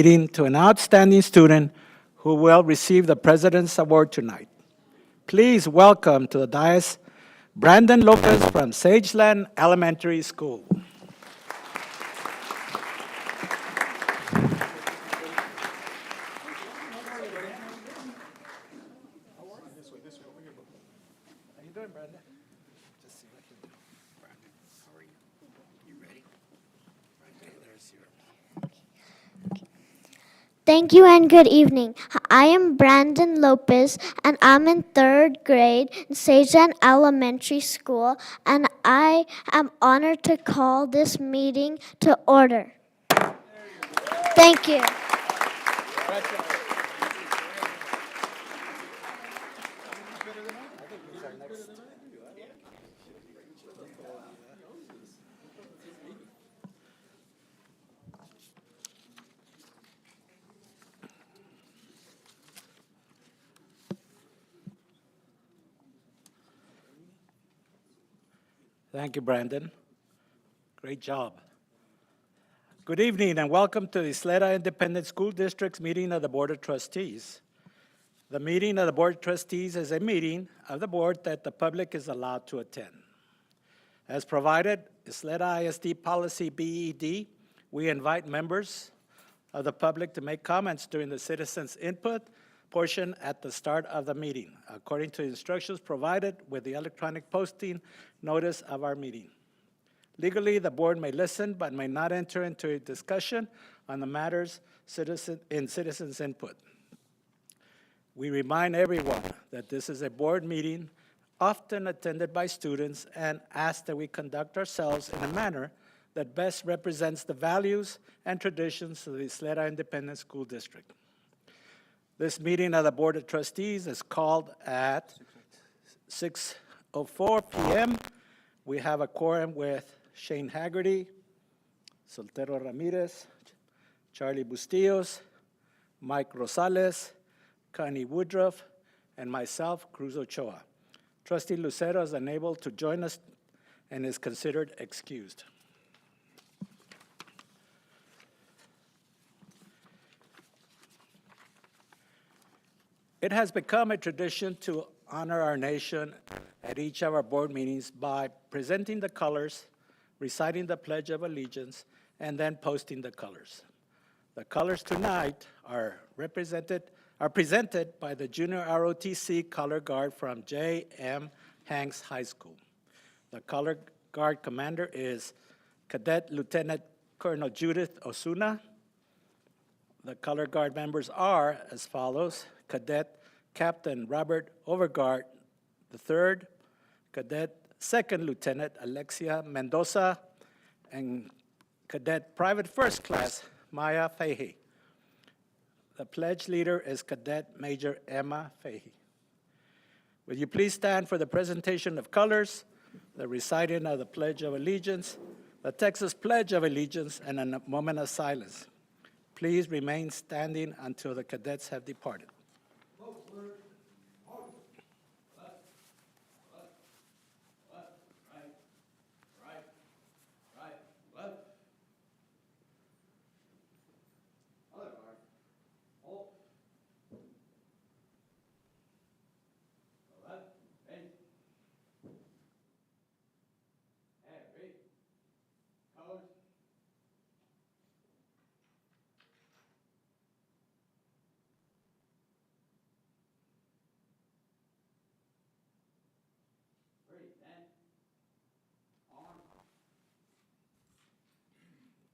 Meeting to an outstanding student who will receive the President's Award tonight. Please welcome to the dais Brandon Lopez from Sageland Elementary School. How you doing, Brandon? Just see what I can do. Brandon, how are you? You ready? Right there's your... Thank you and good evening. I am Brandon Lopez and I'm in third grade in Sageland Elementary School, and I am honored to call this meeting to order. Thank you. Thank you, Brandon. Great job. Good evening and welcome to the Ysleta Independent School District's meeting of the Board of Trustees. The meeting of the Board of Trustees is a meeting of the board that the public is allowed to attend. As provided, Ysleta ISD Policy BED, we invite members of the public to make comments during the citizens' input portion at the start of the meeting, according to the instructions provided with the electronic posting notice of our meeting. Legally, the board may listen but may not enter into a discussion on the matters in citizens' input. We remind everyone that this is a board meeting often attended by students and ask that we conduct ourselves in a manner that best represents the values and traditions of the Ysleta Independent School District. This meeting of the Board of Trustees is called at 6:04 p.m. We have a quorum with Shane Haggerty, Soltero Ramirez, Charlie Bustillos, Mike Rosales, Connie Woodruff, and myself, Cruz Ochoa. Trustee Lucero is unable to join us and is considered excused. It has become a tradition to honor our nation at each of our board meetings by presenting the colors, reciting the Pledge of Allegiance, and then posting the colors. The colors tonight are presented by the Junior ROTC Color Guard from J.M. Hanks High School. The Color Guard commander is Cadet Lieutenant Colonel Judith Osuna. The Color Guard members are as follows: Cadet Captain Robert Overgard III, Cadet Second Lieutenant Alexia Mendoza, and Cadet Private First Class Maya Fahey. The pledge leader is Cadet Major Emma Fahey. Will you please stand for the presentation of colors, the reciting of the Pledge of Allegiance, the Texas Pledge of Allegiance, and a moment of silence. Please remain standing until the cadets have departed.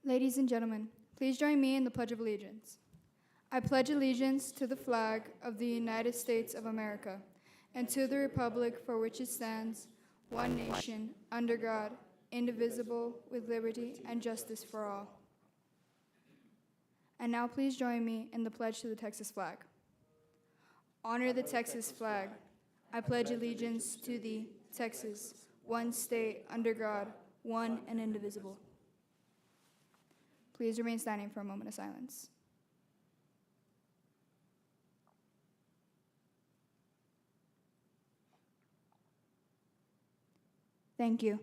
Ladies and gentlemen, please join me in the Pledge of Allegiance. I pledge allegiance to the flag of the United States of America and to the republic for which it stands, one nation, under God, indivisible, with liberty and justice for all. And now please join me in the pledge to the Texas flag. Honor the Texas flag. I pledge allegiance to thee, Texas, one state, under God, one and indivisible. Please remain standing for a moment of silence. Thank you.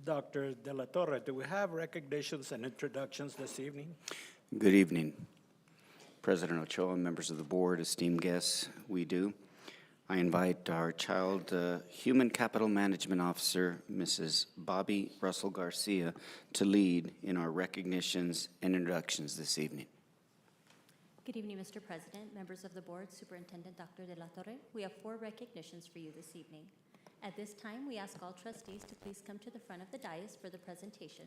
Dr. De La Torre. Do we have recognitions and introductions this evening? Good evening, President Ochoa, members of the board, esteemed guests. We do. I invite our Child Human Capital Management Officer, Mrs. Bobby Russell Garcia, to lead in our recognitions and introductions this evening. Good evening, Mr. President, members of the board, Superintendent Dr. De La Torre. We have 4 recognitions for you this evening. At this time, we ask all trustees to please come to the front of the dais for the presentation.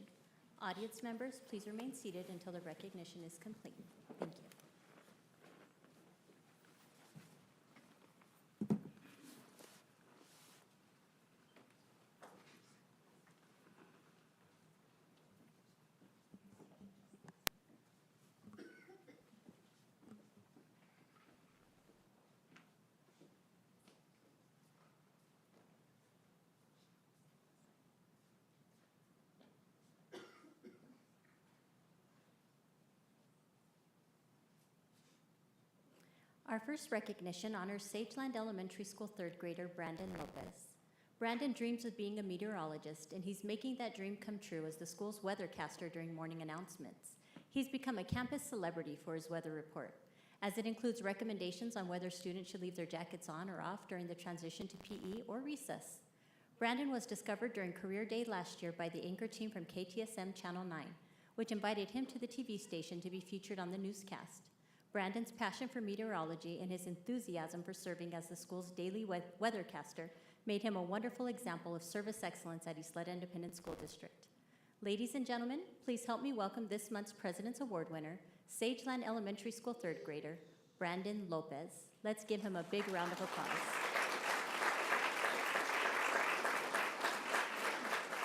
Audience members, please remain seated until the recognition is complete. Thank you. Our first recognition honors Sageland Elementary School 3rd grader Brandon Lopez. Brandon dreams of being a meteorologist, and he's making that dream come true as the school's weathercaster during morning announcements. He's become a campus celebrity for his weather report, as it includes recommendations on whether students should leave their jackets on or off during the transition to PE or recess. Brandon was discovered during Career Day last year by the anchor team from KTSM Channel 9, which invited him to the TV station to be featured on the newscast. Brandon's passion for meteorology and his enthusiasm for serving as the school's daily weathercaster made him a wonderful example of service excellence at Ysleta Independent School District. Ladies and gentlemen, please help me welcome this month's President's Award winner, Sageland Elementary School 3rd grader, Brandon Lopez. Let's give him a big round of applause.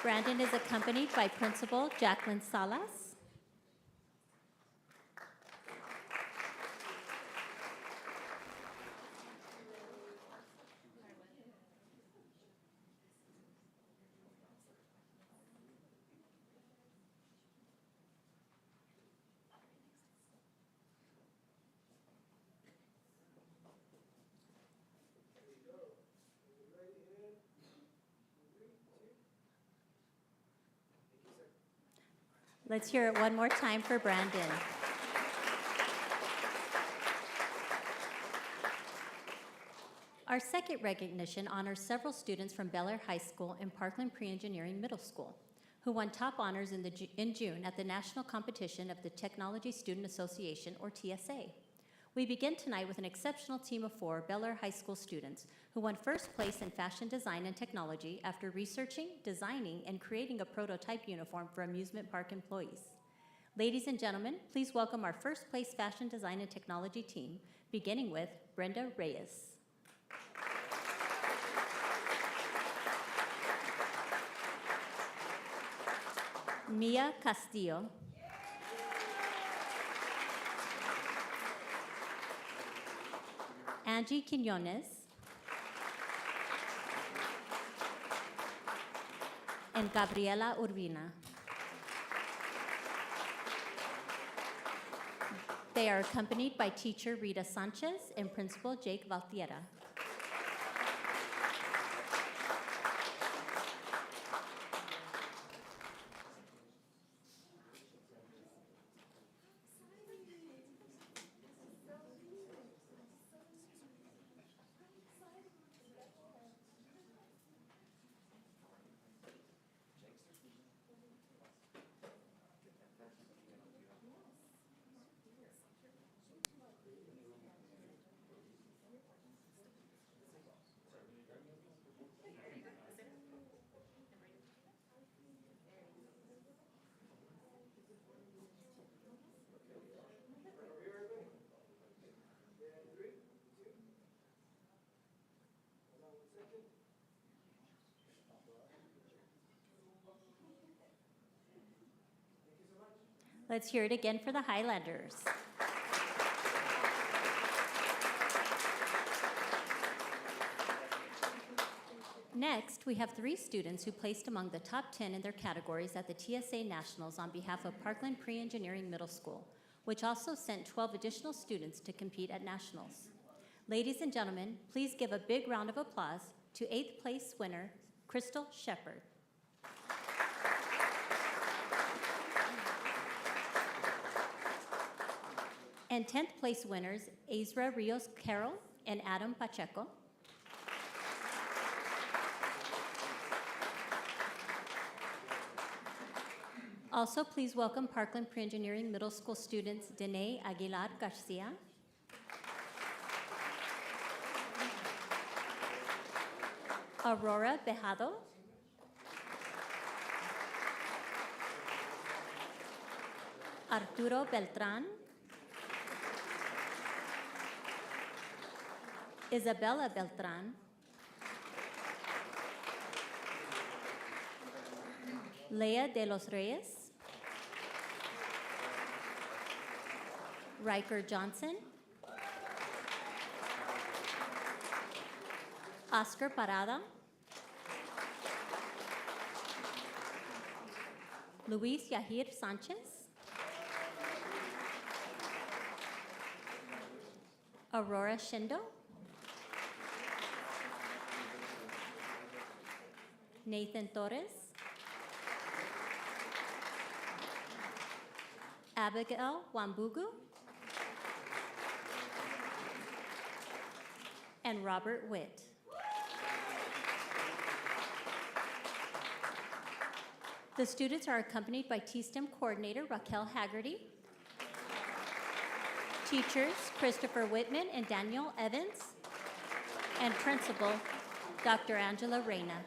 Brandon is accompanied by Principal Jacqueline Salas, Let's hear it one more time for Brandon. Our second recognition honors several students from Bel Air High School and Parkland Pre-Engineering Middle School, who won top honors in June at the national competition of the Technology Student Association, or TSA. We begin tonight with an exceptional team of 4 Bel Air High School students who won first place in fashion design and technology after researching, designing, and creating a prototype uniform for amusement park employees. Ladies and gentlemen, please welcome our first place fashion design and technology team, beginning with Brenda Reyes. Mia Castillo. Angie Quinones, and Gabriela Urbina. They are accompanied by teacher Rita Sanchez and principal Jake Valtiera. Let's hear it again for the Highlanders. Next, we have 3 students who placed among the top 10 in their categories at the TSA Nationals on behalf of Parkland Pre-Engineering Middle School, which also sent 12 additional students to compete at Nationals. Ladies and gentlemen, please give a big round of applause to 8th place winner, Crystal Shepard. And 10th place winners, Ezra Rios Carroll and Adam Pacheco. Also, please welcome Parkland Pre-Engineering Middle School students Danae Aguilar Garcia, Aurora Bejado, Arturo Beltran, Isabella Beltran, Lea de los Reyes, Riker Johnson, Oscar Parada, Luis Yahir Sanchez, Aurora Shindo, Nathan Torres, Abigail Wambugu, and Robert Witt. The students are accompanied by T-STEM coordinator Raquel Haggerty, teachers Christopher Whitman and Daniel Evans, and principal Dr. Angela Reyna.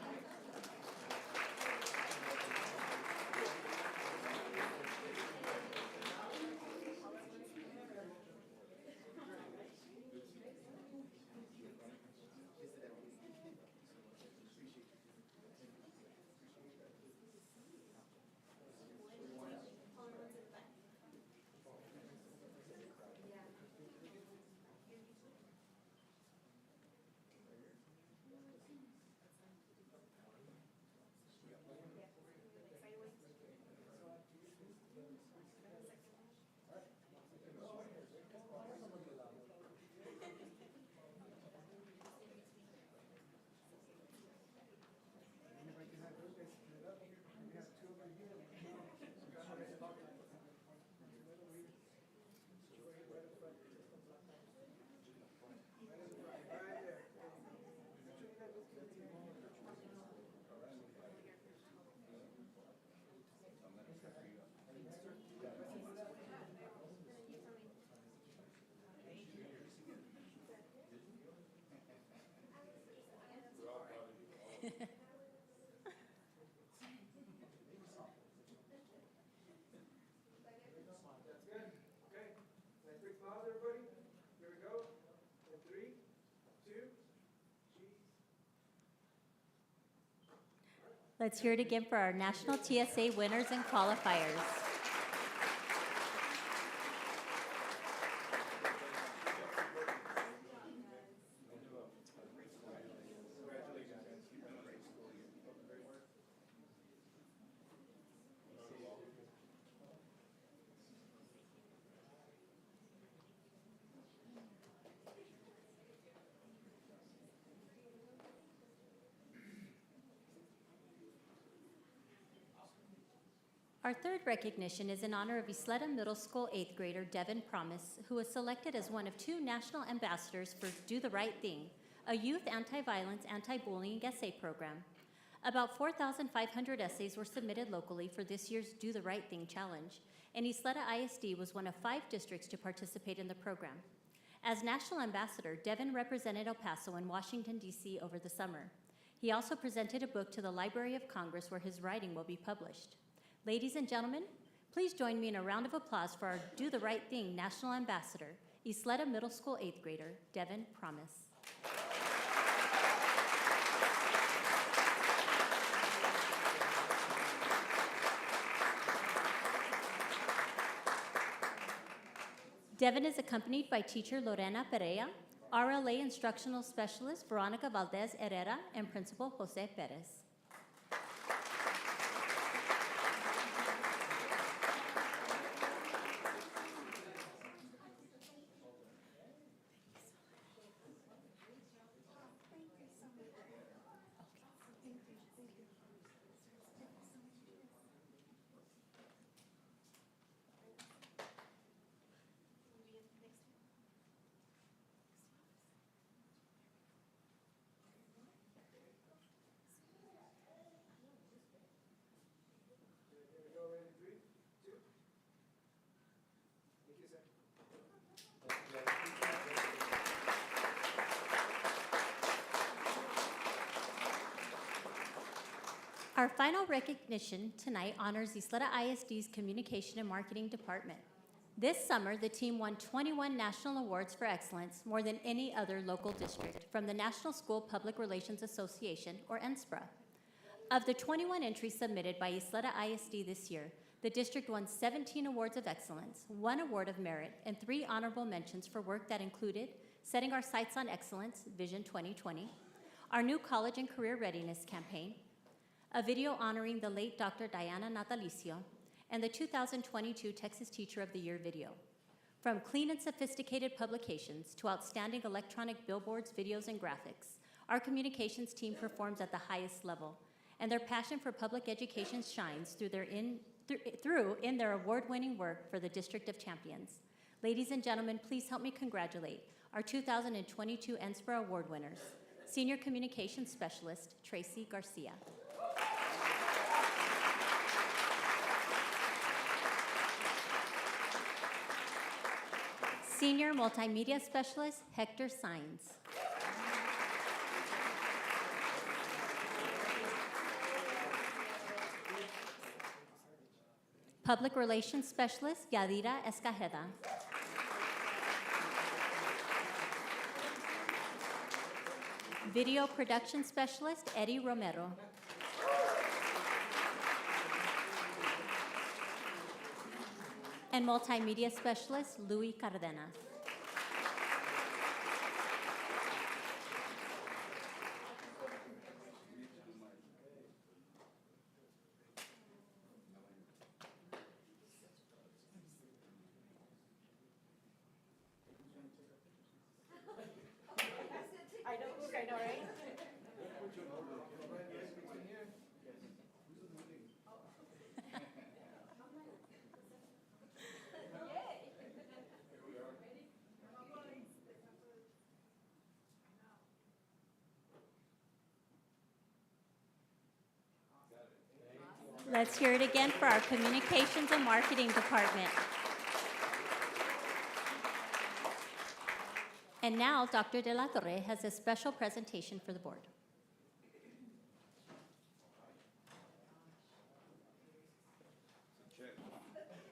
Let's hear it again for our National TSA winners and qualifiers. Our third recognition is in honor of Ysleta Middle School 8th grader Devin Promise, who was selected as one of 2 national ambassadors for Do the Right Thing, a youth anti-violence, anti-bullying essay program. About 4,500 essays were submitted locally for this year's Do the Right Thing challenge, and Ysleta ISD was one of 5 districts to participate in the program. As national ambassador, Devin represented El Paso and Washington, D.C. over the summer. He also presented a book to the Library of Congress where his writing will be published. Ladies and gentlemen, please join me in a round of applause for our Do the Right Thing National Ambassador, Ysleta Middle School 8th grader, Devin Promise. Devin is accompanied by teacher Lorena Perea, RLA Instructional Specialist Veronica Valdez Herrera, and Principal Jose Perez. Our final recognition tonight honors Ysleta ISD's Communication and Marketing Department. This summer, the team won 21 national awards for excellence, more than any other local district, from the National School Public Relations Association, or NSPRA. Of the 21 entries submitted by Ysleta ISD this year, the district won 17 awards of excellence, 1 award of merit, and 3 honorable mentions for work that included Setting Our Sights on Excellence, Vision 2020, our new College and Career Readiness campaign, a video honoring the late Dr. Diana Natalicio, and the 2022 Texas Teacher of the Year video. From clean and sophisticated publications to outstanding electronic billboards, videos, and graphics, our communications team performs at the highest level, and their passion for public education shines through in their award-winning work for the District of Champions. Ladies and gentlemen, please help me congratulate our 2022 NSPRA Award winners, Senior Communications Specialist, Tracy Garcia. Senior Multimedia Specialist, Hector Sainz. Public Relations Specialist, Yadira Escajeda. Video Production Specialist, Eddie Romero. And Multimedia Specialist, Louis Cardenas. Let's hear it again for our Communications and Marketing Department. And now, Dr. De La Torre has a special presentation for the board.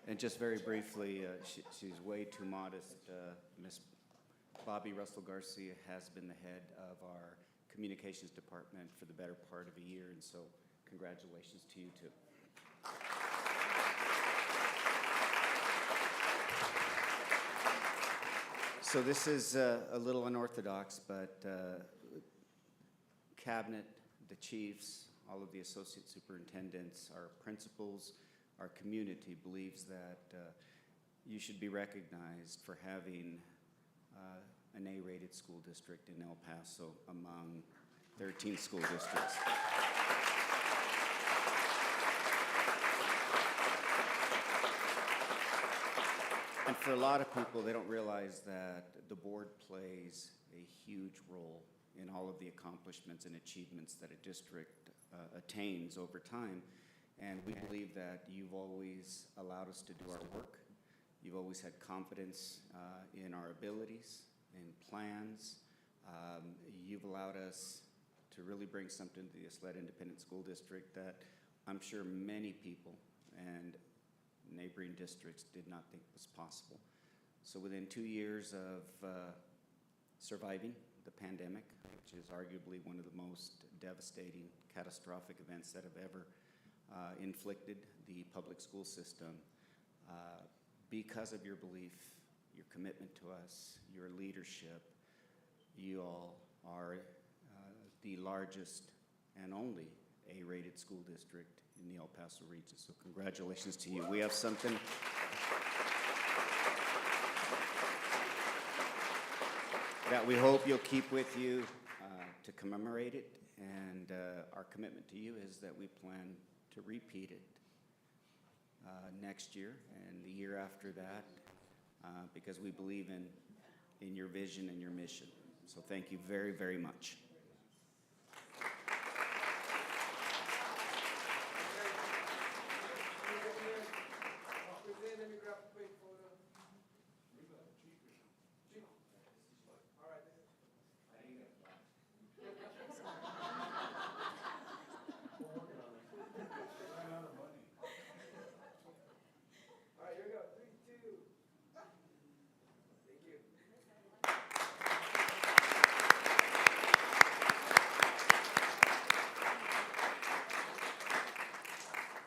And just very briefly, she's way too modest. Ms. Bobby Russell Garcia has been the head of our communications department for the better part of a year, and so congratulations to you too. So this is a little unorthodox, but cabinet, the chiefs, all of the associate superintendents, our principals, our community believes that you should be recognized for having an A-rated school district in El Paso among 13 school districts. And for a lot of people, they don't realize that the board plays a huge role in all of the accomplishments and achievements that a district attains over time. And we believe that you've always allowed us to do our work. You've always had confidence in our abilities and plans. You've allowed us to really bring something to the Ysleta Independent School District that I'm sure many people and neighboring districts did not think was possible. So within 2 years of surviving the pandemic, which is arguably one of the most devastating, catastrophic events that have ever inflicted the public school system, because of your belief, your commitment to us, your leadership, you all are the largest and only A-rated school district in the El Paso region. So congratulations to you. We have something that we hope you'll keep with you to commemorate it. And our commitment to you is that we plan to repeat it next year and the year after that, because we believe in your vision and your mission. So thank you very, very much.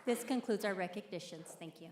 This concludes our recognitions. Thank you.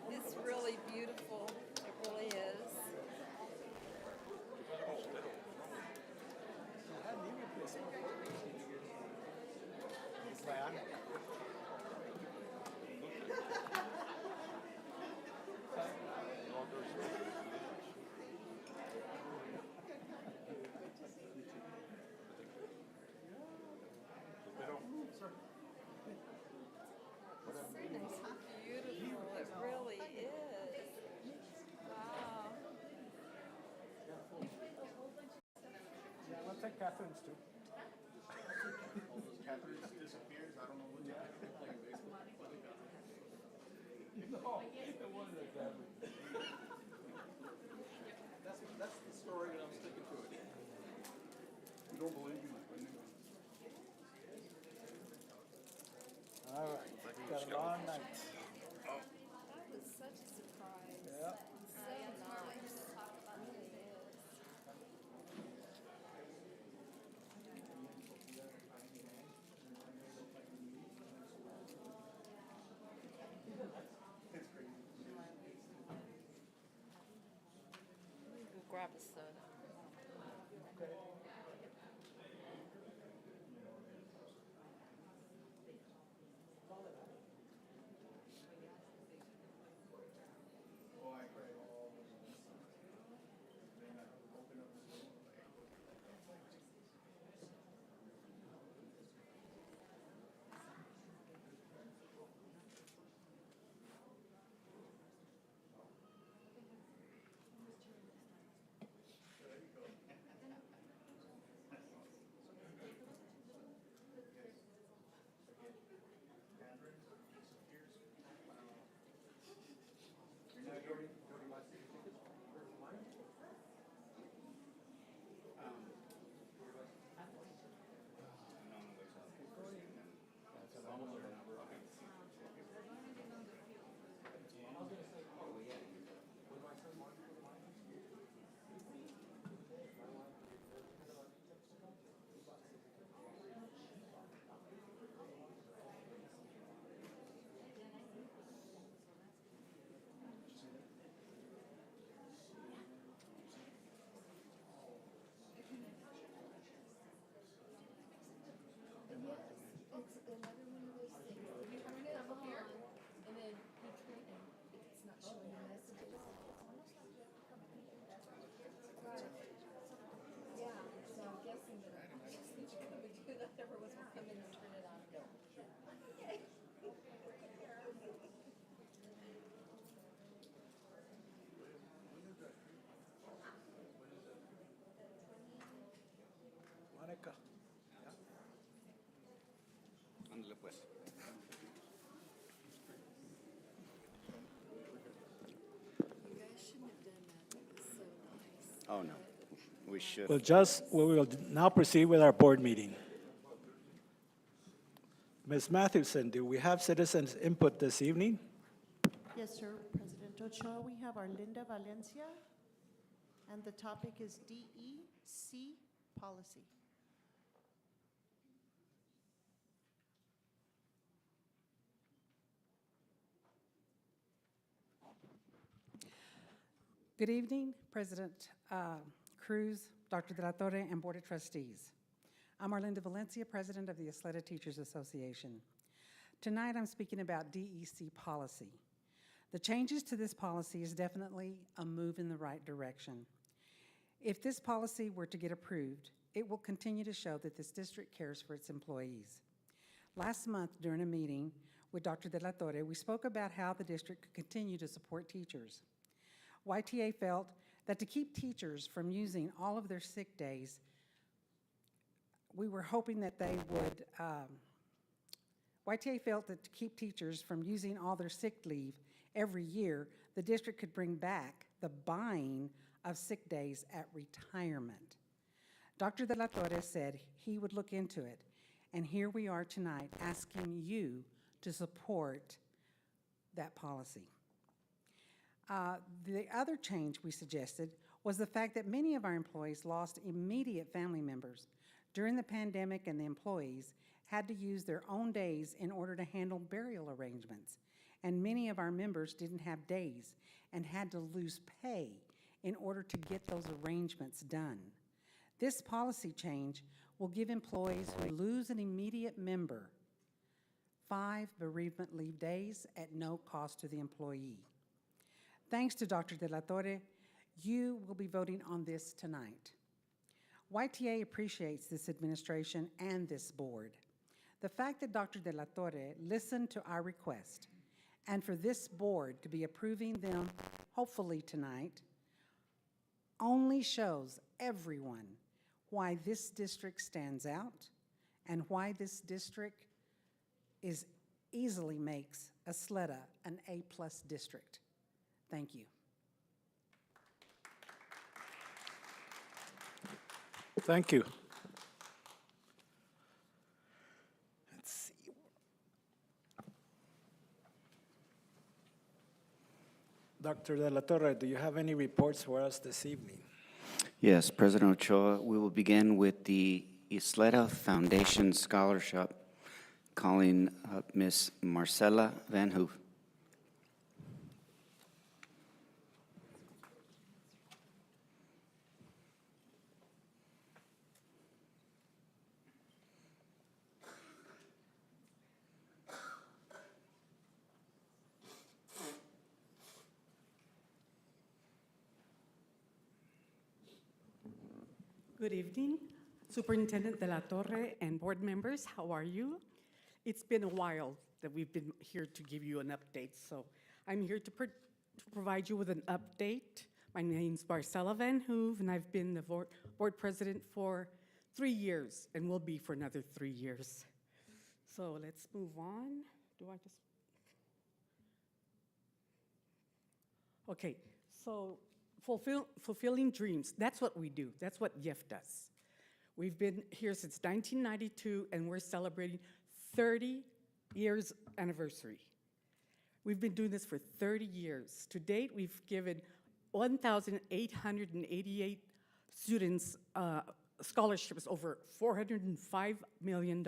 It's really beautiful. It really is. Beautiful. It really is. Wow. Yeah, we'll take Catherine's too. Catherine disappears. I don't know what playing baseball. That's the story, and I'm sticking to it. You don't believe me? All right, got a long night. That was such a surprise. Yeah. So nice. It is. Go grab a soda. Monica. Ándale pues. You guys shouldn't have done that. That was so nice. Oh, no. We should. We will now proceed with our board meeting. Ms. Mathewson, do we have citizens' input this evening? Yes, sir, President Ochoa. We have our Linda Valencia, and the topic is DEC policy. Good evening, President Cruz, Dr. De La Torre, and Board of Trustees. I'm Arlinda Valencia, President of the Ysleta Teachers Association. Tonight I'm speaking about DEC policy. The changes to this policy is definitely a move in the right direction. If this policy were to get approved, it will continue to show that this district cares for its employees. Last month, during a meeting with Dr. De La Torre, we spoke about how the district could continue to support teachers. YTA felt that to keep teachers from using all of their sick days, we were hoping that they would, YTA felt that to keep teachers from using all their sick leave every year, the district could bring back the buying of sick days at retirement. Dr. De La Torre said he would look into it, and here we are tonight asking you to support that policy. The other change we suggested was the fact that many of our employees lost immediate family members during the pandemic, and the employees had to use their own days in order to handle burial arrangements. And many of our members didn't have days and had to lose pay in order to get those arrangements done. This policy change will give employees who lose an immediate member 5 bereavement leave days at no cost to the employee. Thanks to Dr. De La Torre, you will be voting on this tonight. YTA appreciates this administration and this board. The fact that Dr. De La Torre listened to our request and for this board to be approving them, hopefully tonight, only shows everyone why this district stands out and why this district easily makes Ysleta an A+ district. Thank you. Thank you. Let's see. Dr. De La Torre, do you have any reports for us this evening? Yes, President Ochoa, we will begin with the Ysleta Foundation Scholarship, calling up Ms. Marcella Van Hoof. Good evening, Superintendent De La Torre and board members. How are you? It's been a while that we've been here to give you an update, so I'm here to provide you with an update. My name's Marcella Van Hoof, and I've been the board president for 3 years, and will be for another 3 years. So let's move on. Okay, so fulfilling dreams, that's what we do. That's what YIF does. We've been here since 1992, and we're celebrating 30 years anniversary. We've been doing this for 30 years. To date, we've given 1,888 students scholarships over $405 million.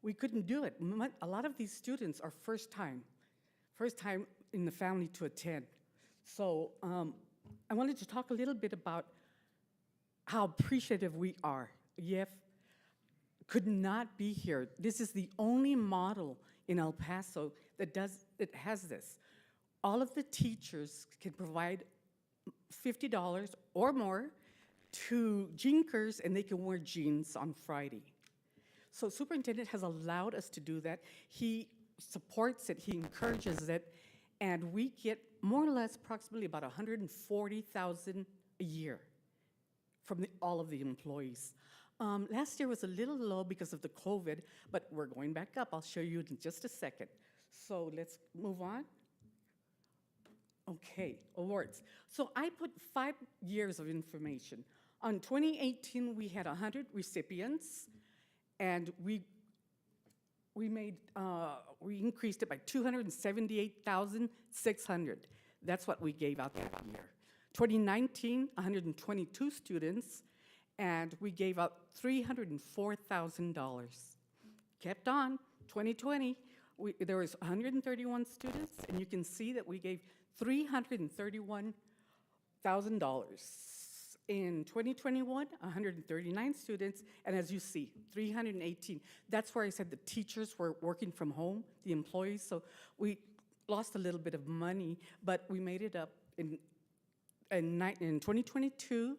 We couldn't do it. A lot of these students are first time in the family to attend. So I wanted to talk a little bit about how appreciative we are. YIF could not be here. This is the only model in El Paso that has this. All of the teachers can provide $50 or more to jeankers, and they can wear jeans on Friday. So superintendent has allowed us to do that. He supports it, he encourages it, and we get more or less approximately about $140,000 a year from all of the employees. Last year was a little low because of the COVID, but we're going back up. I'll show you in just a second. So let's move on. Okay, awards. So I put 5 years of information. On 2018, we had 100 recipients, and we increased it by 278,600. That's what we gave out that year. 2019, 122 students, and we gave out $304,000. Kept on. 2020, there was 131 students, and you can see that we gave $331,000. In 2021, 139 students, and as you see, 318. That's where I said the teachers were working from home, the employees, so we lost a little bit of money, but we made it up in 2022,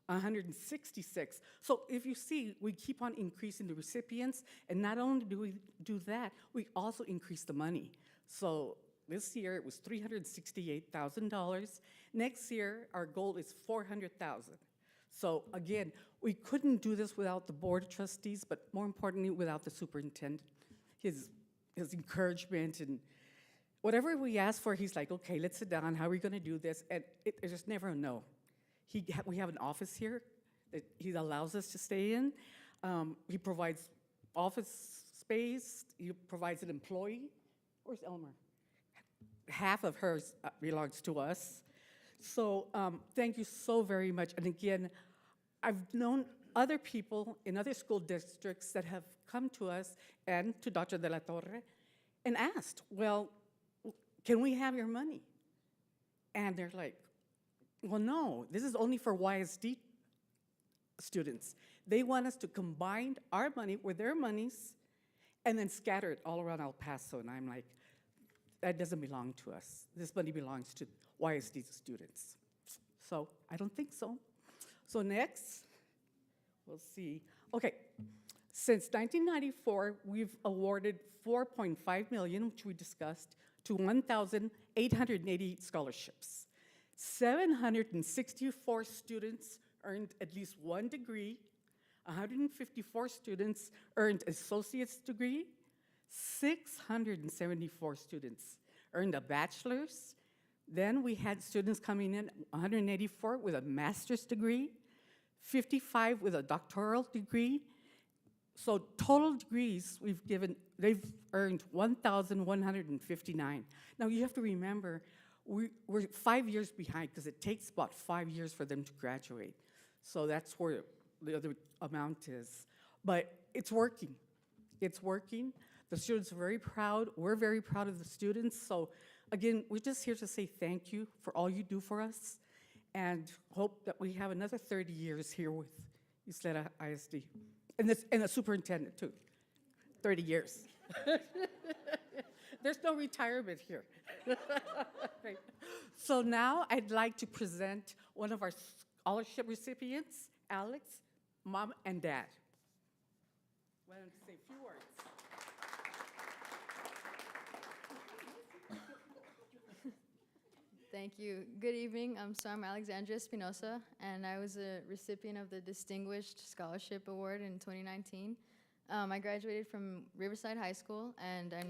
166. So if you see, we keep on increasing the recipients, and not only do we do that, we also increase the money. So this year it was $368,000. Next year, our goal is $400,000. So again, we couldn't do this without the Board of Trustees, but more importantly, without the superintendent. His encouragement, and whatever we ask for, he's like, okay, let's sit down, how are we gonna do this? And it's just never a no. We have an office here that he allows us to stay in. He provides office space, he provides an employee. Where's Elmer? Half of hers belongs to us. So thank you so very much. And again, I've known other people in other school districts that have come to us and to Dr. De La Torre and asked, well, can we have your money? And they're like, well, no, this is only for YISD students. They want us to combine our money with their monies and then scatter it all around El Paso. And I'm like, that doesn't belong to us. This money belongs to YISD students. So I don't think so. So next, we'll see. Okay, since 1994, we've awarded $4.5 million, which we discussed, to 1,888 scholarships. 764 students earned at least one degree. 154 students earned associate's degree. 674 students earned a bachelor's. Then we had students coming in, 184 with a master's degree, 55 with a doctoral degree. So total degrees they've earned 1,159. Now you have to remember, we're 5 years behind because it takes about 5 years for them to graduate. So that's where the other amount is. But it's working. It's working. The students are very proud. We're very proud of the students. So again, we're just here to say thank you for all you do for us and hope that we have another 30 years here with Ysleta ISD. And a superintendent too, 30 years. There's no retirement here. Right. So now I'd like to present one of our scholarship recipients, Alex, Mom and Dad. Why don't you say a few words? Thank you. Good evening. So I'm Alexandra Espinosa, and I was a recipient of the Distinguished Scholarship Award in 2019. I graduated from Riverside High School, and I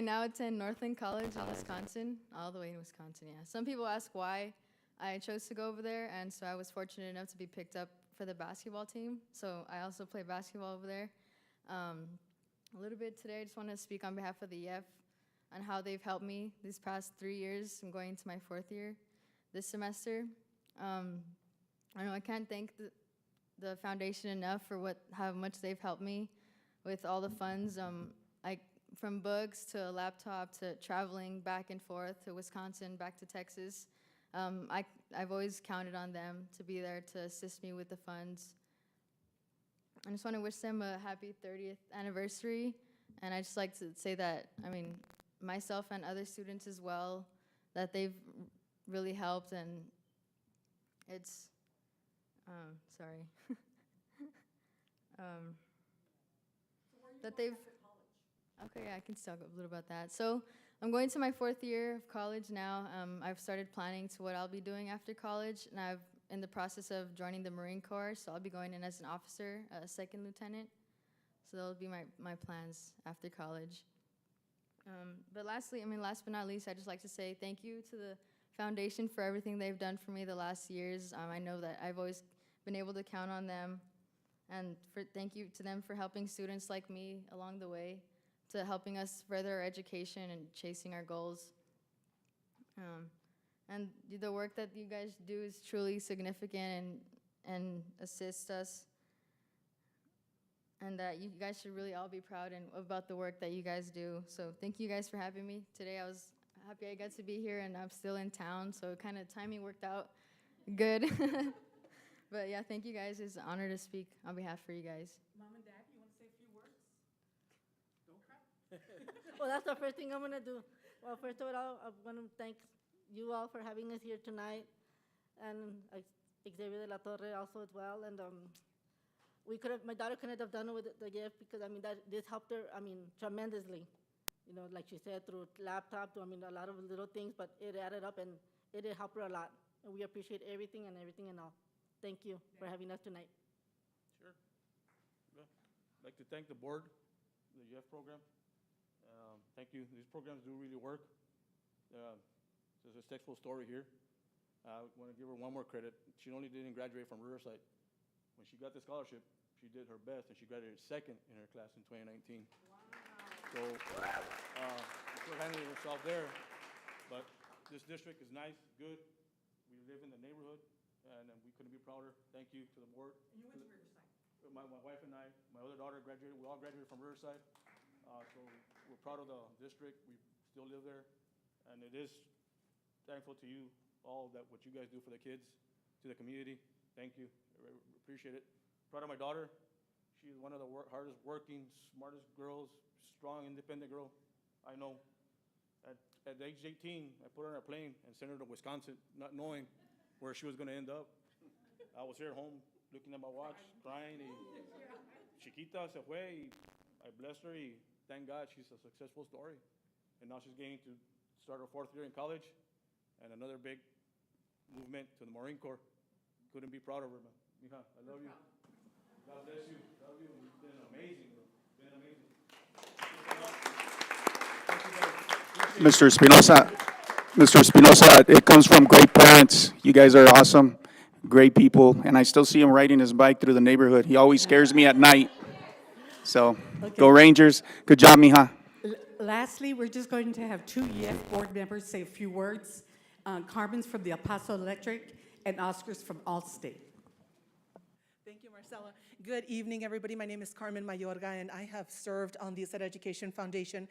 now attend Northland College in Wisconsin, all the way in Wisconsin, yeah. Some people ask why I chose to go over there, and so I was fortunate enough to be picked up for the basketball team. So I also play basketball over there. A little bit today, I just want to speak on behalf of the YEF on how they've helped me these past 3 years. I'm going into my 4th year this semester. I know I can't thank the foundation enough for how much they've helped me with all the funds. From books to a laptop to traveling back and forth to Wisconsin, back to Texas. I've always counted on them to be there to assist me with the funds. I just want to wish them a happy 30th anniversary. And I just like to say that, myself and other students as well, that they've really helped, and it's, sorry. That they've, okay, yeah, I can talk a little about that. So I'm going to my 4th year of college now. I've started planning to what I'll be doing after college, and I'm in the process of joining the Marine Corps, so I'll be going in as an officer, a 2nd lieutenant. So that'll be my plans after college. But last but not least, I'd just like to say thank you to the foundation for everything they've done for me the last years. I know that I've always been able to count on them, and thank you to them for helping students like me along the way, to helping us further our education and chasing our goals. And the work that you guys do is truly significant and assists us. And that you guys should really all be proud about the work that you guys do. So thank you guys for having me today. I was happy I got to be here, and I'm still in town, so kind of timing worked out Good. But yeah, thank you guys. It's an honor to speak on behalf for you guys. Mom and Dad, you want to say a few words? Don't cry. Well, that's the first thing I'm gonna do. Well, first of all, I want to thank you all for having us here tonight, and Xavier de la Torre also as well. And my daughter couldn't have done it with the gift because this helped her. Tremendously. You know, like she said, through laptop, a lot of little things, but it added up and it did help her a lot. And we appreciate everything and all. Thank you for having us tonight. Sure. Yeah. I'd like to thank the board, the YEF program. Thank you. These programs do really work. There's a successful story here. I want to give her one more credit. She only didn't graduate from Riverside. When she got the scholarship, she did her best, and she graduated second in her class in 2019. Wow. So she's still handling herself there. But this district is nice, good. We live in the neighborhood, and we couldn't be prouder. Thank you to the board. And you went to Riverside. My wife and I, my other daughter graduated. We all graduated from Riverside. So we're proud of the district. We still live there. And it is thankful to you all that what you guys do for the kids, to the community. Thank you. I appreciate it. Proud of my daughter. She's one of the hardest working, smartest girls, strong, independent girl I know. At age 18, I put her on a plane and sent her to Wisconsin, not knowing where she was going to end up. I was here at home looking at my watch, crying. Chiquita se fue. I blessed her. Thank God she's a successful story. And now she's getting to start her 4th year in college and another big movement to the Marine Corps. Couldn't be prouder of her, man. Mija, I love you. God bless you. Love you. You've been amazing, bro. Been amazing. Mr. Espinosa, it comes from great parents. You guys are awesome, great people, and I still see him riding his bike through the neighborhood. He always scares me at night. So, Go Rangers. Good job, mija. Lastly, we're just going to have 2 YEF board members say a few words. Carmen's from the El Paso Electric and Oscar's from Allstate. Thank you, Marcela. Good evening, everybody. My name is Carmen Mayorga, and I have served on the Ysleta Education Foundation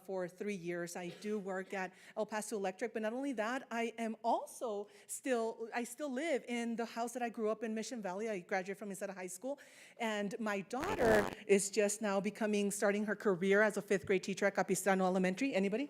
for 3 years. I do work at El Paso Electric, but not only that, I still live in the house that I grew up in, Mission Valley. I graduated from Ysleta High School, and my daughter is just now starting her career as a 5th grade teacher at Capistrano Elementary. Anybody?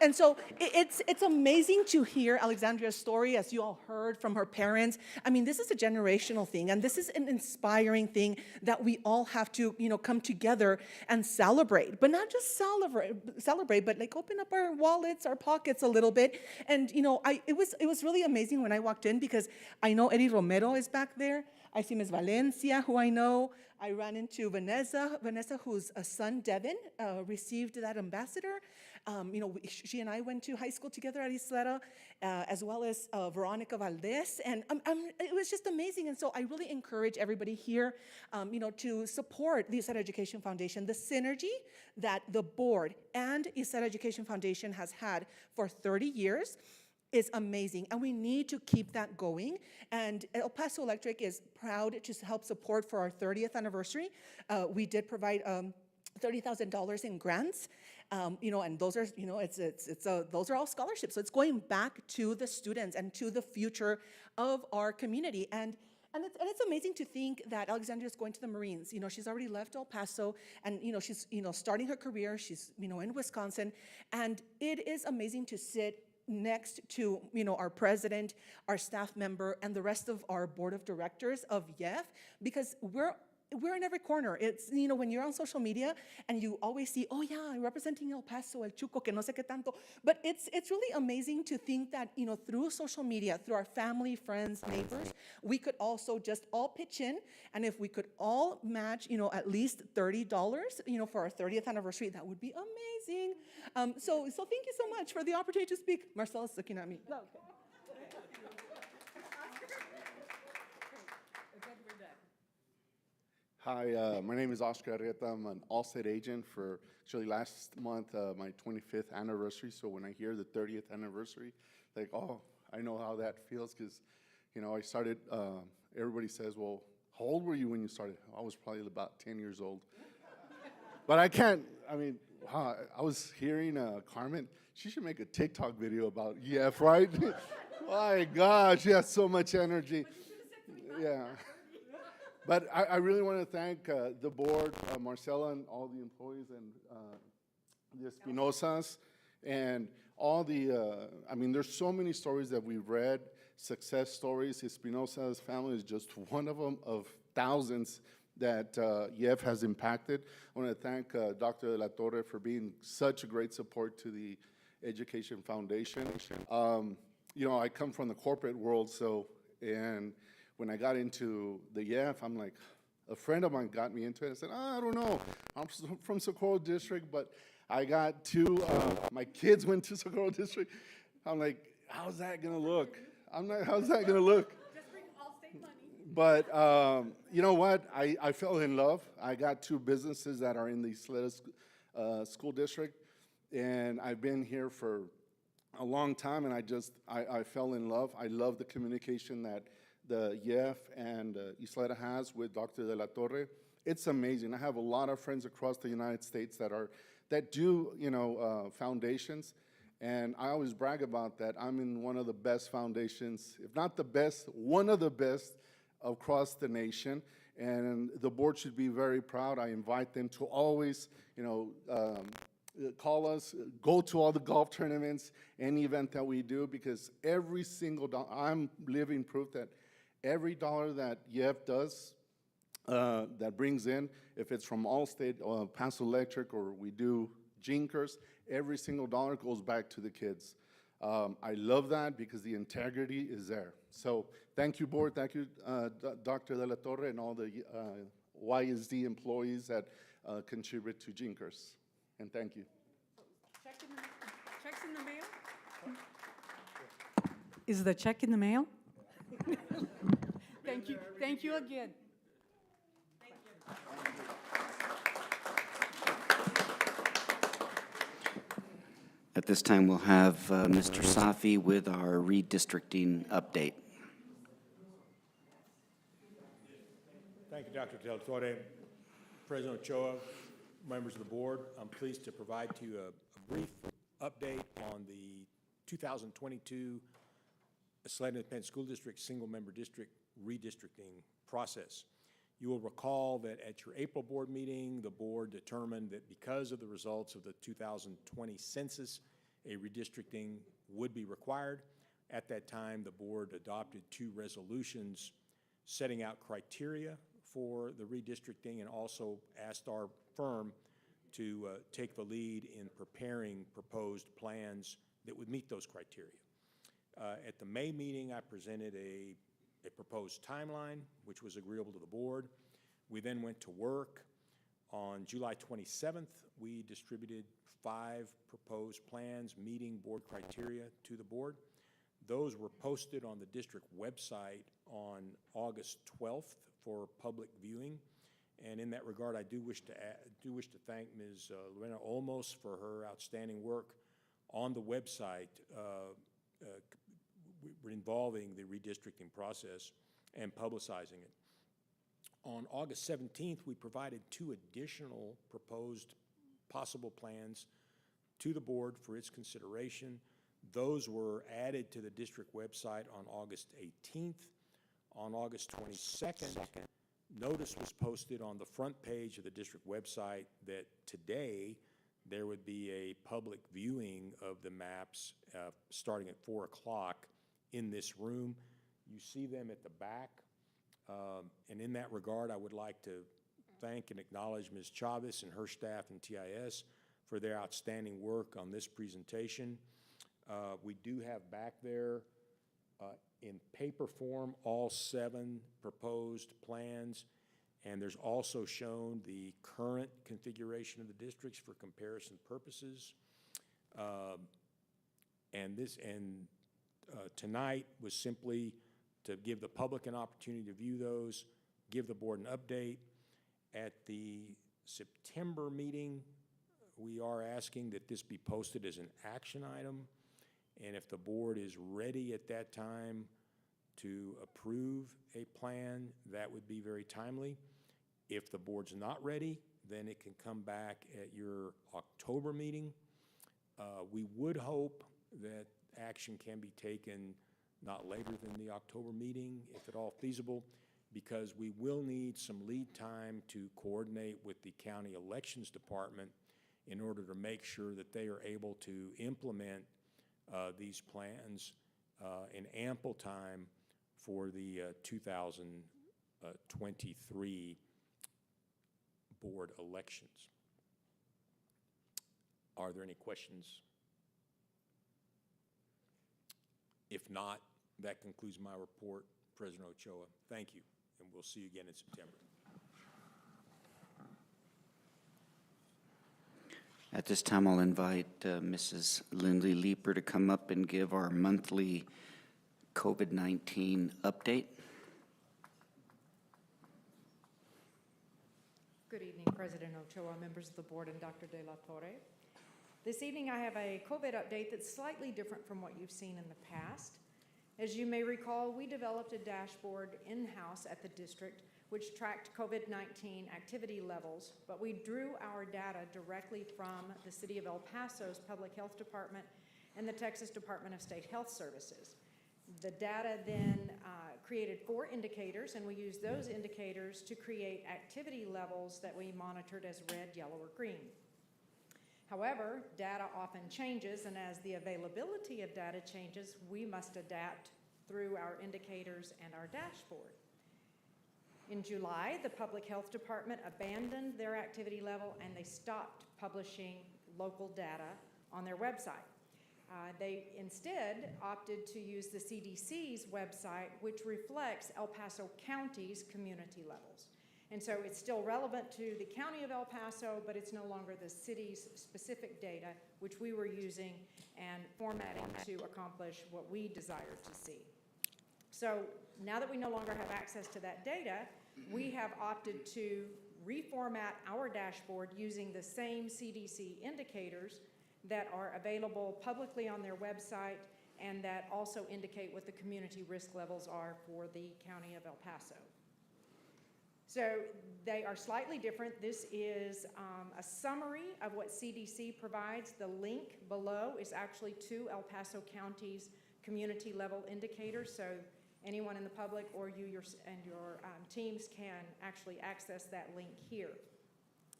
And so it's amazing to hear Alexandria's story, as you all heard from her parents. This is a generational thing, and this is an inspiring thing that we all have to, come together and celebrate. But not just celebrate, but open up our wallets, our pockets a little bit. And it was really amazing when I walked in, because I know Eddie Romero is back there. I see Ms. Valencia, who I know. I ran into Vanessa, whose son, Devin, received that ambassador. She and I went to high school together at Ysleta, as well as Veronica Valdez, and it was just amazing. And so I really encourage everybody here, to support the Ysleta Education Foundation. The synergy that the board and Ysleta Education Foundation has had for 30 years is amazing, and we need to keep that going. And El Paso Electric is proud to help support for our 30th anniversary. We did provide $30,000 in grants. And those are, those are all scholarships. So it's going back to the students and to the future of our community. And it's amazing to think that Alexandria is going to the Marines. She's already left El Paso, and she's starting her career. She's in Wisconsin, and it is amazing to sit next to our president, our staff member, and the rest of our board of directors of YEF, because we're in every corner. It's, when you're on social media and you always see, oh yeah, I'm representing El Paso, El Chuco, que no sé qué tanto. But it's really amazing to think that, through social media, through our family, friends, neighbors, we could also just all pitch in. And if we could all match, at least $30, for our 30th anniversary, that would be amazing. So thank you so much for the opportunity to speak. Marcela's looking at me. No, okay. Hi, my name is Oscar Arrieta. I'm an Allstate agent for actually last month, my 25th anniversary. So when I hear the 30th anniversary, I know how that feels, because, I started, everybody says, well, how old were you when you started? I was probably about 10 years old. But I was hearing Carmen, she should make a TikTok video about YEF, right? My gosh, he has so much energy. Yeah. But I really want to thank the board, Marcela, and all the employees, and the Espinosas, and all the, I mean, there's so many stories that we've read, success stories. Espinosa's family is just one of them, of thousands that YEF has impacted. I want to thank Dr. De La Torre for being such a great support to the Education Foundation. You know, I come from the corporate world, so, and when I got into the YEF, I'm like, a friend of mine got me into it. I said, I don't know, I'm from Socorro District, but I got two, my kids went to Socorro District. I'm like, how's that gonna look? I'm like, how's that gonna look? Just bring all-state money. But you know what? I fell in love. I got two businesses that are in the Ysleta School District, and I've been here for a long time, and I fell in love. I love the communication that the YEF and Ysleta has with Dr. De La Torre. It's amazing. I have a lot of friends across the United States that do, you know, foundations, and I always brag about that. I'm in one of the best foundations, if not the best, one of the best across the nation, and the board should be very proud. I invite them to always, you know, call us, go to all the golf tournaments, any event that we do, because every single dollar, I'm living proof that every dollar that YEF does, that brings in, if it's from Allstate or Paso Electric, or we do Jinkers, every single dollar goes back to the kids. I love that because the integrity is there. So thank you, board. Thank you, Dr. De La Torre, and all the YISD employees that contribute to Jinkers. And thank you. Checks in the mail? Is the check in the mail? Thank you. Thank you again. At this time, we'll have Mr. Safi with our redistricting update. Thank you, Dr. Del Torre. President Ochoa, members of the board, I'm pleased to provide to you a brief update on the 2022 Ysleta Independent School District Single-Member District redistricting process. You will recall that at your April board meeting, the board determined that because of the results of the 2020 census, a redistricting would be required. At that time, the board adopted two resolutions setting out criteria for the redistricting, and also asked our firm to take the lead in preparing proposed plans that would meet those criteria. At the May meeting, I presented a proposed timeline, which was agreeable to the board. We then went to work. On July 27th, we distributed 5 proposed plans meeting board criteria to the board. Those were posted on the district website on August 12th for public viewing. And in that regard, I do wish to thank Ms. Lorena Olmos for her outstanding work on the website involving the redistricting process and publicizing it. On August 17th, we provided 2 additional proposed possible plans to the board for its consideration. Those were added to the district website on August 18th. On August 22nd, notice was posted on the front page of the district website that today there would be a public viewing of the maps starting at 4 o'clock in this room. You see them at the back. And in that regard, I would like to thank and acknowledge Ms. Chavez and her staff and TIS for their outstanding work on this presentation. We do have back there in paper form all 7 proposed plans, and there's also shown the current configuration of the districts for comparison purposes. Tonight was simply to give the public an opportunity to view those, give the board an update. At the September meeting, we are asking that this be posted as an action item, and if the board is ready at that time to approve a plan, that would be very timely. If the board's not ready, then it can come back at your October meeting. We would hope that action can be taken not later than the October meeting, if at all feasible, because we will need some lead time to coordinate with the county elections department in order to make sure that they are able to implement these plans in ample time for the 2023 board elections. Are there any questions? If not, that concludes my report. President Ochoa, thank you, and we'll see you again in September. At this time, I'll invite Mrs. Lindley Leeper to come up and give our monthly COVID-19 update. Good evening, President Ochoa, members of the board, and Dr. De La Torre. This evening, I have a COVID update that's slightly different from what you've seen in the past. As you may recall, we developed a dashboard in-house at the district which tracked COVID-19 activity levels, but we drew our data directly from the City of El Paso's Public Health Department and the Texas Department of State Health Services. The data then created 4 indicators, and we used those indicators to create activity levels that we monitored as red, yellow, or green. However, data often changes, and as the availability of data changes, we must adapt through our indicators and our dashboard. In July, the Public Health Department abandoned their activity level and they stopped publishing local data on their website. They instead opted to use the CDC's website, which reflects El Paso County's community levels. And so it's still relevant to the County of El Paso, but it's no longer the city's specific data, which we were using and formatting to accomplish what we desired to see. So now that we no longer have access to that data, we have opted to reformat our dashboard using the same CDC indicators that are available publicly on their website and that also indicate what the community risk levels are for the County of El Paso. So they are slightly different. This is a summary of what CDC provides. The link below is actually to El Paso County's community level indicators, so anyone in the public or you and your teams can actually access that link here.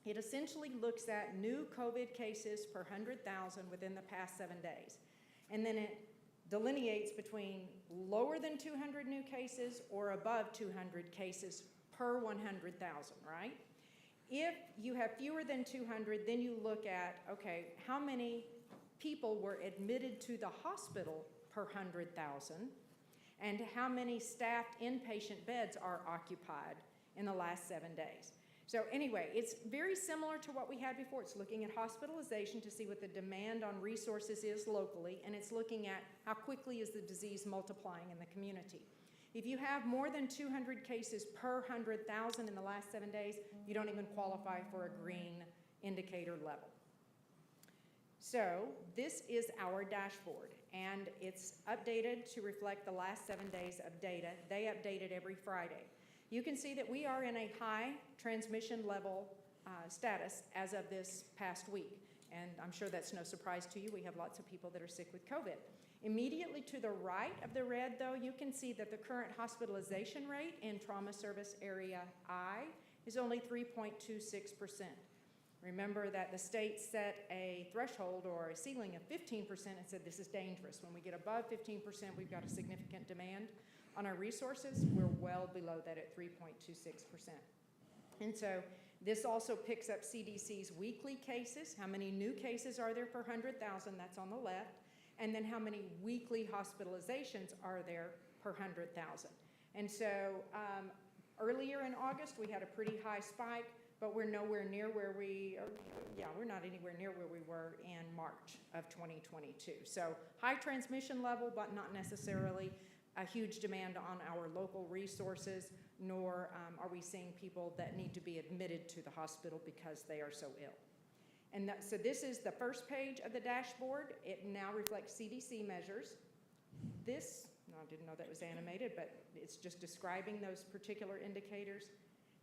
It essentially looks at new COVID cases per 100,000 within the past 7 days. And then it delineates between lower than 200 new cases or above 200 cases per 100,000, right? If you have fewer than 200, then you look at, okay, how many people were admitted to the hospital per 100,000 and how many staffed inpatient beds are occupied in the last 7 days. So anyway, it's very similar to what we had before. It's looking at hospitalization to see what the demand on resources is locally, and it's looking at how quickly is the disease multiplying in the community. If you have more than 200 cases per 100,000 in the last 7 days, you don't even qualify for a green indicator level. So this is our dashboard, and it's updated to reflect the last 7 days of data. They update it every Friday. You can see that we are in a high transmission level status as of this past week, and I'm sure that's no surprise to you. We have lots of people that are sick with COVID. Immediately to the right of the red, though, you can see that the current hospitalization rate in Trauma Service Area I is only 3.26%. Remember that the state set a threshold or a ceiling of 15% and said this is dangerous. When we get above 15%, we've got a significant demand on our resources. We're well below that at 3.26%. And so this also picks up CDC's weekly cases. How many new cases are there per 100,000? That's on the left. And then how many weekly hospitalizations are there per 100,000? And so earlier in August, we had a pretty high spike, but we're nowhere near where we're not anywhere near where we were in March of 2022. So high transmission level, but not necessarily a huge demand on our local resources, nor are we seeing people that need to be admitted to the hospital because they are so ill. And so this is the first page of the dashboard. It now reflects CDC measures. This, no, I didn't know that was animated, but it's just describing those particular indicators.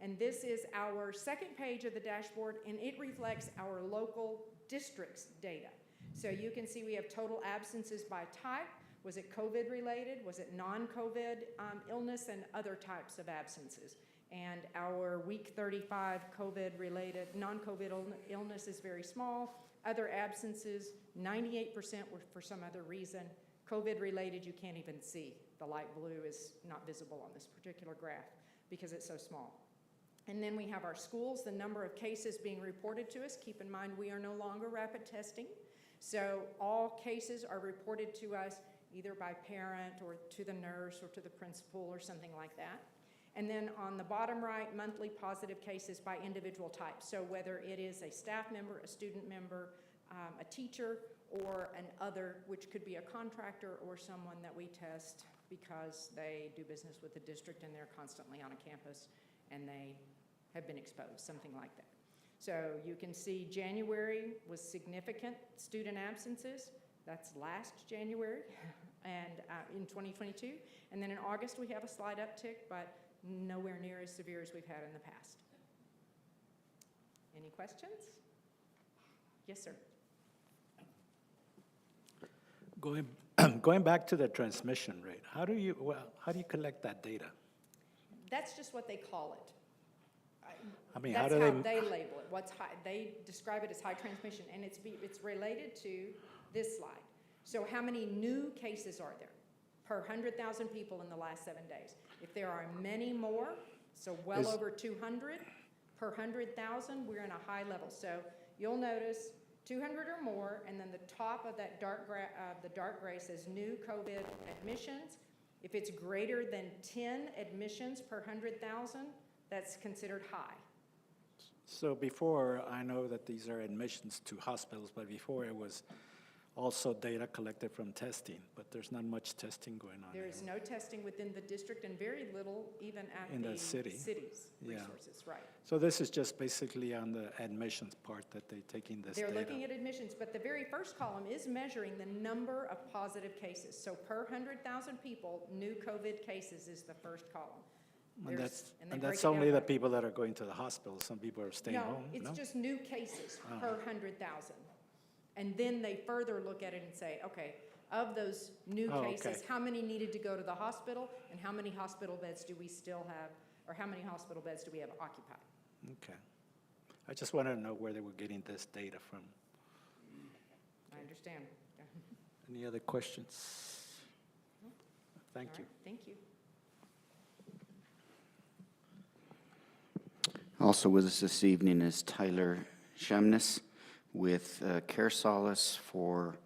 And this is our second page of the dashboard, and it reflects our local district's data. So you can see we have total absences by type, Was it COVID-related? Was it non-COVID illness and other types of absences? And our week 35 COVID-related, non-COVID illness is very small. Other absences, 98% were for some other reason. COVID-related, you can't even see. The light blue is not visible on this particular graph because it's so small. And then we have our schools, the number of cases being reported to us. Keep in mind, we are no longer rapid testing. So all cases are reported to us either by parent or to the nurse or to the principal or something like that. And then on the bottom right, monthly positive cases by individual type. So whether it is a staff member, a student member, a teacher, or an other, which could be a contractor or someone that we test because they do business with the district and they're constantly on a campus and they have been exposed, something like that. So you can see January was significant student absences. That's last January and in 2022. And then in August, we have a slight uptick, but nowhere near as severe as we've had in the past. Any questions? Yes, sir. Going back to the transmission rate, how do you collect that data? That's just what they call it. I mean, That's how do they label it. What's high? They describe it as high transmission, and it's related to this slide. So how many new cases are there per 100,000 people in the last 7 days? If there are many more, so well over 200 per 100,000, we're in a high level. So you'll notice 200 or more, and then the top of that dark gray says new COVID admissions. If it's greater than 10 admissions per 100,000, that's considered high. So before, I know that these are admissions to hospitals, but before it was also data collected from testing, but there's not much testing going on. There is no testing within the district and very little even at in the city's resources, right. So this is just basically on the admissions part that they're taking this They're data. looking at admissions, but the very first column is measuring the number of positive cases. So per 100,000 people, new COVID cases is the first column. And they that's break it only down the by- people that are going to the hospital. Some people are staying home. No, it's No? just new cases Oh. per 100,000. And then they further look at it and say, okay, of those new cases, how many needed to go to the hospital and how many hospital beds do we still have, or how many hospital beds do we have occupied? Okay. I just wanted to know where they were getting this data from. I understand. Any other questions? Thank All you. right, thank you. Also with us this evening is Tyler Shamnes with Care Solace for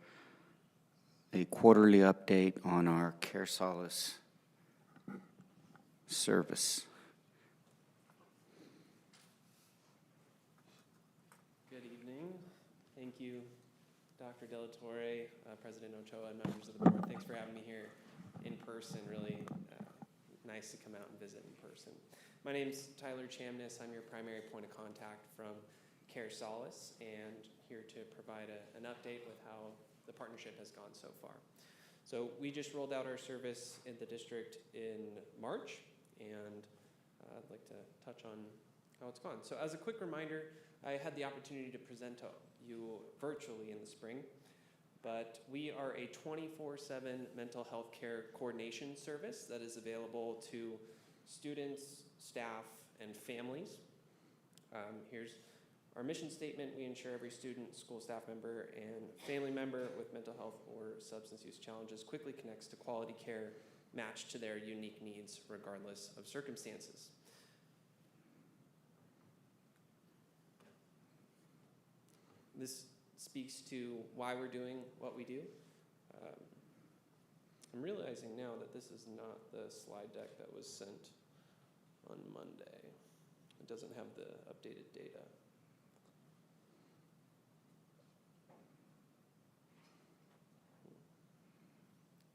a quarterly update on our Care Solace service. Good evening. Thank you, Dr. De La Torre, President Ochoa, and members of the board. Thanks for having me here in person. Really nice to come out and visit in person. My name's Tyler Chamness. I'm your primary point of contact from Care Solace, and here to provide an update with how the partnership has gone so far. So we just rolled out our service in the district in March, and I'd like to touch on how it's gone. So as a quick reminder, I had the opportunity to present to you virtually in the spring, but we are a 24/7 mental health care coordination service that is available to students, staff, and families. Here's our mission statement. We ensure every student, school staff member, and family member with mental health or substance use challenges quickly connects to quality care matched to their unique needs regardless of circumstances. This speaks to why we're doing what we do. I'm realizing now that this is not the slide deck that was sent on Monday. It doesn't have the updated data.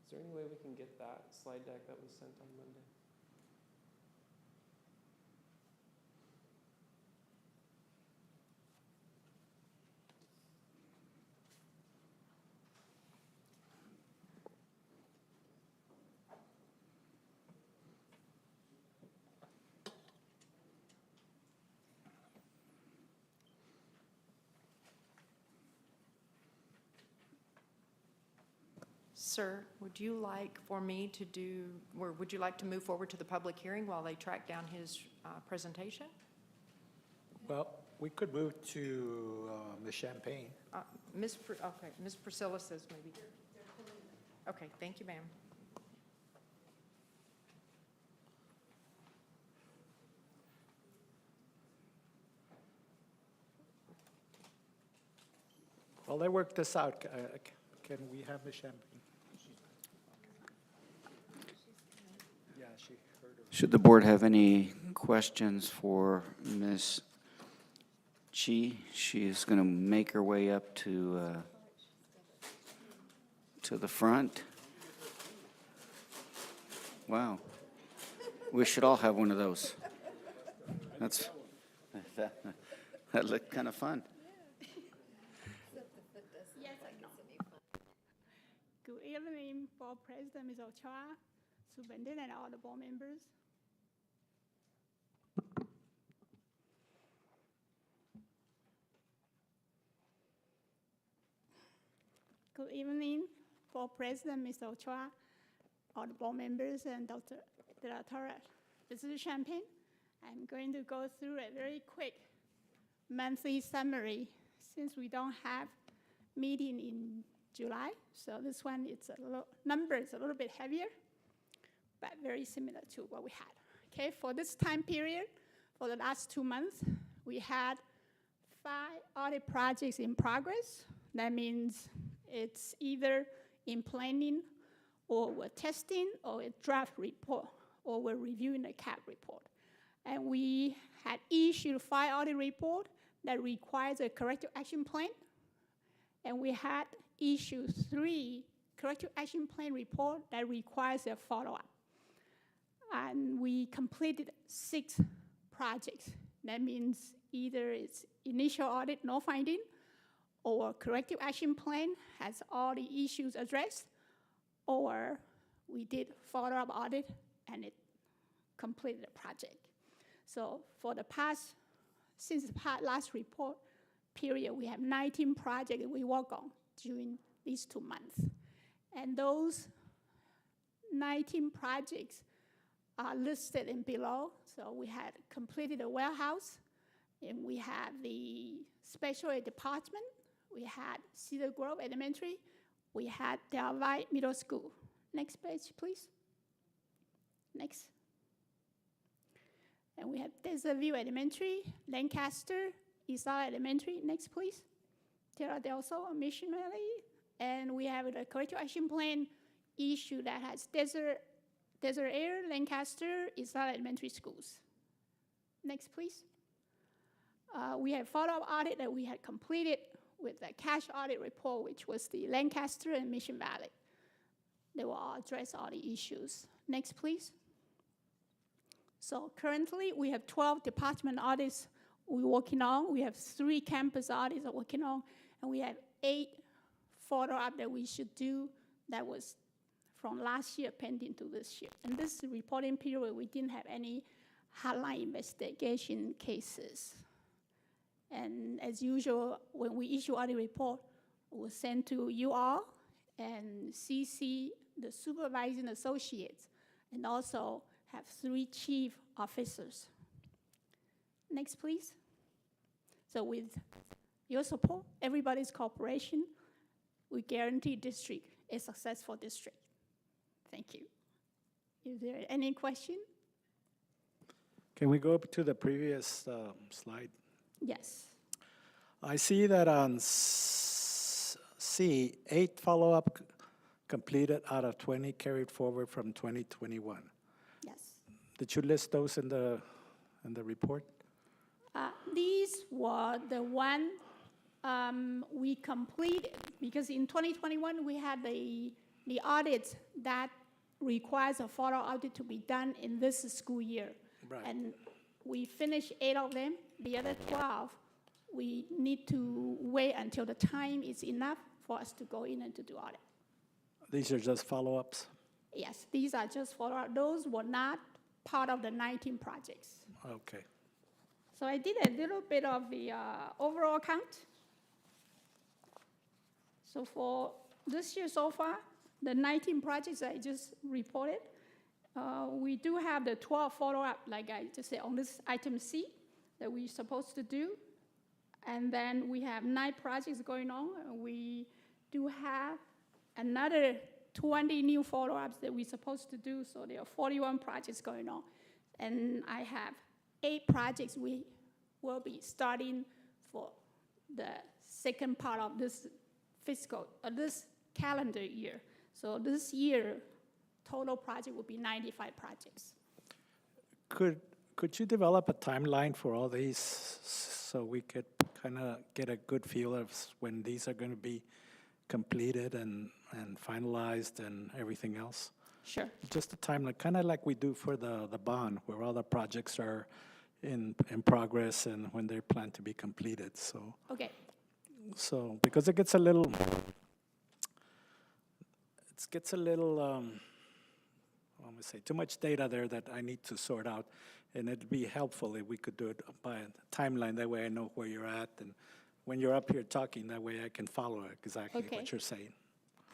Is there any way we can get that slide deck that was sent on Monday? Sir, would you like for me to do, or would you like to move forward to the public hearing while they track down his presentation? Well, we could move to Ms. Champagne. Okay, Ms. Priscilla says maybe. Okay, thank you, ma'am. Well, they worked this out. Can we have Ms. Champagne? Yeah, she heard her. Should the board have any questions for Ms. Chi? She is going to make her way up to the front. Wow. We should all have one of those. That looked kind of fun. Good evening, Board President, Ms. Ochoa, Superintendent, and all the board members. Good evening, Board President, Ms. Ochoa, all the board members, and Dr. De La Torre. This is Champagne. I'm going to go through a very quick monthly summary since we don't have meeting in July. So this one, number is a little bit heavier, but very similar to what we had. Okay, for this time period, for the last 2 months, we had 5 audit projects in progress. That means it's either in planning, or we're testing, or a draft report, or we're reviewing a CAP report. And we had issued 5 audit reports that requires a corrective action plan. And we had issued 3 corrective action plan reports that requires a follow-up. And we completed 6 projects. That means either it's initial audit, no finding, or corrective action plan has all the issues addressed, or we did follow-up audit and it completed the project. So for the past, since the last report period, we have 19 projects that we work on during these 2 months. And those 19 projects are listed in below. So we had completed a warehouse, and we have the special ed department, we had Cedar Grove Elementary, we had Del Valle Middle School. Next page, please. Next. And we have Desert View Elementary, Lancaster, Ysleta Elementary. Next, please. Terra del Sol, Mission Valley. And we have a corrective action plan issue that has Desert Air, Lancaster, Ysleta Elementary Schools. Next, please. We have follow-up audit that we had completed with the cash audit report, which was the Lancaster and Mission Valley. They will all address all the issues. Next, please. So currently, we have 12 department audits we're working on. We have 3 campus audits we're working on, and we have 8 follow-up that we should do that was from last year pending to this year. And this reporting period, we didn't have any hotline investigation cases. And as usual, when we issue audit report, we'll send to you all and CC the supervising associates, and also have 3 chief officers. Next, please. So with your support, everybody's cooperation, we guarantee district a successful district. Thank you. Is there any question? Can we go up to the previous slide? Yes. I see that on C, 8 follow-up completed out of 20 carried forward from 2021. Yes. Did you list those in the report? These were the one we completed, because in 2021 we had the audit that requires a follow-up audit to be done in this school year. Right. And we finished 8 of them. The other 12, we need to wait until the time is enough for us to go in and to do audit. These are just follow-ups? Yes, these are just follow-up. Those were not part of the 19 projects. Okay. So I did a little bit of the overall count. So for this year so far, the 19 projects I just reported, we do have the 12 follow-up, like I just said, on this item C that we're supposed to do. And then we have 9 projects going on. We do have another 20 new follow-ups that we're supposed to do, so there are 41 projects going on. And I have 8 projects we will be starting for the second part of this this calendar year. So this year, total project will be 95 projects. Could you develop a timeline for all these so we could kind of get a good feel of when these are going to be completed and finalized and everything else? Sure. Just a timeline, kind of like we do for the bond, where all the projects are in progress and when they're planned to be completed. So, okay. So because it gets a little, I'm gonna say too much data there that I need to sort out, and it'd be helpful if we could do it by a timeline. That way I know where you're at, and when you're up here talking, that way I can follow exactly Okay. what you're saying.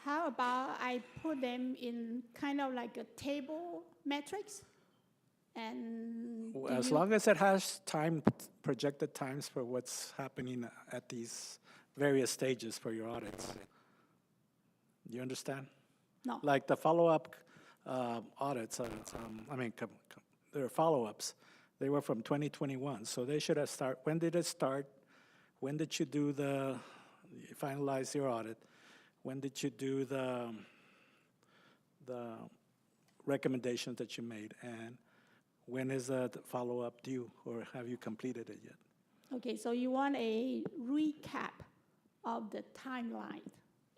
How about I put them in kind of like a table metrics? And As long as it has projected times for what's happening at these various stages for your audits. You understand? No. Like the follow-up audits, there are follow-ups. They were from 2021, so they should have started. When did it start? When did you do finalize your audit? When did you do the recommendations that you made? And when is the follow-up due, or have you completed it yet? Okay, so you want a recap of the timeline.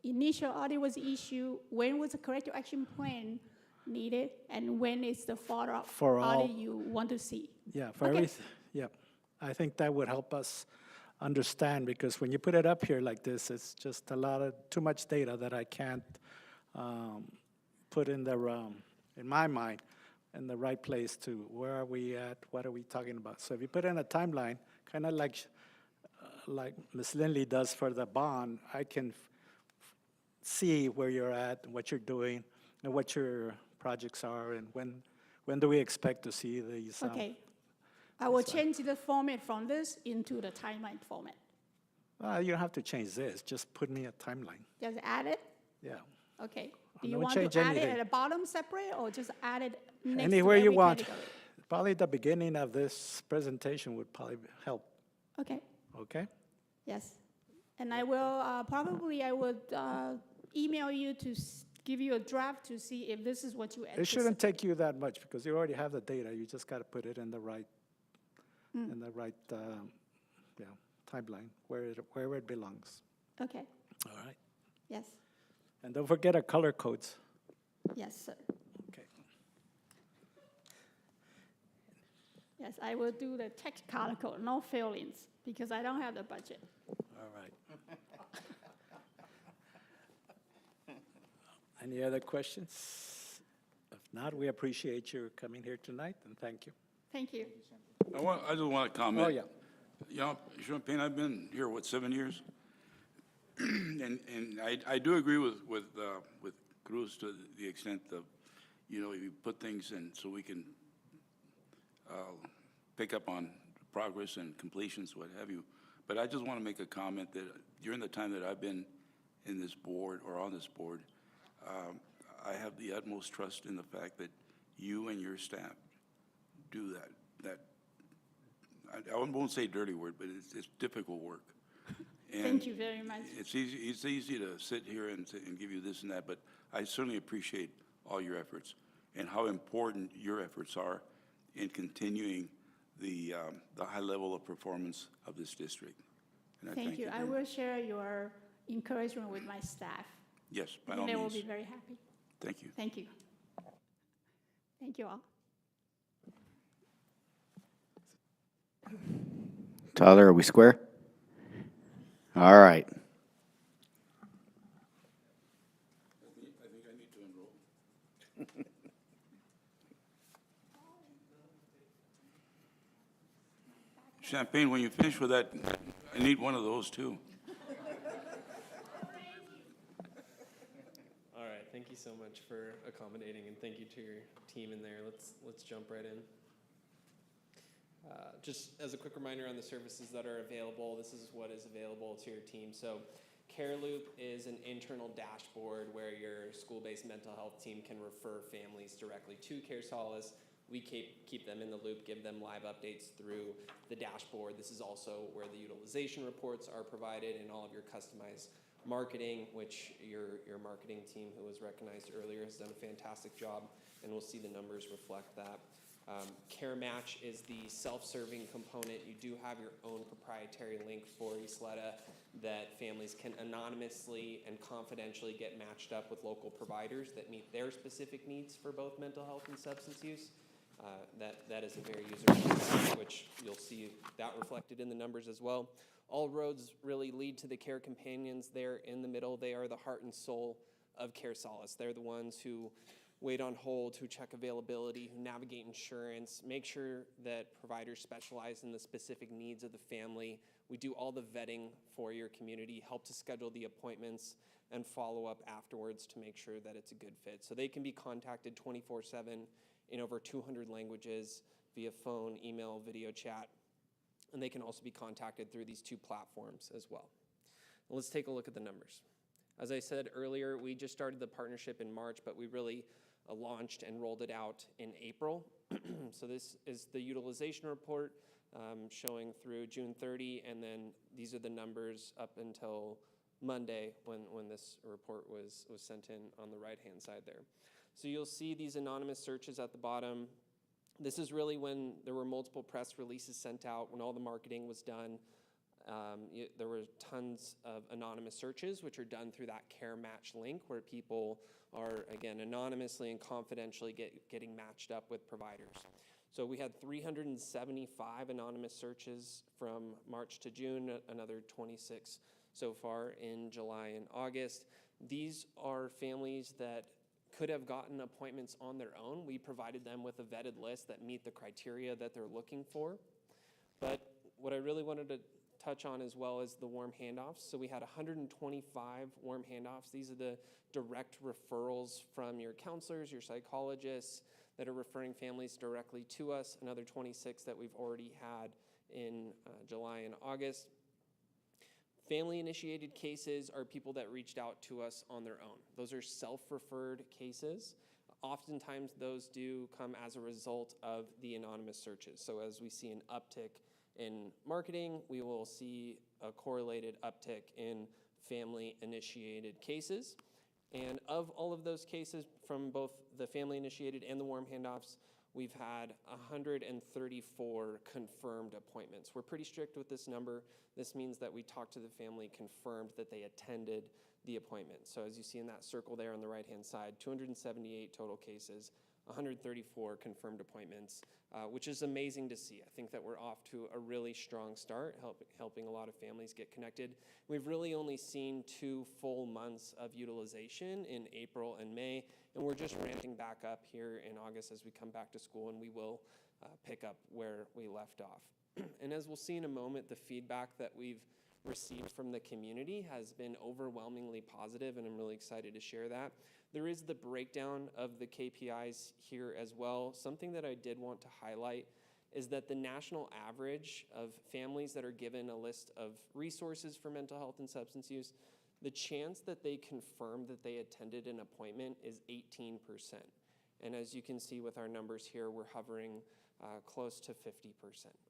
Initial audit was issued, when was the corrective action plan needed, and when is the follow-up audit you want to see? Yeah, for everything. Yeah, I think that would help us understand, because when you put it up here like this, it's just too much data that I can't put in in my mind, in the right place to where are we at, what are we talking about. So if you put in a timeline, kind of like Ms. Lindley does for the bond, I can see where you're at, and what you're doing, and what your projects are, and when do we expect to see these. Okay. I will change the format from this into the timeline format. You don't have to change this. Just put me a timeline. Just add it? Yeah. Okay. Do you Don't want to change add it anything. at the bottom separate, or just add it next Anywhere to you every want. category? Probably the beginning of this presentation would probably help. Okay. Okay? Yes. And I will, probably I would email you to give you a draft to see if this is what you anticipate. It shouldn't take you that much, because you already have the data. You just got to put it in the right, timeline, where it belongs. Okay. All right. Yes. And don't forget our color codes. Yes, sir. Okay. Yes, I will do the text color code, no failings, because I don't have the budget. All right. Any other questions? If not, we appreciate your coming here tonight, and thank you. Thank you. I just want to comment. Oh, yeah. You know, Champagne, I've been here, 7 years? And I do agree with Cruz to the extent of, you put things in so we can pick up on progress and completions, what have you. But I just want to make a comment that during the time that I've been in this board or on this board, I have the utmost trust in the fact that you and your staff do that I won't say dirty word, but it's difficult work. And thank you very much. It's easy to sit here and give you this and that, but I certainly appreciate all your efforts and how important your efforts are in continuing the high level of performance of this district. And Thank you. I will share your encouragement with my staff. Yes, by all And they will means. be very happy. Thank you. Thank you. Thank you all. Tyler, are we square? All right. I think I need to enroll. Champagne, when you finish with that, I need one of those too. All right, thank Thank you so much for accommodating, and thank you to your team in there. Let's jump right in. Just as a quick reminder on the services that are available, this is what is available to your team. So Care Loop is an internal dashboard where your school-based mental health team can refer families directly to Care Solace. We keep them in the loop, give them live updates through the dashboard. This is also where the utilization reports are provided and all of your customized marketing, which your marketing team, who was recognized earlier, has done a fantastic job, and we'll see the numbers reflect that. Care Match is the self-serving component. You do have your own proprietary link for Ysleta that families can anonymously and confidentially get matched up with local providers that meet their specific needs for both mental health and substance use. That is a very user-friendly, which you'll see that reflected in the numbers as well. All roads really lead to the care companions there in the middle. They are the heart and soul of Care Solace. They're the ones who wait on hold, who check availability, who navigate insurance, make sure that providers specialize in the specific needs of the family. We do all the vetting for your community, help to schedule the appointments, and follow up afterwards to make sure that it's a good fit. So they can be contacted 24/7 in over 200 languages via phone, email, video chat, and they can also be contacted through these two platforms as well. Let's take a look at the numbers. As I said earlier, we just started the partnership in March, but we really launched and rolled it out in April. So this is the utilization report showing through June 30, and then these are the numbers up until Monday when this report was sent in on the right-hand side there. So you'll see these anonymous searches at the bottom. This is really when there were multiple press releases sent out, when all the marketing was done. There were tons of anonymous searches, which are done through that Care Match link, where people are, again, anonymously and confidentially getting matched up with providers. So we had 375 anonymous searches from March to June, another 26 so far in July and August. These are families that could have gotten appointments on their own. We provided them with a vetted list that meet the criteria that they're looking for. But what I really wanted to touch on as well as the warm handoffs. So we had 125 warm handoffs. These are the direct referrals from your counselors, your psychologists that are referring families directly to us, another 26 that we've already had in July and August. Family-initiated cases are people that reached out to us on their own. Those are self-referred cases. Oftentimes those do come as a result of the anonymous searches. So as we see an uptick in marketing, we will see a correlated uptick in family-initiated cases. And of all of those cases, from both the family-initiated and the warm handoffs, we've had 134 confirmed appointments. We're pretty strict with this number. This means that we talked to the family, confirmed that they attended the appointment. So as you see in that circle there on the right-hand side, 278 total cases, 134 confirmed appointments, which is amazing to see. I think that we're off to a really strong start, helping a lot of families get connected. We've really only seen 2 full months of utilization in April and May, and we're just ramping back up here in August as we come back to school, and we will pick up where we left off. And as we'll see in a moment, the feedback that we've received from the community has been overwhelmingly positive, and I'm really excited to share that. There is the breakdown of the KPIs here as well. Something that I did want to highlight is that the national average of families that are given a list of resources for mental health and substance use, the chance that they confirm that they attended an appointment is 18%. And as you can see with our numbers here, we're hovering close to 50%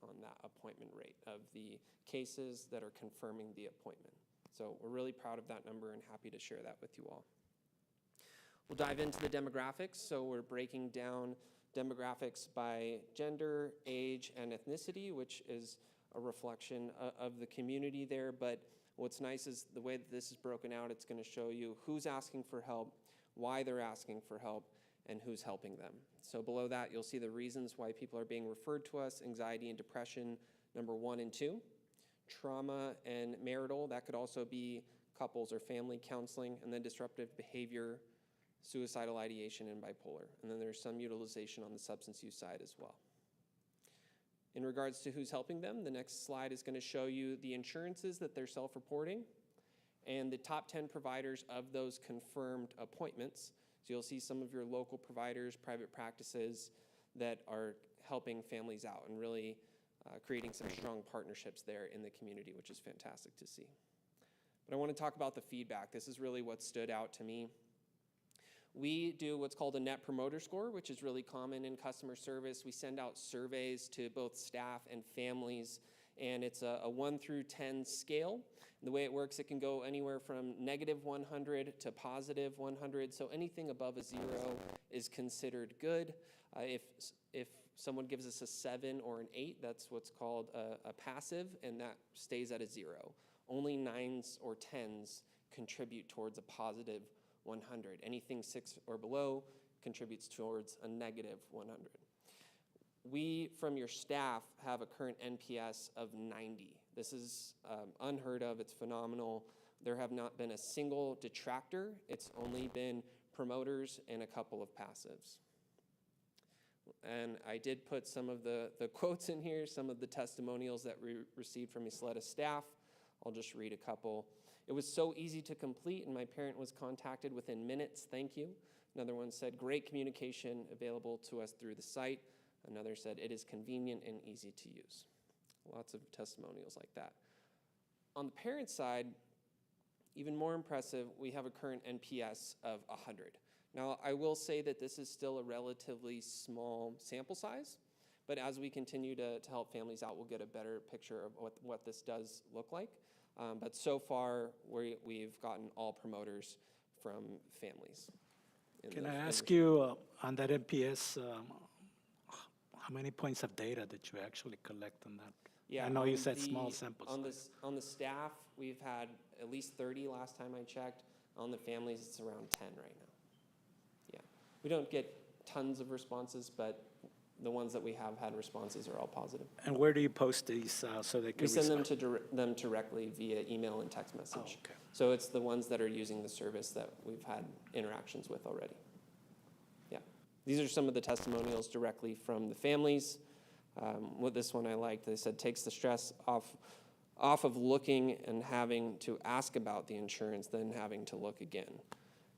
on that appointment rate of the cases that are confirming the appointment. So we're really proud of that number and happy to share that with you all. We'll dive into the demographics. So we're breaking down demographics by gender, age, and ethnicity, which is a reflection of the community there. But what's nice is the way that this is broken out, it's going to show you who's asking for help, why they're asking for help, and who's helping them. So below that, you'll see the reasons why people are being referred to us: anxiety and depression, number 1 and 2. Trauma and marital, that could also be couples or family counseling, and then disruptive behavior, suicidal ideation, and bipolar. And then there's some utilization on the substance use side as well. In regards to who's helping them, the next slide is going to show you the insurances that they're self-reporting and the top 10 providers of those confirmed appointments. So you'll see some of your local providers, private practices that are helping families out and really creating some strong partnerships there in the community, which is fantastic to see. But I want to talk about the feedback. This is really what stood out to me. We do what's called a Net Promoter Score, which is really common in customer service. We send out surveys to both staff and families, and it's a 1 through 10 scale. And the way it works, it can go anywhere from -100 to +100, so anything above a 0 is considered good. If someone gives us a 7 or an 8, that's what's called a passive, and that stays at a 0. Only 9s or 10s contribute towards a +100. Anything 6 or below contributes towards a -100. We, from your staff, have a current NPS of 90. This is unheard of. It's phenomenal. There have not been a single detractor. It's only been promoters and a couple of passives. And I did put some of the quotes in here, some of the testimonials that we received from Ysleta staff. I'll just read a couple. "It was so easy to complete, and my parent was contacted within minutes. Thank you." Another one said, "Great communication available to us through the site." Another said, "It is convenient and easy to use." Lots of testimonials like that. On the parent side, even more impressive, we have a current NPS of 100. Now, I will say that this is still a relatively small sample size, but as we continue to help families out, we'll get a better picture of what this does look like. But so far, we've gotten all promoters from families. Can I ask you, on that NPS, how many points of data did you actually collect on that? Yeah, I know you on said the- small samples. On the staff, we've had at least 30 last time I checked. On the families, it's around 10 right now. Yeah, we don't get tons of responses, but the ones that we have had responses are all positive. And where do you post these so they can We send them respond? to them directly via email and text message. okay. So it's the ones that are using the service that we've had interactions with already. Yeah, these are some of the testimonials directly from the families. With this one I liked, they said, "Takes the stress off of looking and having to ask about the insurance, then having to look again.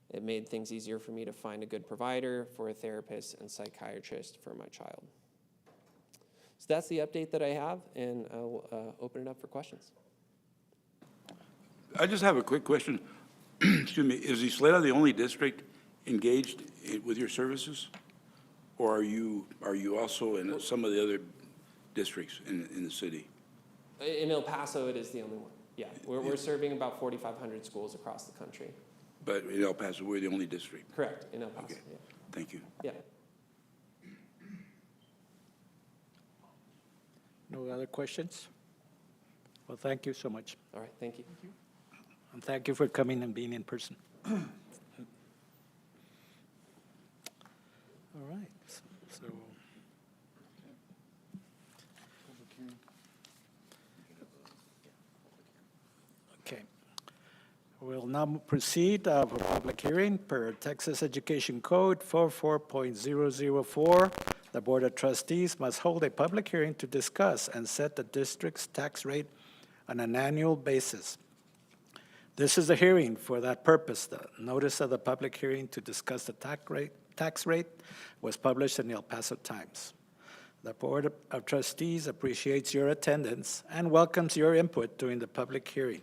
It made things easier for me to find a good provider, for a therapist and psychiatrist for my child." So that's the update that I have, and I'll open it up for questions. I just have a quick question. Excuse me, is Ysleta the only district engaged with your services? Or are you also in some of the other districts in the city? In El Paso, it is the only one. Yeah, we're serving about 4,500 schools across the country. But in El Paso, we're the only district? Correct, in El Paso, Okay. yeah. Thank you. Yeah. No other questions? Well, thank you so much. All right, thank you. And thank you for coming and being in person. All right, so. Okay. We'll now proceed for public hearing per Texas Education Code 44.004. The Board of Trustees must hold a public hearing to discuss and set the district's tax rate on an annual basis. This is a hearing for that purpose. The notice of the public hearing to discuss the tax rate was published in the El Paso Times. The Board of Trustees appreciates your attendance and welcomes your input during the public hearing.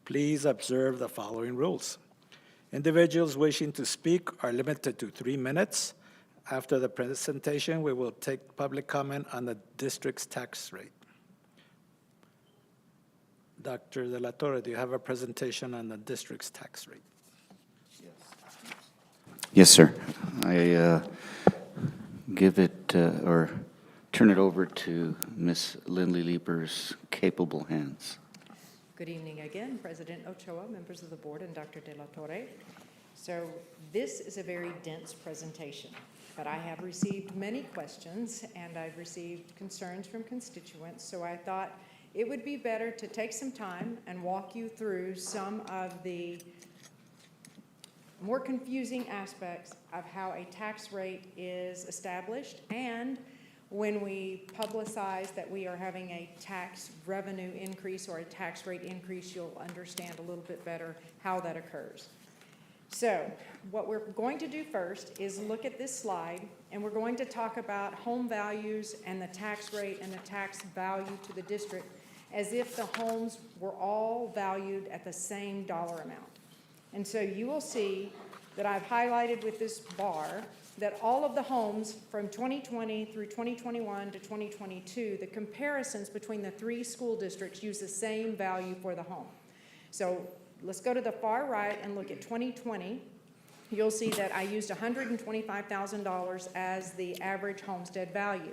Please observe the following rules. Individuals wishing to speak are limited to 3 minutes. After the presentation, we will take public comment on the district's tax rate. Dr. De La Torre, do you have a presentation on the district's tax rate? Yes, sir. I give it or turn it over to Ms. Lindley Leeper's capable hands. Good evening again, President Ochoa, members of the board, and Dr. De La Torre. So this is a very dense presentation, but I have received many questions and I've received concerns from constituents, so I thought it would be better to take some time and walk you through some of the more confusing aspects of how a tax rate is established, and when we publicize that we are having a tax revenue increase or a tax rate increase, you'll understand a little bit better how that occurs. So what we're going to do first is look at this slide, and we're going to talk about home values and the tax rate and the tax value to the district as if the homes were all valued at the same dollar amount. And so you will see that I've highlighted with this bar that all of the homes from 2020 through 2021 to 2022, the comparisons between the three school districts use the same value for the home. So let's go to the far right and look at 2020. You'll see that I used $125,000 as the average homestead value.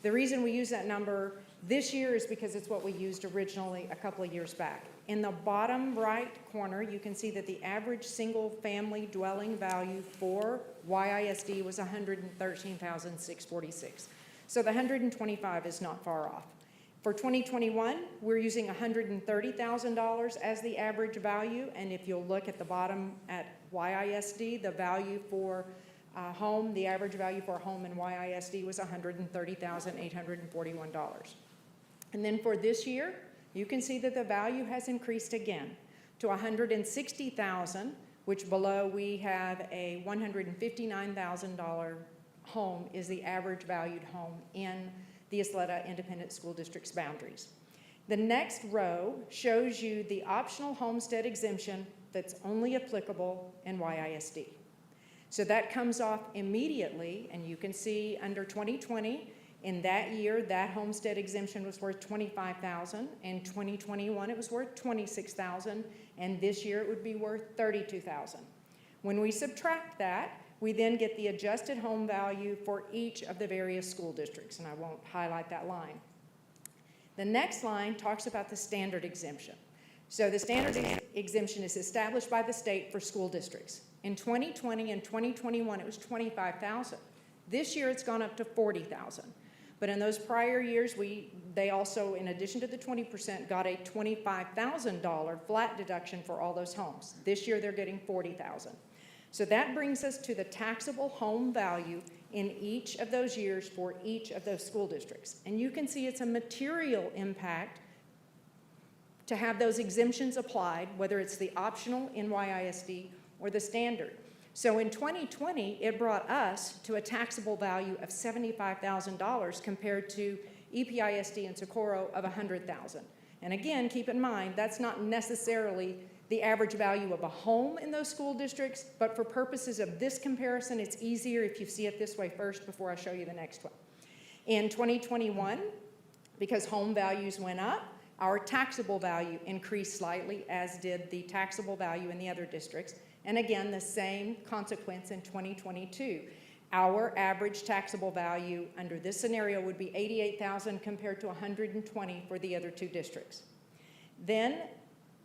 The reason we use that number this year is because it's what we used originally a couple of years back. In the bottom right corner, you can see that the average single-family dwelling value for YISD was $113,646. So the 125 is not far off. For 2021, we're using $130,000 as the average value, and if you'll look at the bottom at YISD, the value for home, the average value for a home in YISD was $130,841. And then for this year, you can see that the value has increased again to $160,000, which below we have a $159,000 home is the average valued home in the Ysleta Independent School District's boundaries. The next row shows you the optional homestead exemption that's only applicable in YISD. So that comes off immediately, and you can see under 2020, in that year, that homestead exemption was worth $25,000. In 2021, it was worth $26,000, and this year it would be worth $32,000. When we subtract that, we then get the adjusted home value for each of the various school districts, and I won't highlight that line. The next line talks about the standard exemption. So the standard exemption is established by the state for school districts. In 2020 and 2021, it was $25,000. This year, it's gone up to $40,000. But in those prior years, they also, in addition to the 20%, got a $25,000 flat deduction for all those homes. This year, they're getting $40,000. So that brings us to the taxable home value in each of those years for each of those school districts. And you can see it's a material impact to have those exemptions applied, whether it's the optional in YISD or the standard. So in 2020, it brought us to a taxable value of $75,000 compared to EPISD and Socorro of $100,000. And again, keep in mind, that's not necessarily the average value of a home in those school districts, but for purposes of this comparison, it's easier if you see it this way first before I show you the next one. In 2021, because home values went up, our taxable value increased slightly, as did the taxable value in the other districts. And again, the same consequence in 2022. Our average taxable value under this scenario would be $88,000 compared to $120,000 for the other two districts. Then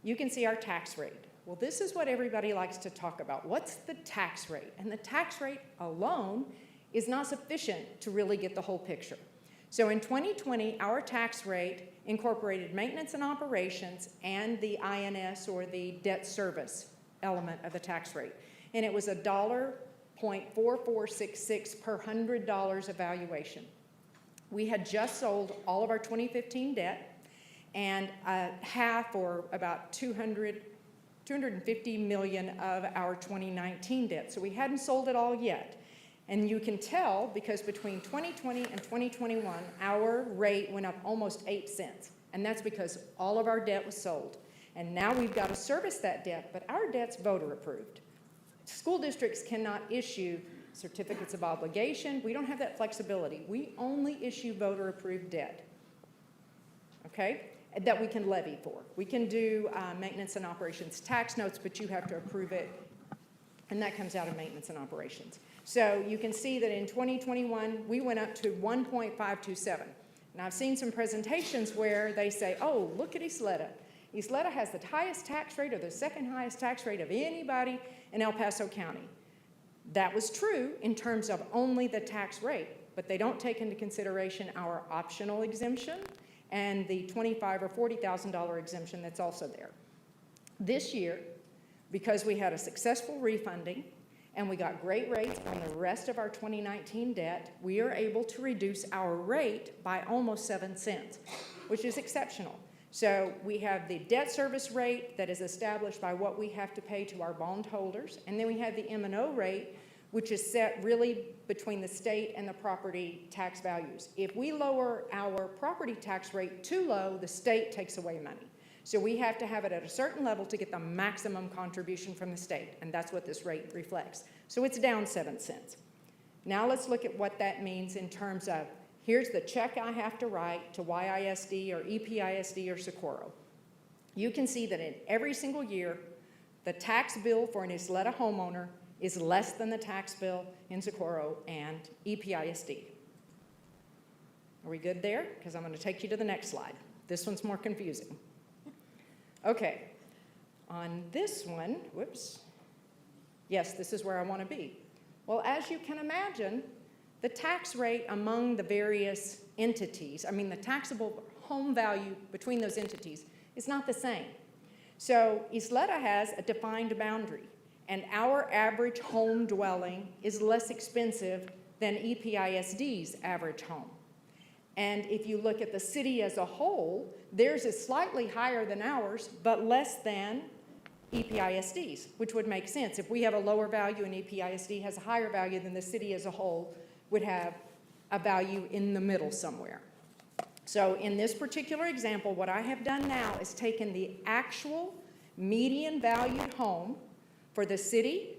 you can see our tax rate. Well, this is what everybody likes to talk about. What's the tax rate? And the tax rate alone is not sufficient to really get the whole picture. So in 2020, our tax rate incorporated maintenance and operations and the INS, or the debt service element of the tax rate. And it was $1.4466 per $100 of valuation. We had just sold all of our 2015 debt, and half, or about $250 million of our 2019 debt. So we hadn't sold it all yet. And you can tell because between 2020 and 2021, our rate went up almost 8 cents. And that's because all of our debt was sold. And now we've got to service that debt, but our debt's voter approved. School districts cannot issue certificates of obligation. We don't have that flexibility. We only issue voter approved debt, okay, that we can levy for. We can do maintenance and operations tax notes, but you have to approve it, and that comes out of maintenance and operations. So you can see that in 2021, we went up to 1.527. And I've seen some presentations where they say, oh, look at Ysleta. Ysleta has the highest tax rate, or the second highest tax rate of anybody in El Paso County. That was true in terms of only the tax rate, but they don't take into consideration our optional exemption and the $25,000 or $40,000 exemption that's also there. This year, because we had a successful refunding and we got great rates on the rest of our 2019 debt, we are able to reduce our rate by almost 7 cents, which is exceptional. So we have the debt service rate that is established by what we have to pay to our bondholders, and then we have the M&O rate, which is set really between the state and the property tax values. If we lower our property tax rate too low, the state takes away money. So we have to have it at a certain level to get the maximum contribution from the state, and that's what this rate reflects. So it's down 7 cents. Now let's look at what that means in terms of, here's the check I have to write to YISD or EPISD or Socorro. You can see that in every single year, the tax bill for an Ysleta homeowner is less than the tax bill in Socorro and EPISD. Are we good there? Because I'm going to take you to the next slide. This one's more confusing. Okay, on this one, whoops. Yes, this is where I want to be. Well, as you can imagine, the tax rate among the various entities, I mean the taxable home value between those entities, is not the same. So Ysleta has a defined boundary, and our average home dwelling is less expensive than EPISD's average home. And if you look at the city as a whole, theirs is slightly higher than ours, but less than EPISD's, which would make sense. If we have a lower value and EPISD has a higher value, then the city as a whole would have a value in the middle somewhere. So in this particular example, what I have done now is taken the actual median valued home for the city,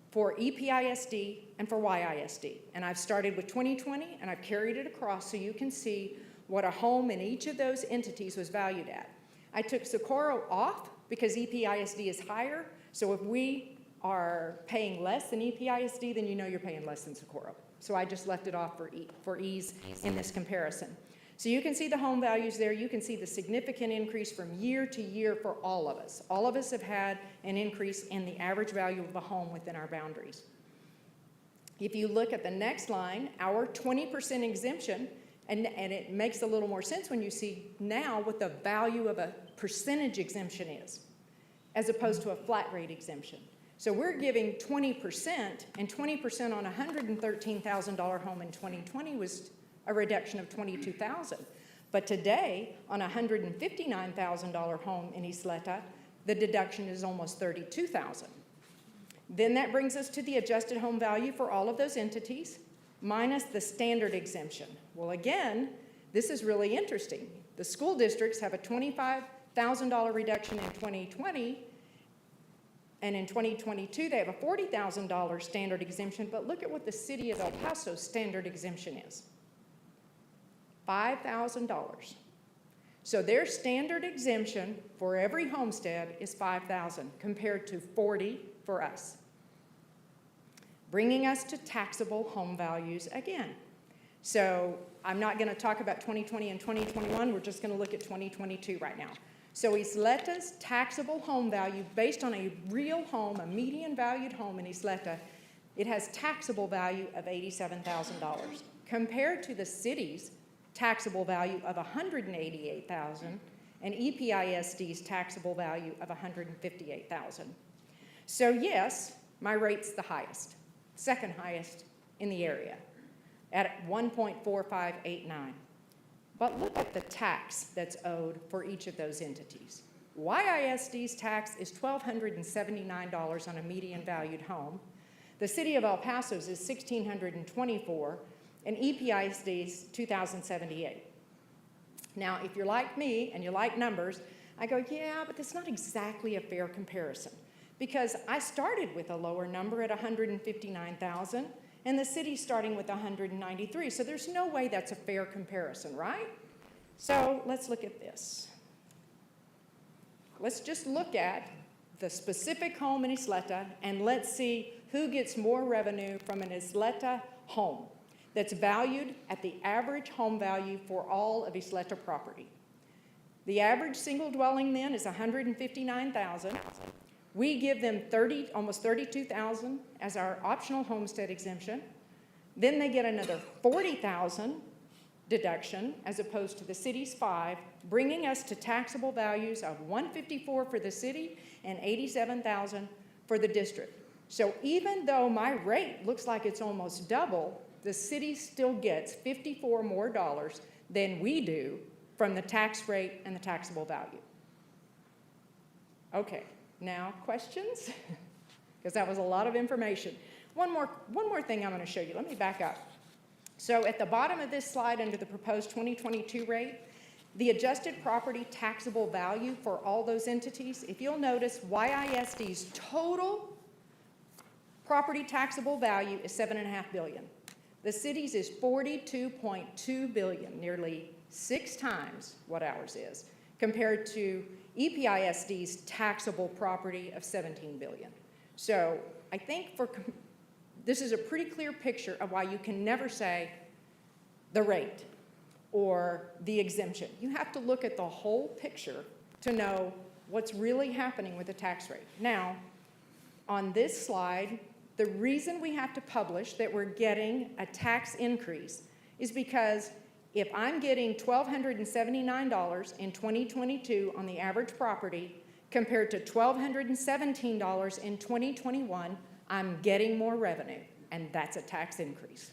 for EPISD, and for YISD. And I've started with 2020, and I've carried it across so you can see what a home in each of those entities was valued at. I took Socorro off because EPISD is higher, so if we are paying less than EPISD, then you know you're paying less than Socorro. So I just left it off for ease in this comparison. So you can see the home values there. You can see the significant increase from year to year for all of us. All of us have had an increase in the average value of a home within our boundaries. If you look at the next line, our 20% exemption, and it makes a little more sense when you see now what the value of a percentage exemption is, as opposed to a flat rate exemption. So we're giving 20%, and 20% on a $113,000 home in 2020 was a reduction of $22,000. But today, on a $159,000 home in Ysleta, the deduction is almost $32,000. Then that brings us to the adjusted home value for all of those entities, minus the standard exemption. Well, again, this is really interesting. The school districts have a $25,000 reduction in 2020, and in 2022, they have a $40,000 standard exemption, but look at what the city of El Paso's standard exemption is. $5,000. So their standard exemption for every homestead is $5,000 compared to $40,000 for us, bringing us to taxable home values again. So I'm not going to talk about 2020 and 2021. We're just going to look at 2022 right now. So Ysleta's taxable home value based on a real home, a median valued home in Ysleta, it has taxable value of $87,000 compared to the city's taxable value of $188,000 and EPISD's taxable value of $158,000. So yes, my rate's the highest, second highest in the area at 1.4589. But look at the tax that's owed for each of those entities. YISD's tax is $1,279 on a median valued home. The city of El Paso's is $1,624, and EPISD's $2,078. Now, if you're like me and you like numbers, I go, yeah, but that's not exactly a fair comparison because I started with a lower number at $159,000 and the city's starting with $193. So there's no way that's a fair comparison, right? So let's look at this. Let's just look at the specific home in Ysleta and let's see who gets more revenue from an Ysleta home that's valued at the average home value for all of Ysleta property. The average single dwelling then is $159,000. We give them almost $32,000 as our optional homestead exemption. Then they get another $40,000 deduction as opposed to the city's $5,000, bringing us to taxable values of $154,000 for the city and $87,000 for the district. So even though my rate looks like it's almost double, the city still gets $54 more than we do from the tax rate and the taxable value. Okay, now questions? Because that was a lot of information. One more thing I'm going to show you. Let me back up. So at the bottom of this slide under the proposed 2022 rate, the adjusted property taxable value for all those entities, if you'll notice, YISD's total property taxable value is $7.5 billion. The city's is $42.2 billion, nearly 6 times what ours is, compared to EPISD's taxable property of $17 billion. So I think this is a pretty clear picture of why you can never say the rate or the exemption. You have to look at the whole picture to know what's really happening with the tax rate. Now, on this slide, the reason we have to publish that we're getting a tax increase is because if I'm getting $1,279 in 2022 on the average property compared to $1,217 in 2021, I'm getting more revenue, and that's a tax increase.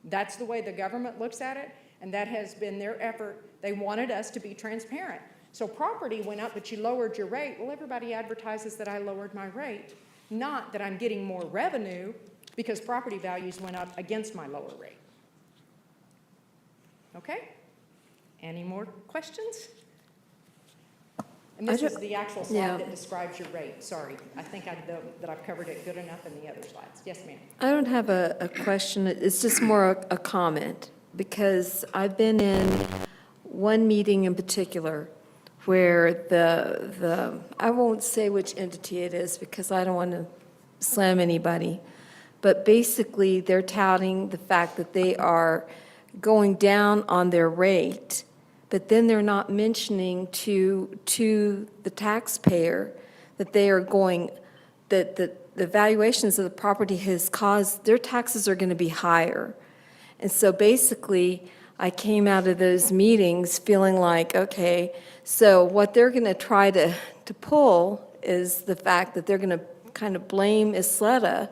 That's the way the government looks at it, and that has been their effort. They wanted us to be transparent. So property went up, but you lowered your rate. Well, everybody advertises that I lowered my rate, not that I'm getting more revenue because property values went up against my lower rate. Okay? Any more questions? And this is the actual slide that describes your rate. Sorry, I think that I've covered it good enough in the other slides. Yes, ma'am. I don't have a question. It's just more a comment, because I've been in one meeting in particular where I won't say which entity it is because I don't want to slam anybody, but basically they're touting the fact that they are going down on their rate, but then they're not mentioning to the taxpayer that they are going, that the valuations of the property has caused, their taxes are going to be higher. And so basically, I came out of those meetings feeling like, okay, so what they're going to try to pull is the fact that they're going to kind of blame Ysleta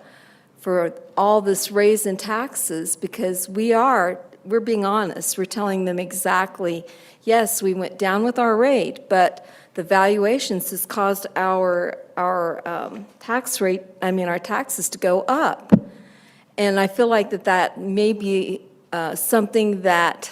for all this raise in taxes, because we're being honest. We're telling them exactly, yes, we went down with our rate, but the valuations has caused our tax rate, our taxes to go up. And I feel like that may be something that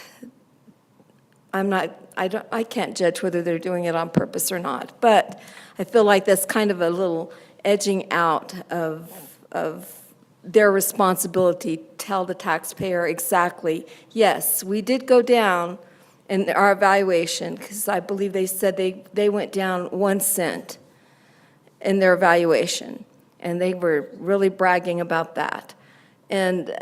I can't judge whether they're doing it on purpose or not, but I feel like that's kind of a little edging out of their responsibility to tell the taxpayer exactly, yes, we did go down in our evaluation, because I believe they said they went down 1 cent in their evaluation, and they were really bragging about that. And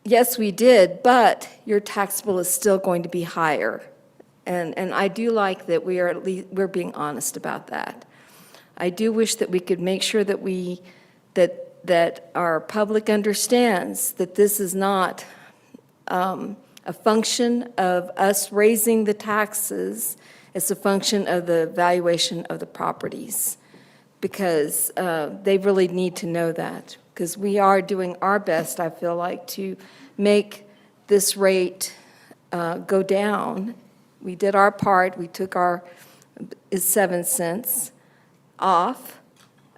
yes, we did, but your tax bill is still going to be higher. And I do like that we're being honest about that. I do wish that we could make sure that that our public understands that this is not a function of us raising the taxes. It's a function of the valuation of the properties, because they really need to know that, because we are doing our best, I feel like, to make this rate go down. We did our part. We took our 7 cents off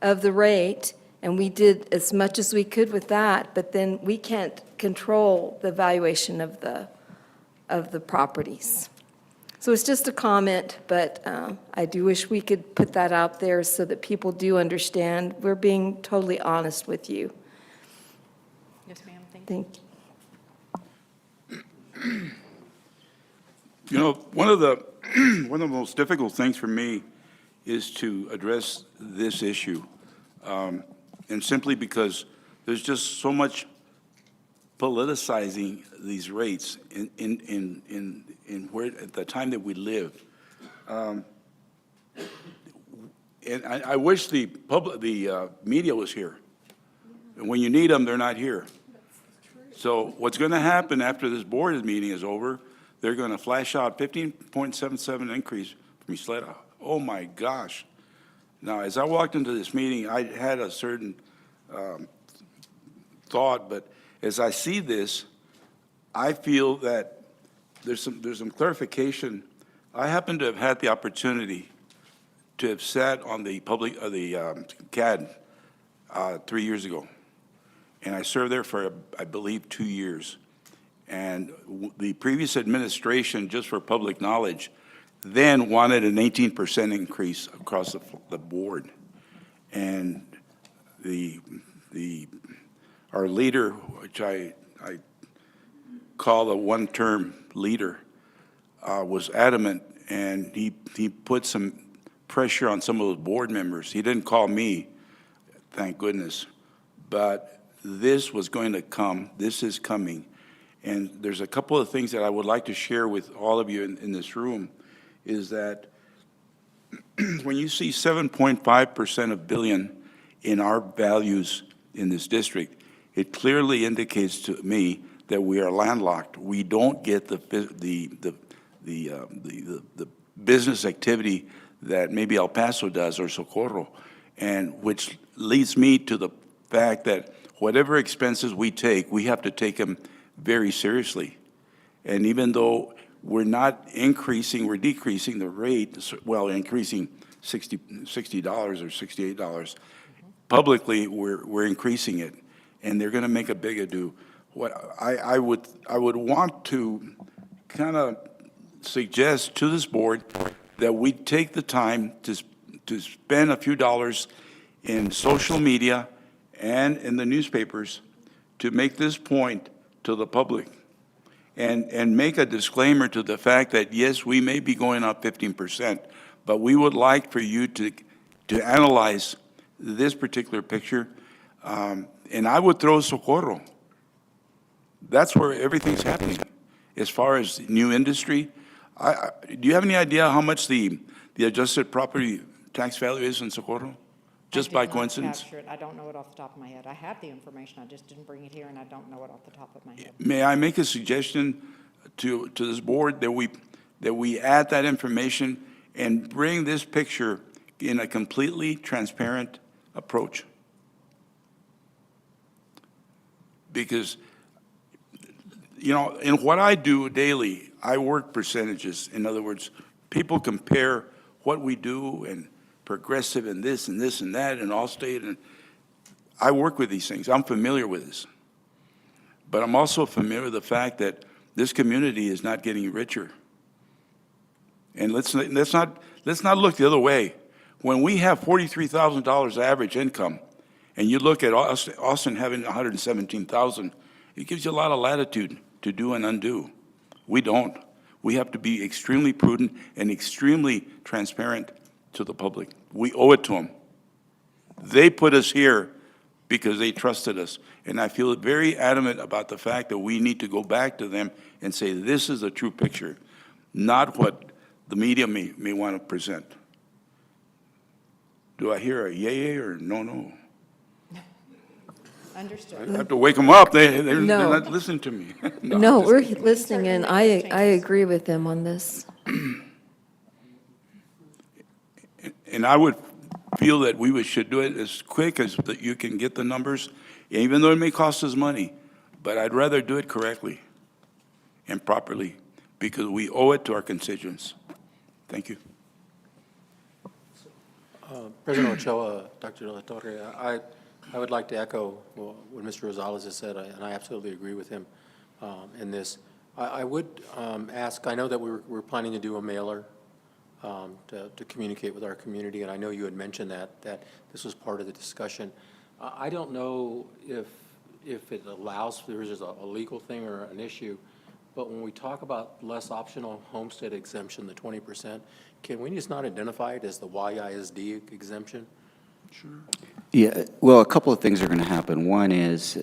of the rate, and we did as much as we could with that, but then we can't control the valuation of the properties. So it's just a comment, but I do wish we could put that out there so that people do understand we're being totally honest with you. Yes, ma'am. Thank you. You know, one of the most difficult things for me is to address this issue, and simply because there's just so much politicizing these rates in where at the time that we live, and I wish the media was here. And when you need them, they're not here. So what's going to happen after this board meeting is over? They're going to flash out 15.77 increase from Ysleta. Oh my gosh! Now, as I walked into this meeting, I had a certain thought, but as I see this, I feel that there's some clarification. I happen to have had the opportunity to have sat on the CAD 3 years ago. And I served there for, I believe, 2 years. And the previous administration, just for public knowledge, then wanted an 18% increase across the board. And our leader, which I call a one-term leader, was adamant, and he put some pressure on some of those board members. He didn't call me, thank goodness, but this was going to come. This is coming. And there's a couple of things that I would like to share with all of you in this room, is that when you see 7.5% of billion in our values in this district, it clearly indicates to me that we are landlocked. We don't get the business activity that maybe El Paso does or Socorro, and which leads me to the fact that whatever expenses we take, we have to take them very seriously. And even though we're not increasing, we're decreasing the rate, well, increasing $60 or $68. Publicly, we're increasing it, and they're going to make a big ado. What I would want to kind of suggest to this board that we take the time to spend a few dollars in social media and in the newspapers to make this point to the public, and make a disclaimer to the fact that, yes, we may be going up 15%, but we would like for you to analyze this particular picture, and I would throw Socorro. That's where everything's happening. As far as new industry, do you have any idea how much the adjusted property tax value is in Socorro? Just by coincidence? I don't know it off the top of my head. I have the information, I just didn't bring it here, and I don't know it off the top of my head. May I make a suggestion to this board that we add that information and bring this picture in a completely transparent approach? Because, you know, in what I do daily, I work percentages. In other words, people compare what we do and Progressive and this and this and that and Allstate, and I work with these things. I'm familiar with this. But I'm also familiar with the fact that this community is not getting richer. And let's not look the other way. When we have $43,000 average income, and you look at Austin having $117,000, it gives you a lot of latitude to do and undo. We don't. We have to be extremely prudent and extremely transparent to the public. We owe it to them. They put us here because they trusted us. And I feel very adamant about the fact that we need to go back to them and say, this is the true picture, not what the media may want to present. Do I hear a yay or no? Understood. I have to wake them up. They're not listening to me. No, we're listening, and I agree with them on this. And I would feel that we should do it as quick as that you can get the numbers, even though it may cost us money. But I'd rather do it correctly and properly because we owe it to our constituents. Thank you. President Ochoa, Dr. De La Torre, I would like to echo what Mr. Rosales has said, and I absolutely agree with him in this. I would ask, I know that we're planning to do a mailer to communicate with our community, and I know you had mentioned that this was part of the discussion. I don't know if it allows, there is a legal thing or an issue, but when we talk about less optional homestead exemption, the 20%, can we just not identify it as the YISD exemption? Sure. Yeah, well, a couple of things are going to happen. One is,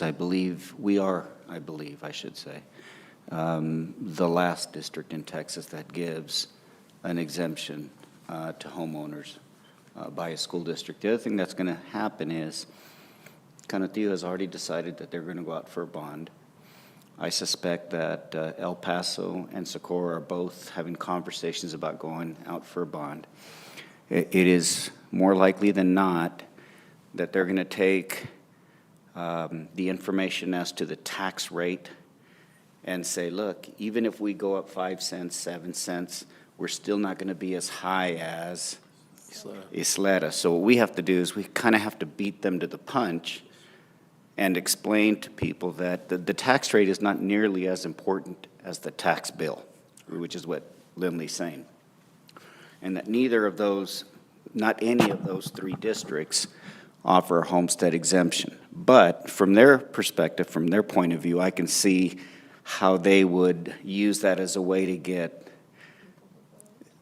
I believe, I should say, the last district in Texas that gives an exemption to homeowners by a school district. The other thing that's going to happen is Canutillo has already decided that they're going to go out for a bond. I suspect that El Paso and Socorro are both having conversations about going out for a bond. It is more likely than not that they're going to take the information as to the tax rate and say, look, even if we go up 5 cents, 7 cents, we're still not going to be as high as Ysleta. So what we have to do is we kind of have to beat them to the punch and explain to people that the tax rate is not nearly as important as the tax bill, which is what Lindley's saying. And that neither of those, not any of those three districts offer a homestead exemption. But from their perspective, from their point of view, I can see how they would use that as a way to get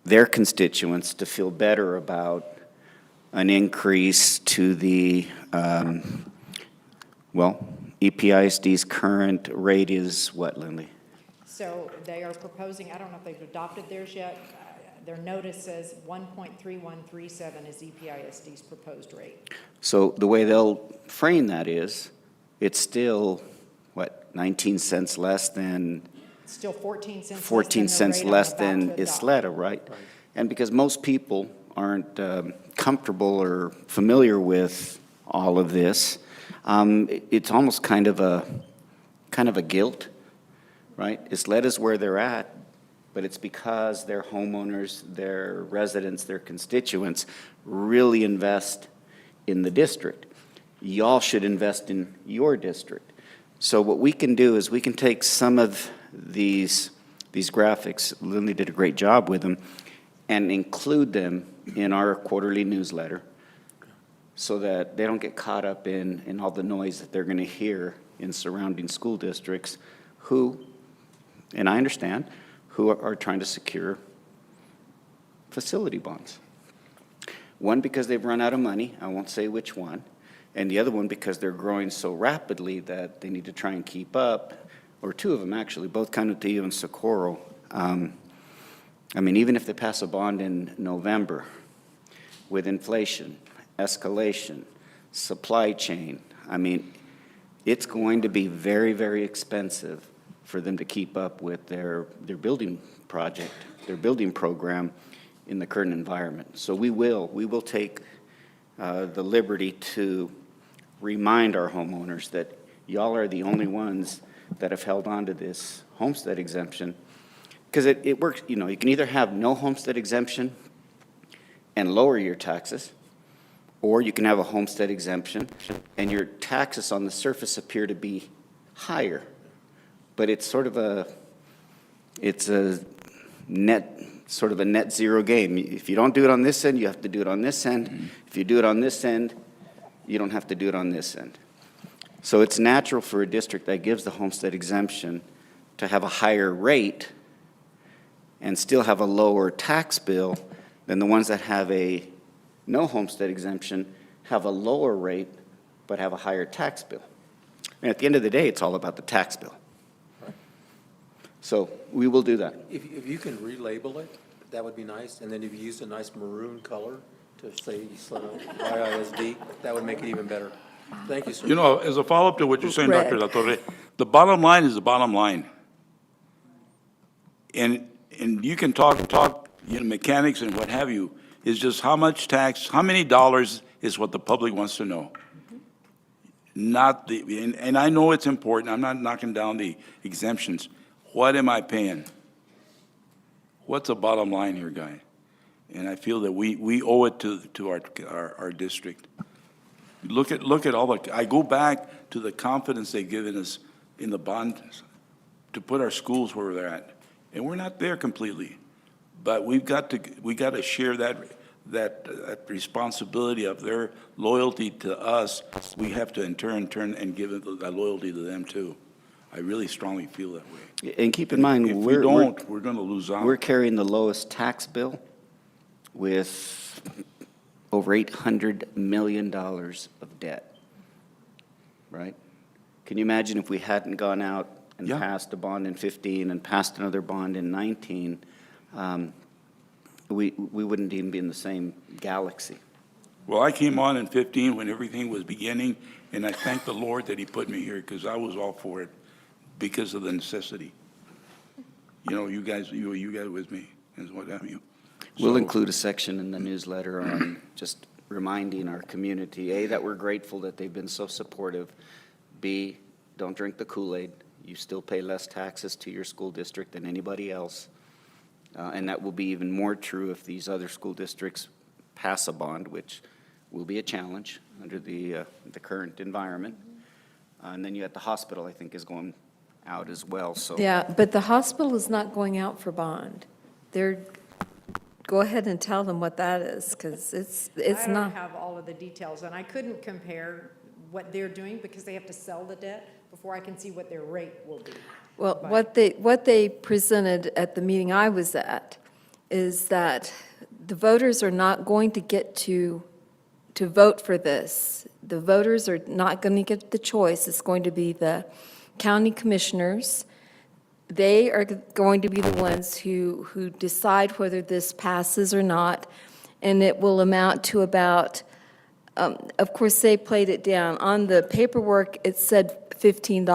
their constituents to feel better about an increase to the, EPISD's current rate is what, Lindley? So they are proposing, I don't know if they've adopted theirs yet, their notice says 1.3137 is EPISD's proposed rate. So the way they'll frame that is, it's still, 19 cents less than Still 14 cents 14 cents less than Ysleta, Ysleta, right? And because most people aren't comfortable or familiar with all of this, it's almost kind of a guilt, right? Ysleta's where they're at, but it's because their homeowners, their residents, their constituents really invest in the district. Y'all should invest in your district. So what we can do is we can take some of these graphics, Lindley did a great job with them, and include them in our quarterly newsletter so that they don't get caught up in all the noise that they're going to hear in surrounding school districts who, and I understand, who are trying to secure facility bonds. One, because they've run out of money, I won't say which one, and the other one because they're growing so rapidly that they need to try and keep up, or two of them actually, both Canutillo and Socorro. Even if they pass a bond in November, with inflation, escalation, supply chain, it's going to be very, very expensive for them to keep up with their building project, their building program in the current environment. So we will take the liberty to remind our homeowners that y'all are the only ones that have held on to this homestead exemption. Because it works, you can either have no homestead exemption and lower your taxes, or you can have a homestead exemption and your taxes on the surface appear to be higher. But it's sort of a net zero game. If you don't do it on this end, you have to do it on this end. If you do it on this end, you don't have to do it on this end. So it's natural for a district that gives the homestead exemption to have a higher rate and still have a lower tax bill than the ones that have a no homestead exemption, have a lower rate, but have a higher tax bill. And at the end of the day, it's all about the tax bill. So we will do that. If you can relabel it, that would be nice, and then if you use a nice maroon color to say Ysleta YISD, that would make it even better. Thank you, sir. As a follow-up to what you're saying, Dr. La Torre, the bottom line is the bottom line. And you can talk, mechanics and what have you, is just how much tax, how many dollars is what the public wants to know. Not and I know it's important, I'm not knocking down the exemptions. What am I paying? What's the bottom line here, guy? And I feel that we owe it to our district. Look at all the, I go back to the confidence they've given us in the bonds to put our schools where they're at. And we're not there completely, but we got to share that responsibility of their loyalty to us. We have to in turn and give that loyalty to them too. I really strongly feel that way. And keep in mind, we're going to lose out. We're carrying the lowest tax bill with over $800 million of debt, right? Can you imagine if we hadn't gone out and passed a bond in 15 and passed another bond in 19, we wouldn't even be in the same galaxy. Well, I came on in 15 when everything was beginning, and I thank the Lord that he put me here because I was all for it because of the necessity. You guys with me and what have you. We'll include a section in the newsletter on just reminding our community, A, that we're grateful that they've been so supportive, B, don't drink the Kool-Aid. You still pay less taxes to your school district than anybody else. And that will be even more true if these other school districts pass a bond, which will be a challenge under the current environment. And then you got the hospital, I think, is going out as well, so. Yeah, but the hospital is not going out for bond. Go ahead and tell them what that is, because it's I not. don't have all of the details, and I couldn't compare what they're doing because they have to sell the debt before I can see what their rate will be. Well, But- what they presented at the meeting I was at is that the voters are not going to get to vote for this. The voters are not going to get the choice. It's going to be the county commissioners. They are going to be the ones who decide whether this passes or not, and it will amount to about, of course, they played it down. On the paperwork, it said $15,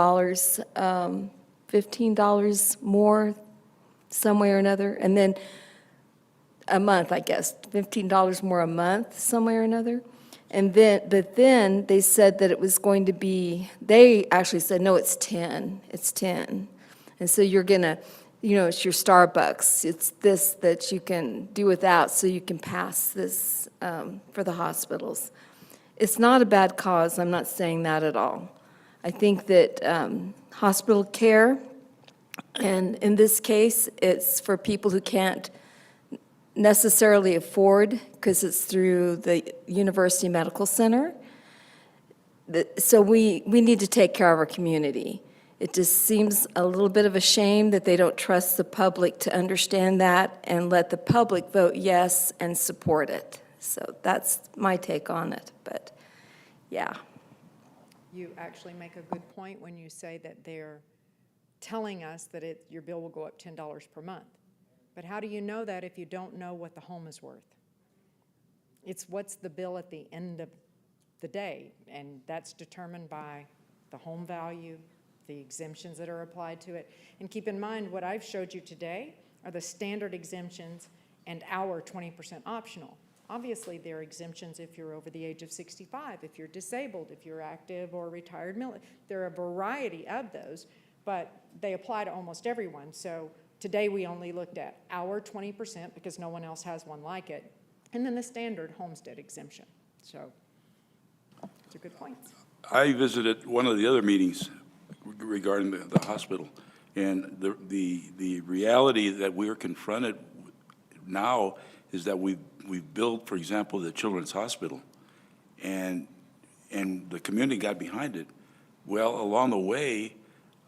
$15 more some way or another, and then a month, I guess, $15 more a month some way or another. And then, but then they said that it was going to be, they actually said, no, it's 10, it's 10. And so you're gonna, it's your Starbucks, it's this that you can do without so you can pass this for the hospitals. It's not a bad cause, I'm not saying that at all. I think that hospital care, and in this case, it's for people who can't necessarily afford, because it's through the University Medical Center. So we need to take care of our community. It just seems a little bit of a shame that they don't trust the public to understand that and let the public vote yes and support it. So that's my take on it, but yeah. You actually make a good point when you say that they're telling us that your bill will go up $10 per month. But how do you know that if you don't know what the home is worth? It's what's the bill at the end of the day, and that's determined by the home value, the exemptions that are applied to it. And keep in mind, what I've showed you today are the standard exemptions and our 20% optional. Obviously, there are exemptions if you're over the age of 65, if you're disabled, if you're active or retired military. There are a variety of those, but they apply to almost everyone. So today we only looked at our 20% because no one else has one like it, and then the standard homestead exemption. So those are good points. I visited one of the other meetings regarding the hospital, and the reality that we're confronted now is that we've built, for example, the Children's Hospital, and the community got behind it. Well, along the way,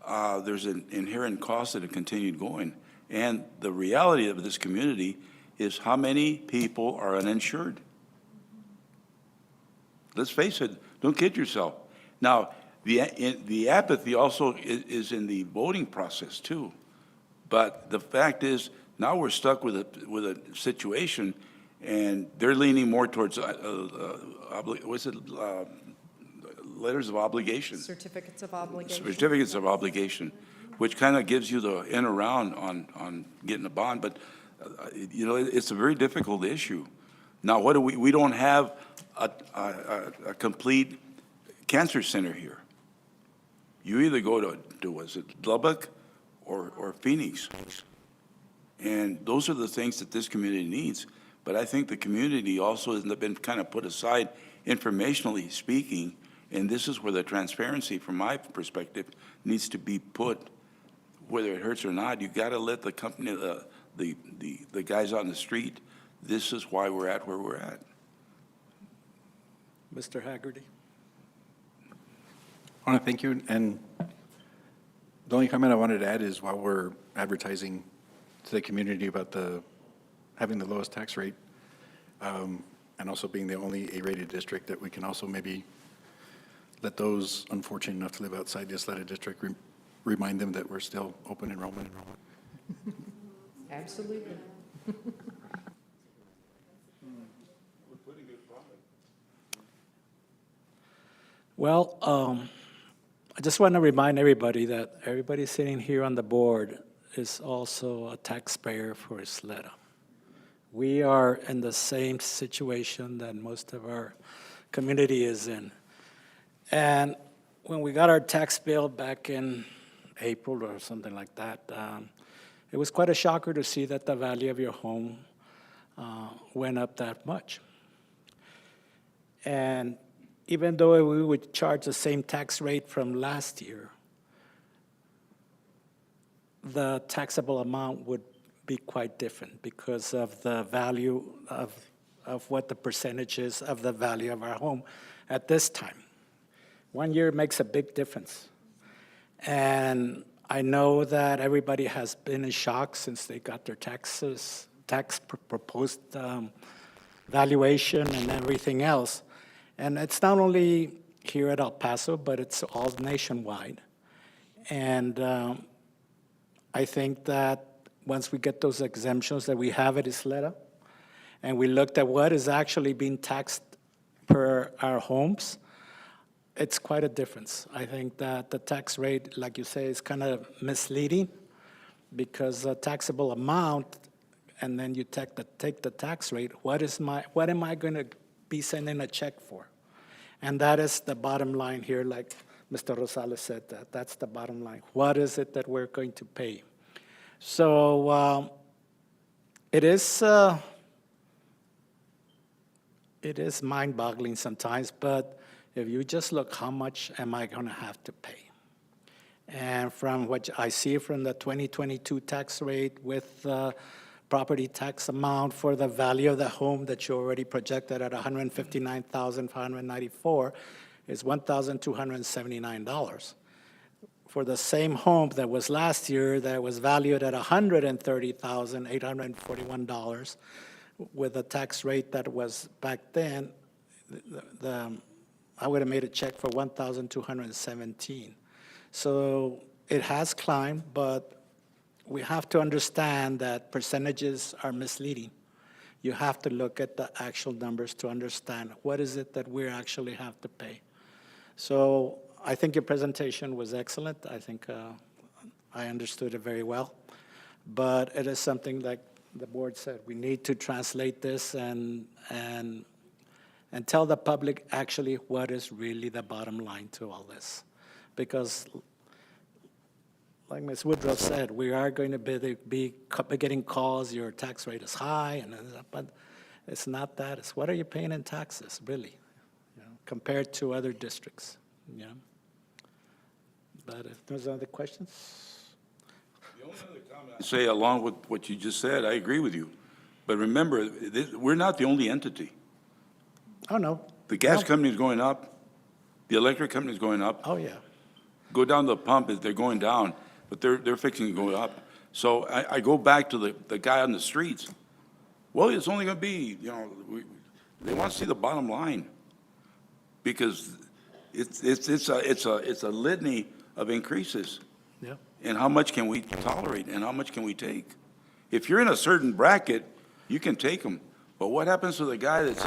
there's an inherent cost that have continued going. And the reality of this community is how many people are uninsured. Let's face it, don't kid yourself. Now, the apathy also is in the voting process too. But the fact is, now we're stuck with a situation, and they're leaning more towards, letters of obligation. Certificates of obligation. Certificates of obligation, which kind of gives you the in around on getting a bond, but it's a very difficult issue. Now, what do we don't have a complete cancer center here. You either go to was it Lubbock or Phoenix, and those are the things that this community needs. But I think the community also has been kind of put aside informationally speaking. And this is where the transparency, from my perspective, needs to be put, whether it hurts or not. You got to let the company, the guys on the street, this is why we're at where we're at. Mr. Haggerty. I want to thank you. And the only comment I wanted to add is while we're advertising to the community about having the lowest tax rate, and also being the only A-rated district, that we can also maybe let those unfortunate enough to live outside the Ysleta district, remind them that we're still open enrollment. Absolutely. Well, I just want to remind everybody that everybody sitting here on the board is also a taxpayer for Ysleta. We are in the same situation that most of our community is in. And when we got our tax bill back in April or something like that. It was quite a shocker to see that the value of your home went up that much. And even though we would charge the same tax rate from last year, the taxable amount would be quite different because of the value of what the percentage is of the value of our home at this time. 1 year makes a big difference. And I know that everybody has been in shock since they got their proposed valuation and everything else. And it's not only here at El Paso, but it's all nationwide. And I think that once we get those exemptions that we have at Ysleta, and we looked at what is actually being taxed per our homes, it's quite a difference. I think that the tax rate, like you say, is kind of misleading because the taxable amount, and then you take the tax rate, what am I going to be sending a check for? And that is the bottom line here, like Mr. Rosales said, that's the bottom line. What is it that we're going to pay? So it is mind-boggling sometimes, but if you just look, how much am I going to have to pay? And from what I see from the 2022 tax rate with the property tax amount for the value of the home that you already projected at $159,594 is $1,279. For the same home that was last year that was valued at $130,841 with a tax rate that was back then, I would have made a check for $1,217. So it has climbed, but we have to understand that percentages are misleading. You have to look at the actual numbers to understand what is it that we actually have to pay. So I think your presentation was excellent. I think I understood it very well. But it is something like the board said, we need to translate this and tell the public actually what is really the bottom line to all this. Because like Ms. Woodruff said, we are going to be getting calls, your tax rate is high, but it's not that. It's what are you paying in taxes, really, compared to other districts. But if there's other questions? The only other comment I'd say, along with what you just said, I agree with you. But remember, we're not the only entity. Oh, no. The gas company is going up. The electric company is going up. Oh, yeah. Go down to the pump, they're going down, but they're fixing to go up. So I go back to the guy on the streets. Well, it's only going to be, they want to see the bottom line because it's a litany of increases. Yeah. And how much can we tolerate and how much can we take? If you're in a certain bracket, you can take them. But what happens to the guy that's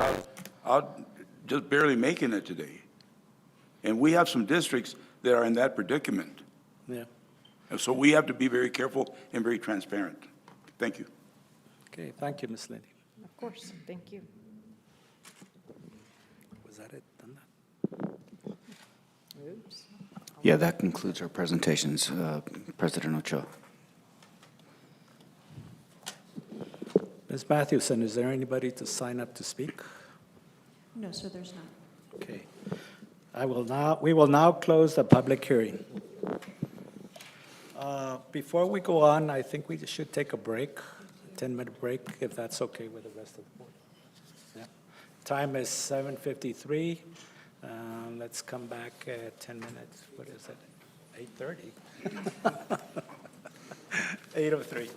out just barely making it today? And we have some districts that are in that predicament. Yeah. And so we have to be very careful and very transparent. Thank you. Okay, thank you, Ms. Lindy. Of course, thank you. Was that it? Done that? Oops. Yeah, that concludes our presentations. President Ochoa. Ms. Mathewson, is there anybody to sign up to speak? No, sir, there's not. Okay. We will now close the public hearing. Before we go on, I think we should take a break, a 10-minute break, if that's okay with the rest of the board. Yeah. Time is 7:53. Let's come back at 10 minutes. What is it? 8:30? 8:03.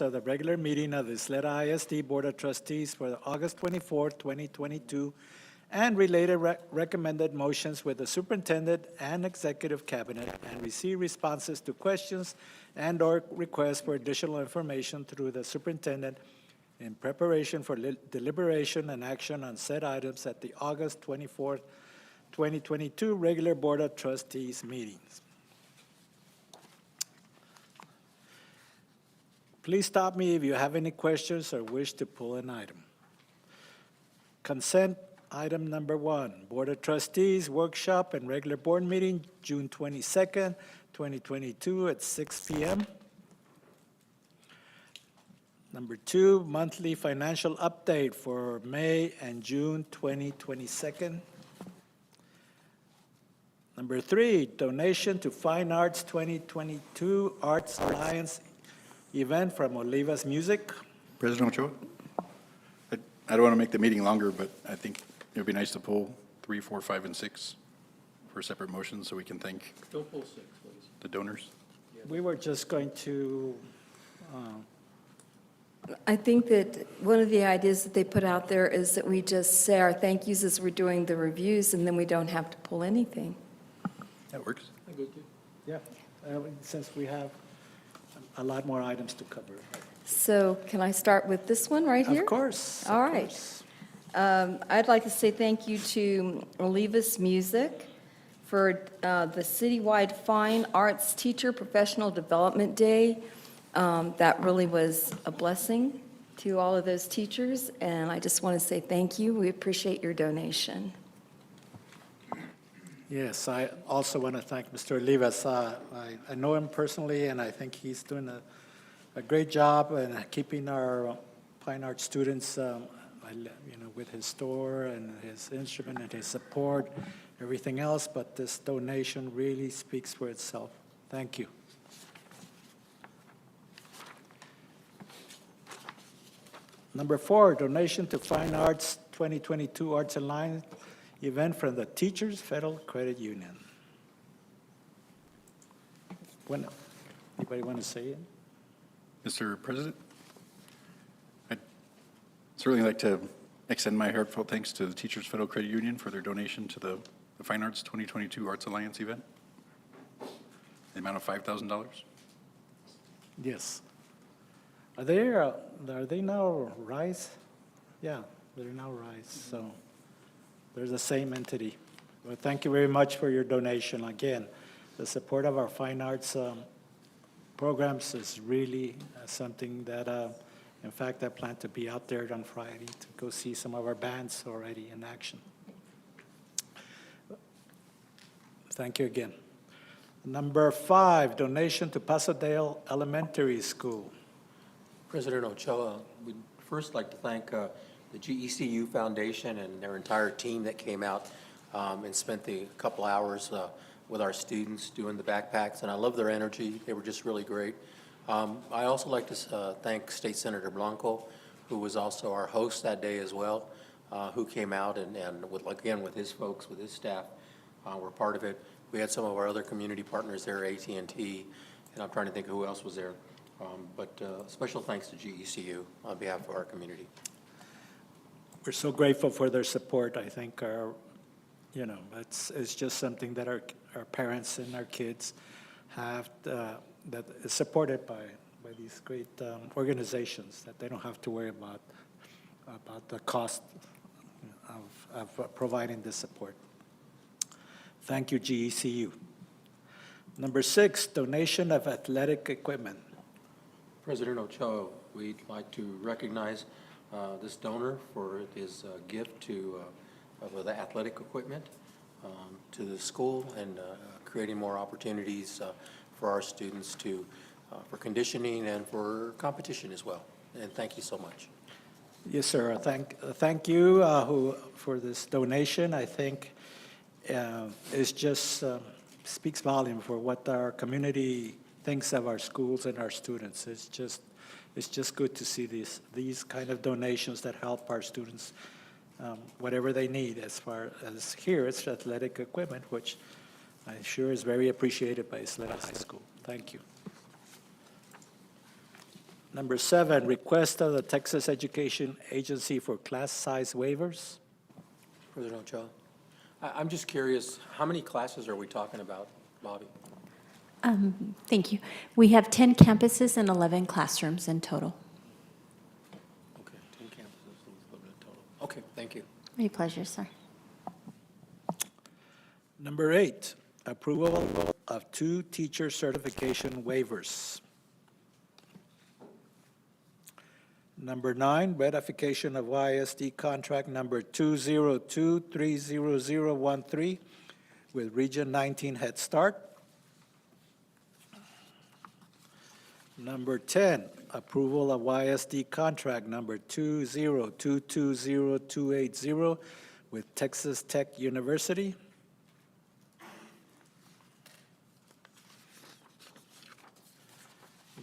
minutes of the regular meeting of the Ysleta ISD Board of Trustees for the August 24th, 2022, and related recommended motions with the superintendent and executive cabinet, and receive responses to questions and/or requests for additional information through the superintendent in preparation for deliberation and action on said items at the August 24th, 2022 regular Board of Trustees meetings. Please stop me if you have any questions or wish to pull an item. Consent item number 1, Board of Trustees workshop and regular board meeting, June 22nd, 2022 at 6 p.m. Number 2, monthly financial update for May and June 2022. Number 3, donation to Fine Arts 2022 Arts Alliance event from Olivas Music. President Ochoa, I don't want to make the meeting longer, but I think it would be nice to pull 3, 4, 5, and 6 for separate motions so we can thank Don't pull 6, please. the donors. We were just going to, I think that one of the ideas that they put out there is that we just say our thank yous as we're doing the reviews, and then we don't have to pull anything. That works. yeah, since we have a lot more items to cover. So can I start with this one right here? Of course. All right. I'd like to say thank you to Olivas Music for the citywide Fine Arts Teacher Professional Development Day. That really was a blessing to all of those teachers, and I just want to say thank you. We appreciate your donation. Yes, I also want to thank Mr. Olivas. I know him personally, and I think he's doing a great job in keeping our fine art students, with his store and his instrument and his support, everything else, but this donation really speaks for itself. Thank you. Number 4, donation to Fine Arts 2022 Arts Alliance event from the Teachers Federal Credit Union. Anybody want to say it? Mr. President, I'd certainly like to extend my heartfelt thanks to the Teachers Federal Credit Union for their donation to the Fine Arts 2022 Arts Alliance event. The amount of $5,000. Yes. Are they now RISE? Yeah, they're now RISE, so they're the same entity. Well, thank you very much for your donation. Again, the support of our fine arts programs is really something that, in fact, I plan to be out there on Friday to go see some of our bands already in action. Thank you again. Number 5, donation to Pasadale Elementary School. President Ochoa, we'd first like to thank the GECU Foundation and their entire team that came out and spent the couple hours with our students doing the backpacks, and I love their energy. They were just really great. I also like to thank State Senator Blanco, who was also our host that day as well, who came out and with his folks, with his staff, were part of it. We had some of our other community partners there, AT&T, and I'm trying to think of who else was there. But special thanks to GECU on behalf of our community. We're so grateful for their support. I think it's just something that our parents and our kids have that is supported by these great organizations, that they don't have to worry about the cost of providing this support. Thank you, GECU. Number 6, donation of athletic equipment. President Ochoa, we'd like to recognize this donor for his gift of the athletic equipment to the school and creating more opportunities for our students for conditioning and for competition as well. And thank you so much. Yes, sir. Thank you for this donation. I think it just speaks volume for what our community thinks of our schools and our students. It's just good to see these kind of donations that help our students, whatever they need. As far as here, it's athletic equipment, which I'm sure is very appreciated by Ysleta High School. Thank you. Number 7, request of the Texas Education Agency for class size waivers. President Ochoa, I'm just curious, how many classes are we talking about, Bobby? Thank you. We have 10 campuses and 11 classrooms in total. Okay, 10 campuses, and 11 in total. Okay, thank you. My pleasure, sir. Number 8, approval of 2 teacher certification waivers. Number 9, ratification of YISD contract number 202-30013 with Region 19 Head Start. Number 10, approval of YISD contract number 20220-280 with Texas Tech University.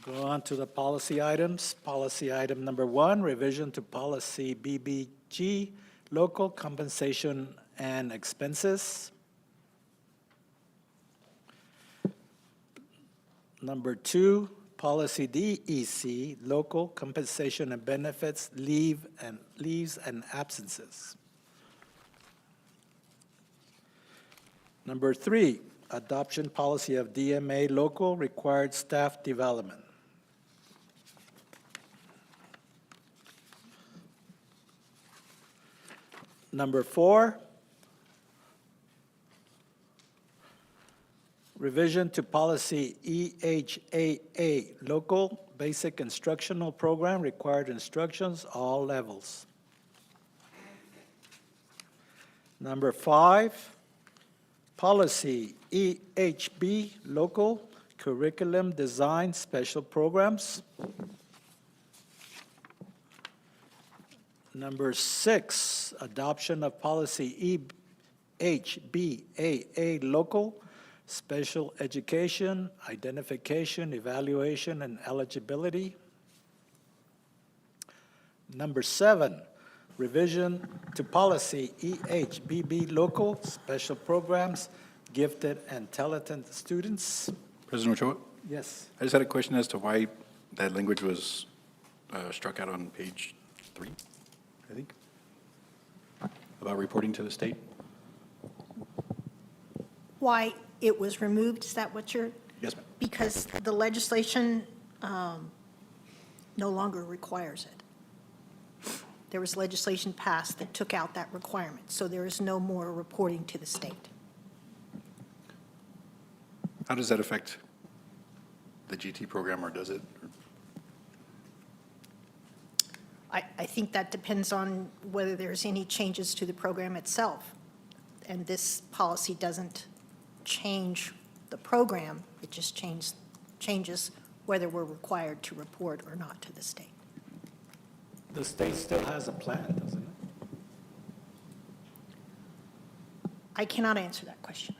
Go on to the policy items. Policy item number 1, revision to policy BBG, local compensation and expenses. Number 2, policy DEC, local compensation and benefits, leaves and absences. Number 3, adoption policy of DMA, local required staff development. Number 4, revision to policy EHAA, local basic instructional program, required instructions, all levels. Number 5, policy EHB, local curriculum design special programs. Number 6, adoption of policy EHBAA, local special education, identification, evaluation, and eligibility. Number 7, revision to policy EHBB, local special programs, gifted and talented students. President Ochoa? Yes. I just had a question as to why that language was struck out on page 3, I think, about reporting to the state. Why it was removed, is that what you're? Yes, ma'am. Because the legislation no longer requires it. There was legislation passed that took out that requirement, so there is no more reporting to the state. How does that affect the GT program, or does it? I think that depends on whether there's any changes to the program itself. And this policy doesn't change the program, it just changes whether we're required to report or not to the state. The state still has a plan, doesn't it? I cannot answer that question.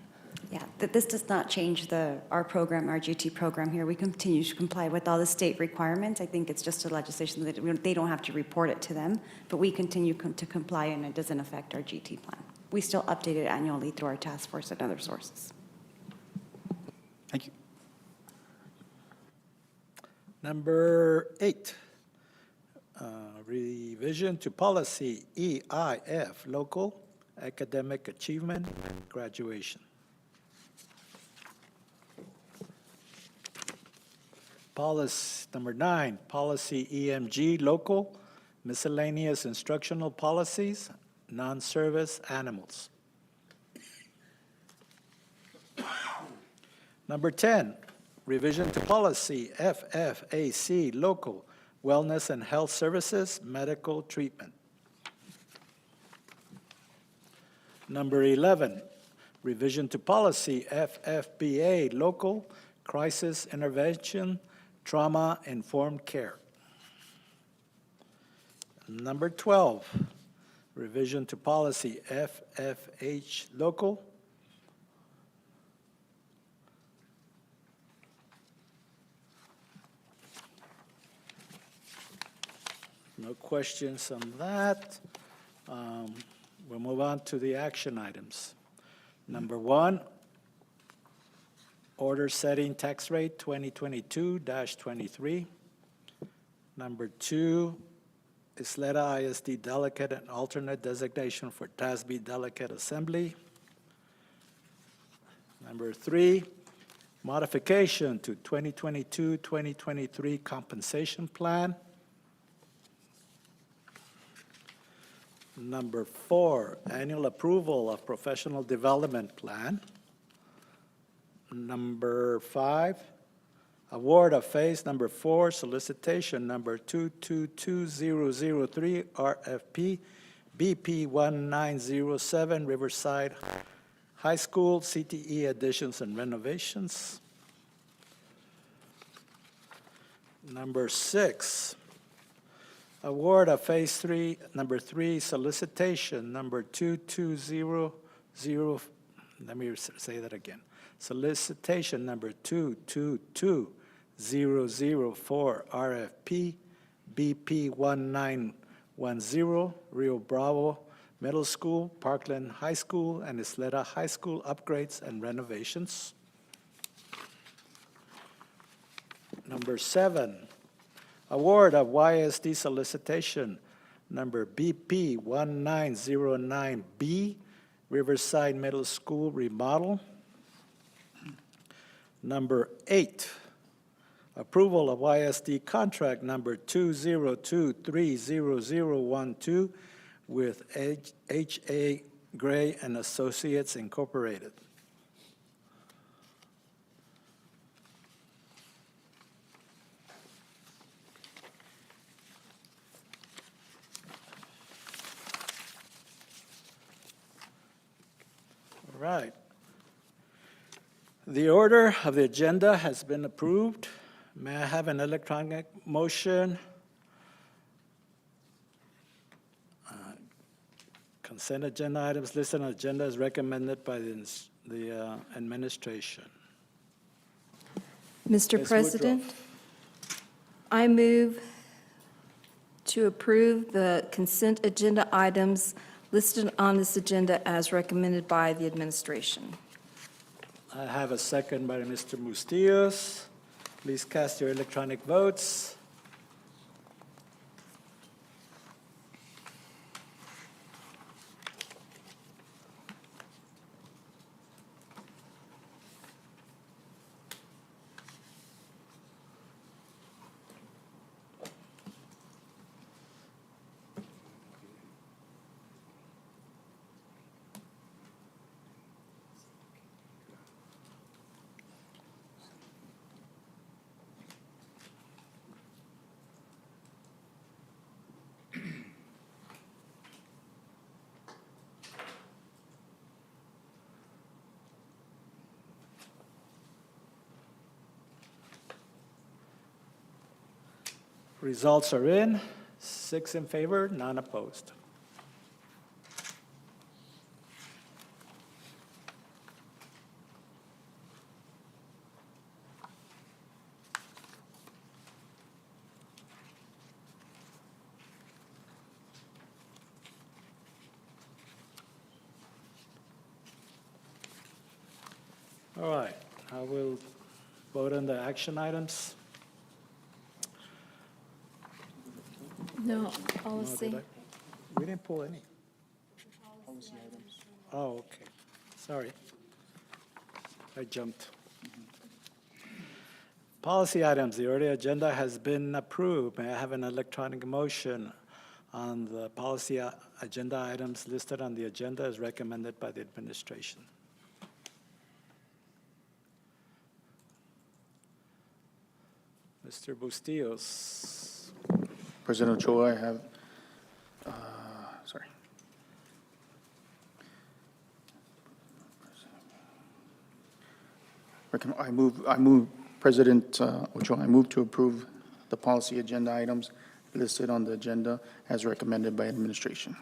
Yeah, this does not change our program, our GT program here. We continue to comply with all the state requirements. I think it's just a legislation that they don't have to report it to them, but we continue to comply, and it doesn't affect our GT plan. We still update it annually through our task force and other sources. Thank you. Number 8, revision to policy EIF, local academic achievement, graduation. Policy number 9, policy EMG, local miscellaneous instructional policies, non-service animals. Number 10, revision to policy FFAC, local wellness and health services, medical treatment. Number 11, revision to policy FFBA, local crisis intervention, trauma-informed care. Number 12, revision to policy FFH, local no questions on that. We'll move on to the action items. Number 1, order setting tax rate 2022-23. Number 2, Ysleta ISD delegate and alternate designation for TASB delegate assembly. Number 3, modification to 2022-2023 compensation plan. Number 4, annual approval of professional development plan. Number 5, award of phase number 4, solicitation number 222003, RFP BP 1907, Riverside High School, CTE additions and renovations. Number 6, award of phase 3, number 3, solicitation number 2200, let me say that again. Solicitation number 222004, RFP BP 1910, Rio Bravo Middle School, Parkland High School, and Ysleta High School upgrades and renovations. Number 7, award of YISD solicitation number BP 1909B, Riverside Middle School remodel. Number 8, approval of YISD contract number 202300012 with H.A. Gray and Associates Incorporated. All right. The order of the agenda has been approved. May I have an electronic motion? Consent agenda items listed on the agenda as recommended by the administration. Mr. Ms. President, Woodruff. I move to approve the consent agenda items listed on this agenda as recommended by the administration. I have a second by Mr. Mustillos. Please cast your electronic votes. Results are in. 6 in favor, none opposed. All right, I will vote on the action items. No, No, policy. did I? We didn't pull any. Oh, okay. Sorry. I jumped. Policy items, the order agenda has been approved. May I have an electronic motion on the policy agenda items listed on the agenda as recommended by the administration? Mr. Bustillos. President Ochoa, I have, sorry. I move, President Ochoa, I move to approve the policy agenda items listed on the agenda as recommended by administration.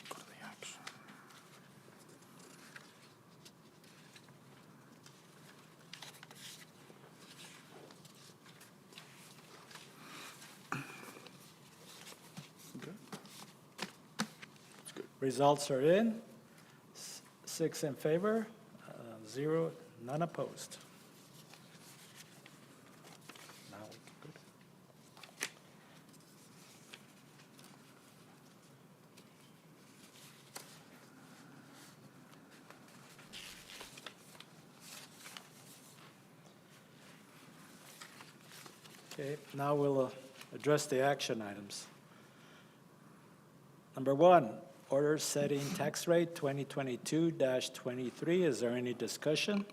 Go to the action. Results are in. 6 in favor, 0, none opposed. Now we can go to- Okay, now we'll address the action items. Number 1, order setting tax rate 2022-23. Is there any discussion?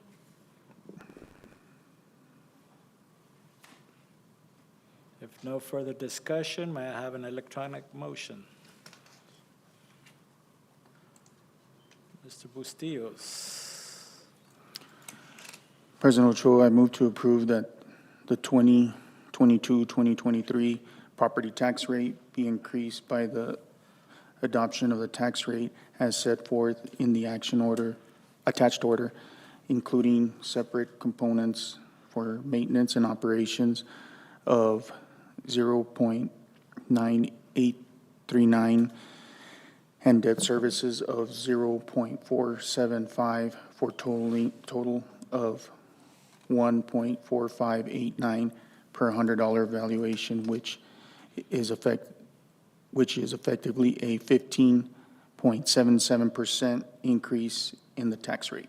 If no further discussion, may I have an electronic motion? Mr. Bustillos. President Ochoa, I move to approve that the 2022-2023 property tax rate be increased by the adoption of the tax rate as set forth in the action order, attached order, including separate components for maintenance and operations of 0.9839 and debt services of 0.475 for total of 1.4589 per $100 valuation, which is effectively a 15.77% increase in the tax rate.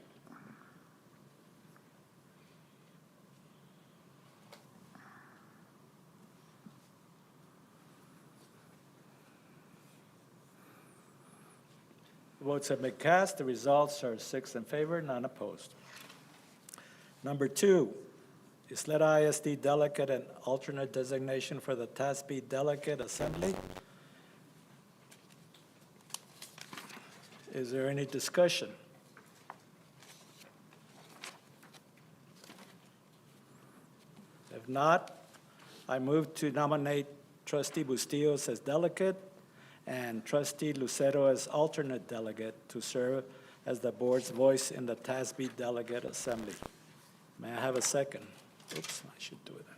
Votes have been cast. The results are 6 in favor, none opposed. Number 2, Ysleta ISD delegate and alternate designation for the TASB Delegate Assembly. Is there any discussion? If not, I move to nominate Trustee Bustillos as delegate and Trustee Lucero as alternate delegate to serve as the board's voice in the TASB Delegate Assembly. May I have a second? Oops, I should do that.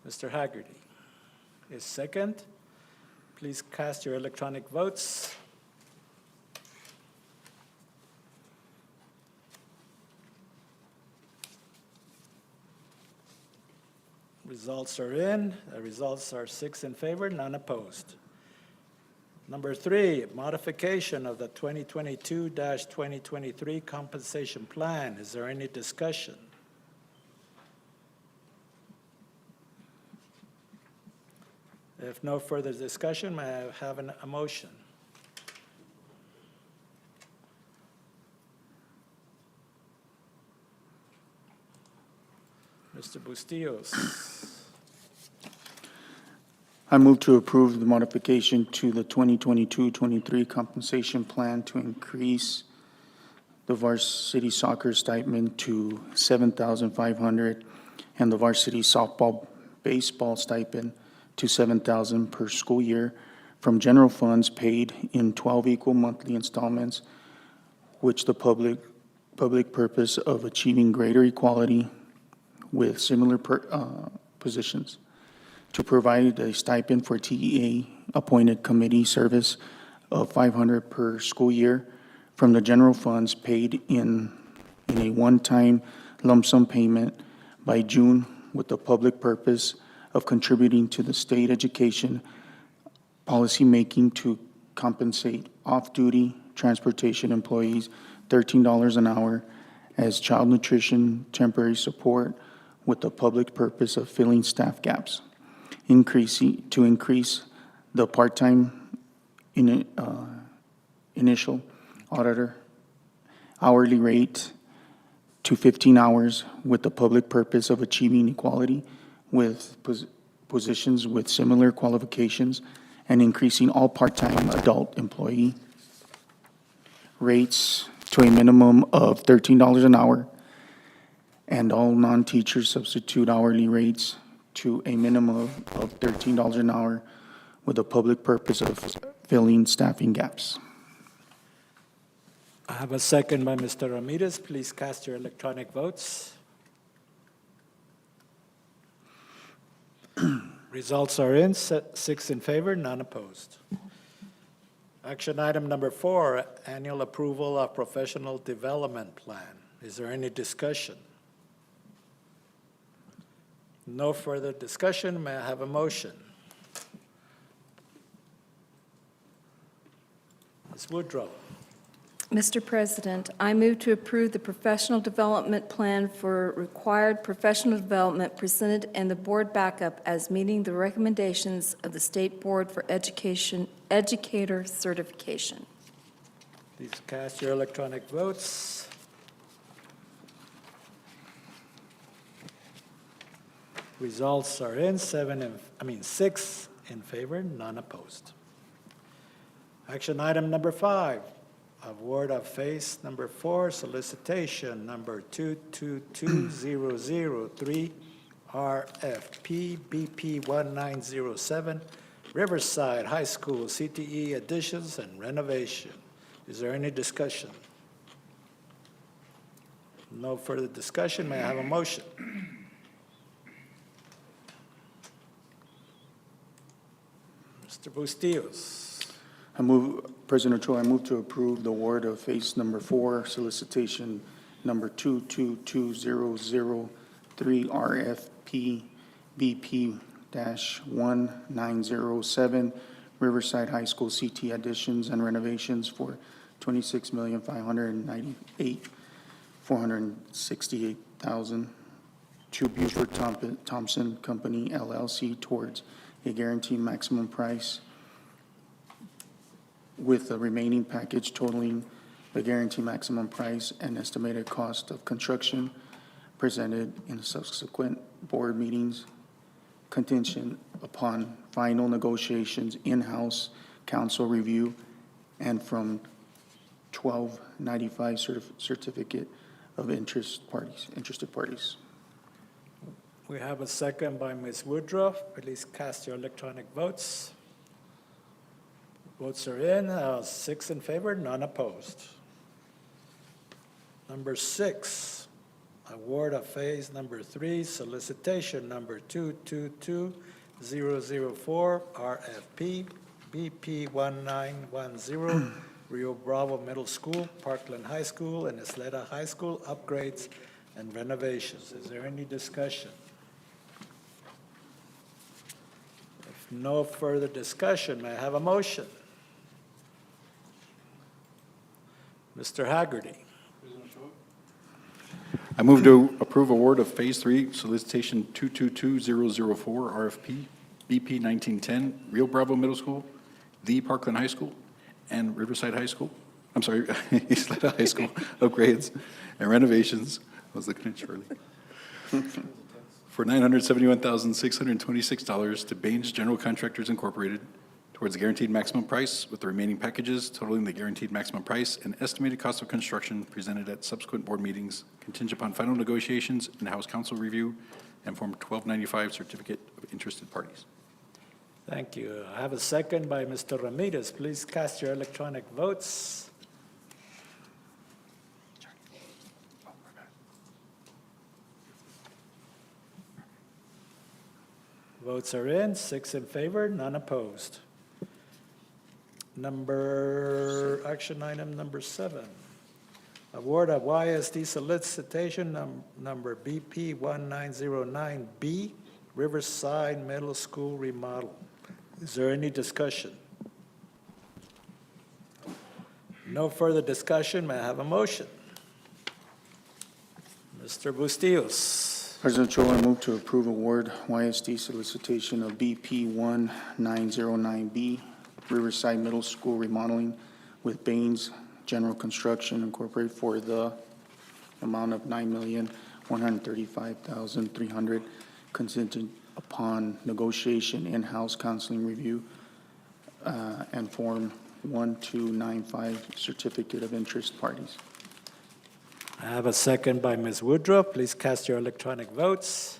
Mr. Haggerty is second. Please cast your electronic votes. Results are in. The results are 6 in favor, none opposed. Number 3, modification of the 2022-2023 compensation plan. Is there any discussion? If no further discussion, may I have a motion? Mr. Bustillos. I move to approve the modification to the 2022-23 compensation plan to increase the varsity soccer stipend to $7,500 and the varsity softball baseball stipend to $7,000 per school year from general funds paid in 12 equal monthly installments, which the public purpose of achieving greater equality with similar positions, to provide a stipend for TEA-appointed committee service of $500 per school year from the general funds paid in a one-time lump sum payment by June with the public purpose of contributing to the state education policymaking to compensate off-duty transportation employees $13 an hour as child nutrition temporary support with the public purpose of filling staff gaps. To increase the part-time initial auditor hourly rate to 15 hours with the public purpose of achieving equality with positions with similar qualifications and increasing all part-time adult employee rates to a minimum of $13 an hour and all non-teacher substitute hourly rates to a minimum of $13 an hour with the public purpose of filling staffing gaps. I have a second by Mr. Ramirez. Please cast your electronic votes. Results are in, 6 in favor, none opposed. Action item number 4, annual approval of professional development plan. Is there any discussion? No further discussion. May I have a motion? Ms. Woodrow. Mr. President, I move to approve the professional development plan for required professional development presented in the board backup as meeting the recommendations of the State Board for Education Educator Certification. Please cast your electronic votes. Results are in 6 in favor, none opposed. Action item number 5, award of phase number 4, solicitation number 222003, RFP BP 1907, Riverside High School CTE additions and renovation. Is there any discussion? No further discussion. May I have a motion? Mr. Bustillos. I move, President Ochoa, I move to approve the award of phase number 4, solicitation number 222003, RFP BP-1907, Riverside High School CT additions and renovations for $26,598,468,000 to Buford Thompson Company LLC towards a guaranteed maximum price, with the remaining package totaling the guaranteed maximum price and estimated cost of construction presented in subsequent board meetings, contingent upon final negotiations, in-house council review, and from 1295 certificate of interested parties. We have a second by Ms. Woodruff. Please cast your electronic votes. Votes are in, 6 in favor, none opposed. Number 6, award of phase number 3, solicitation number 222004, RFP BP 1910, Rio Bravo Middle School, Parkland High School, and Ysleta High School upgrades and renovations. Is there any discussion? If no further discussion, may I have a motion? Mr. Haggerty. I move to approve award of Phase 3 Solicitation 222004 RFP BP 1910 Rio Bravo Middle School, the Parkland High School, and Riverside High School. I'm sorry, Ysleta High School upgrades and renovations. I was looking at Shirley. For $971,626 to Baines General Contractors Incorporated towards the guaranteed maximum price, with the remaining packages totaling the guaranteed maximum price and estimated cost of construction presented at subsequent board meetings, contingent upon final negotiations, in-house council review, and Form 1295 certificate of interested parties. Thank you. I have a second by Mr. Ramirez. Please cast your electronic votes. Votes are in, 6 in favor, none opposed. Action item number 7, award of YISD solicitation number BP 1909B, Riverside Middle School remodel. Is there any discussion? No further discussion. May I have a motion? Mr. Bustillos. President Ochoa, I move to approve award YISD solicitation of BP 1909B, Riverside Middle School remodeling with Baines General Construction Incorporated for the amount of $9,135,300, contingent upon negotiation, in-house counseling review, and Form 1295 certificate of interest parties. I have a second by Ms. Woodruff. Please cast your electronic votes.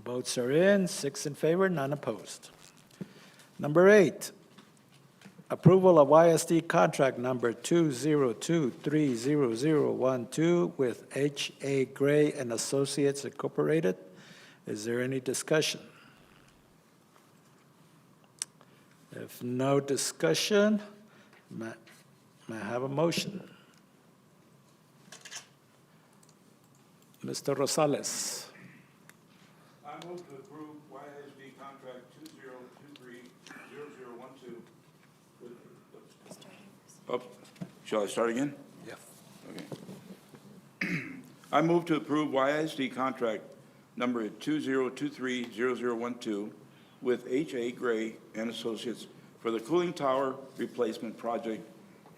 Votes are in, 6 in favor, none opposed. Number 8, approval of YSD contract number 202-30012 with H.A. Gray and Associates Incorporated. Is there any discussion? If no discussion, may I have a motion? Mr. Rosales. I move to approve YISD contract 2023-0012 with, oh, shall I start again? Yeah. Okay. I move to approve YISD contract number 2023-0012 with H.A. Gray and Associates for the cooling tower replacement project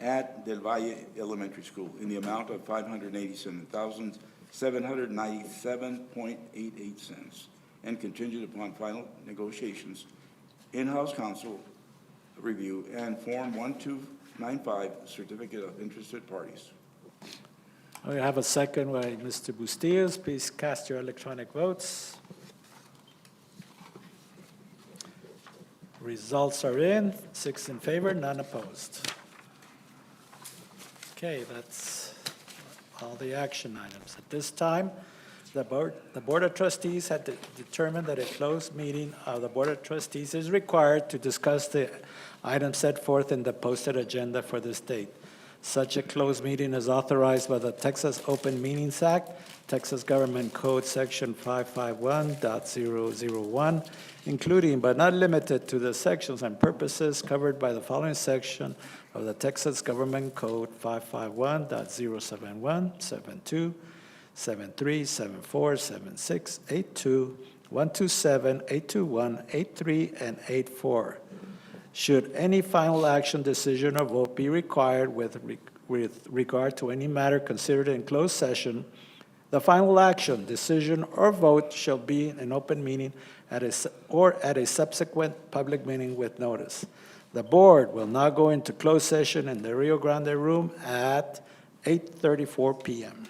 at Del Valle Elementary School in the amount of $587,797.88 and contingent upon final negotiations, in-house counsel review, and Form 1295 certificate of interested parties. We have a second by Mr. Bustillos. Please cast your electronic votes. Results are in, 6 in favor, none opposed. Okay, that's all the action items. At this time, the Board of Trustees had determined that a closed meeting of the Board of Trustees is required to discuss the items set forth in the posted agenda for this date. Such a closed meeting is authorized by the Texas Open Meetings Act, Texas Government Code Section 551.001, including but not limited to the sections and purposes covered by the following section of the Texas Government Code 551.071, 72, 73, 74, 76, 82, 127, 821, 83, and 84. Should any final action, decision, or vote be required with regard to any matter considered in closed session, the final action, decision, or vote shall be an open meeting at a subsequent public meeting with notice. The board will now go into closed session in the Rio Grande Room at 8:34 p.m.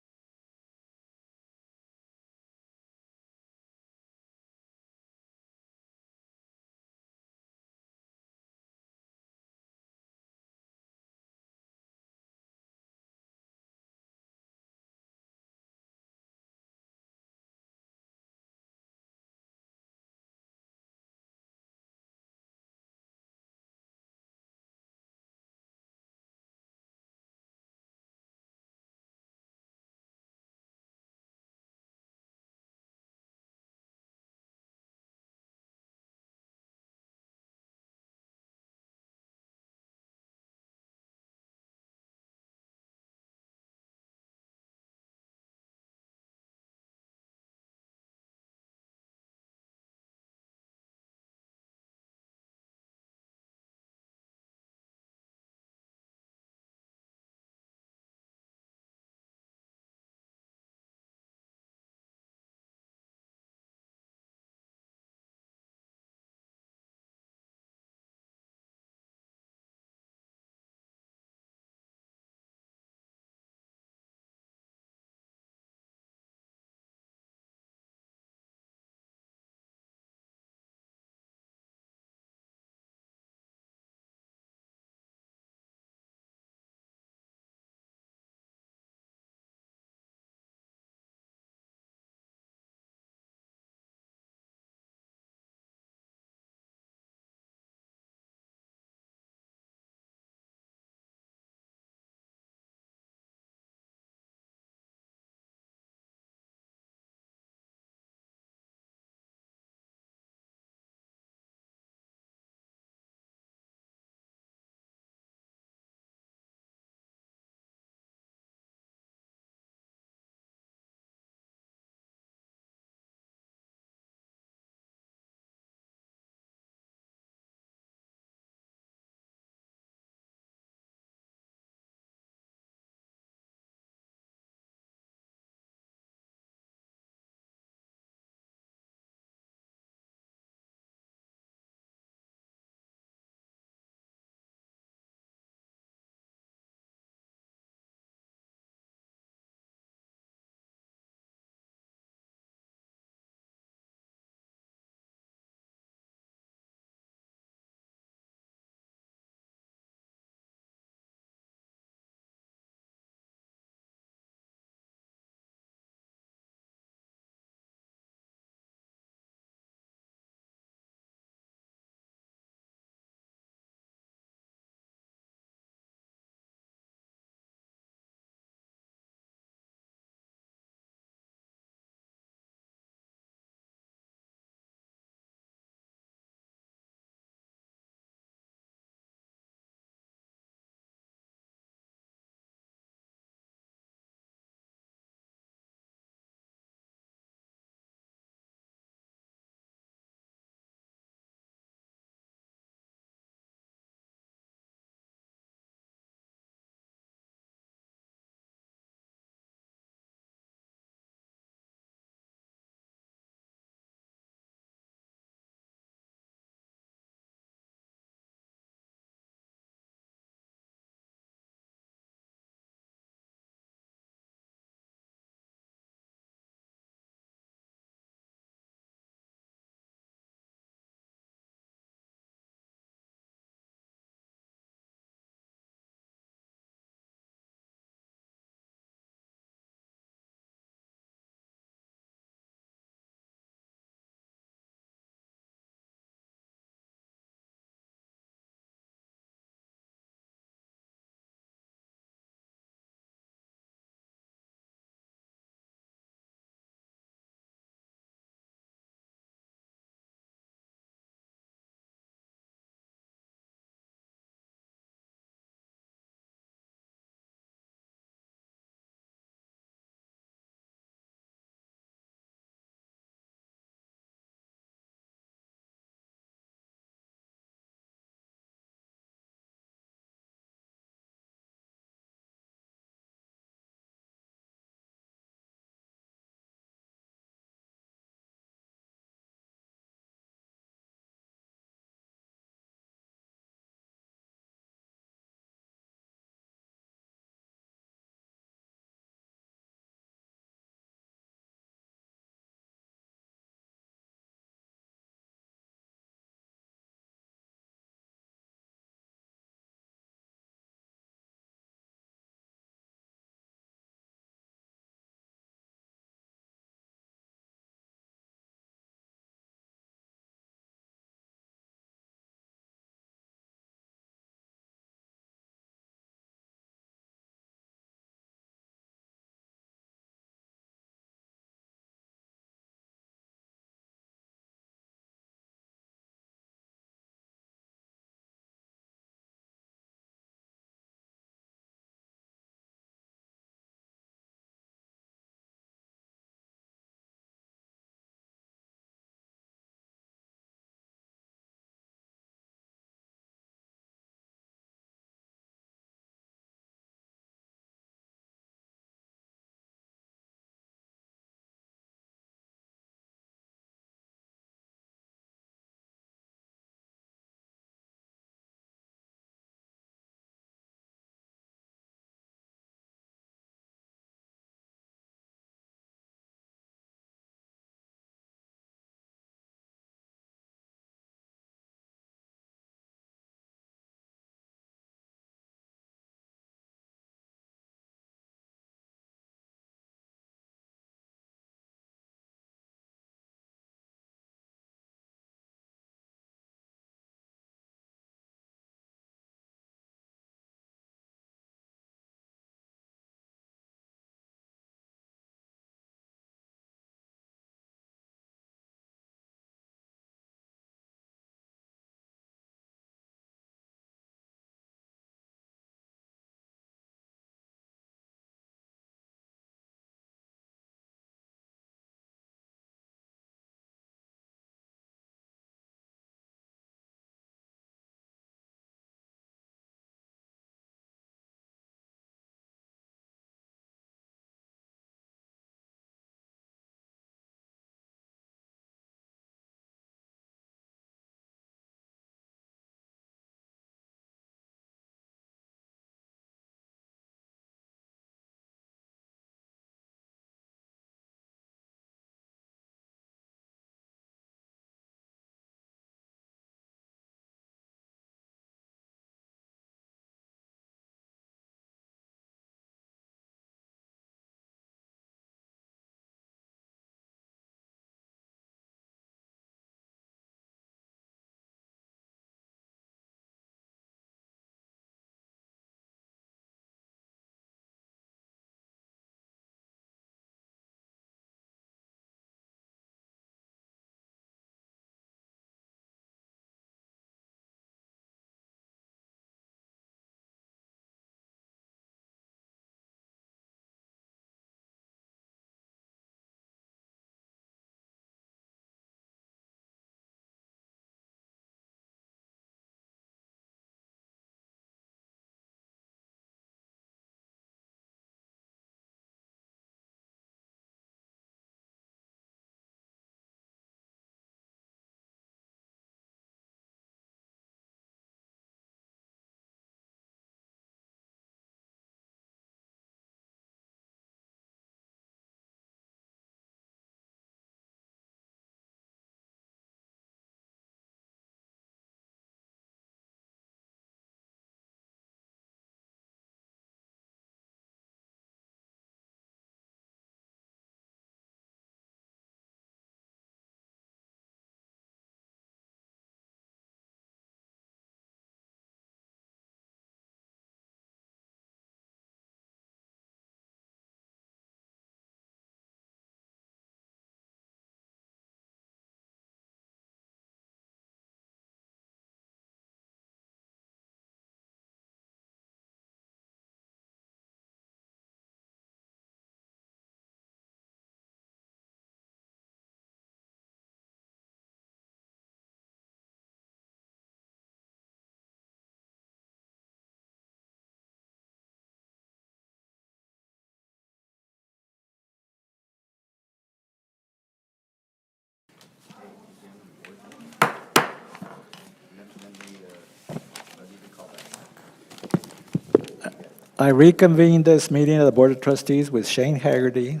I reconvene this meeting of the Board of Trustees with Shane Haggerty,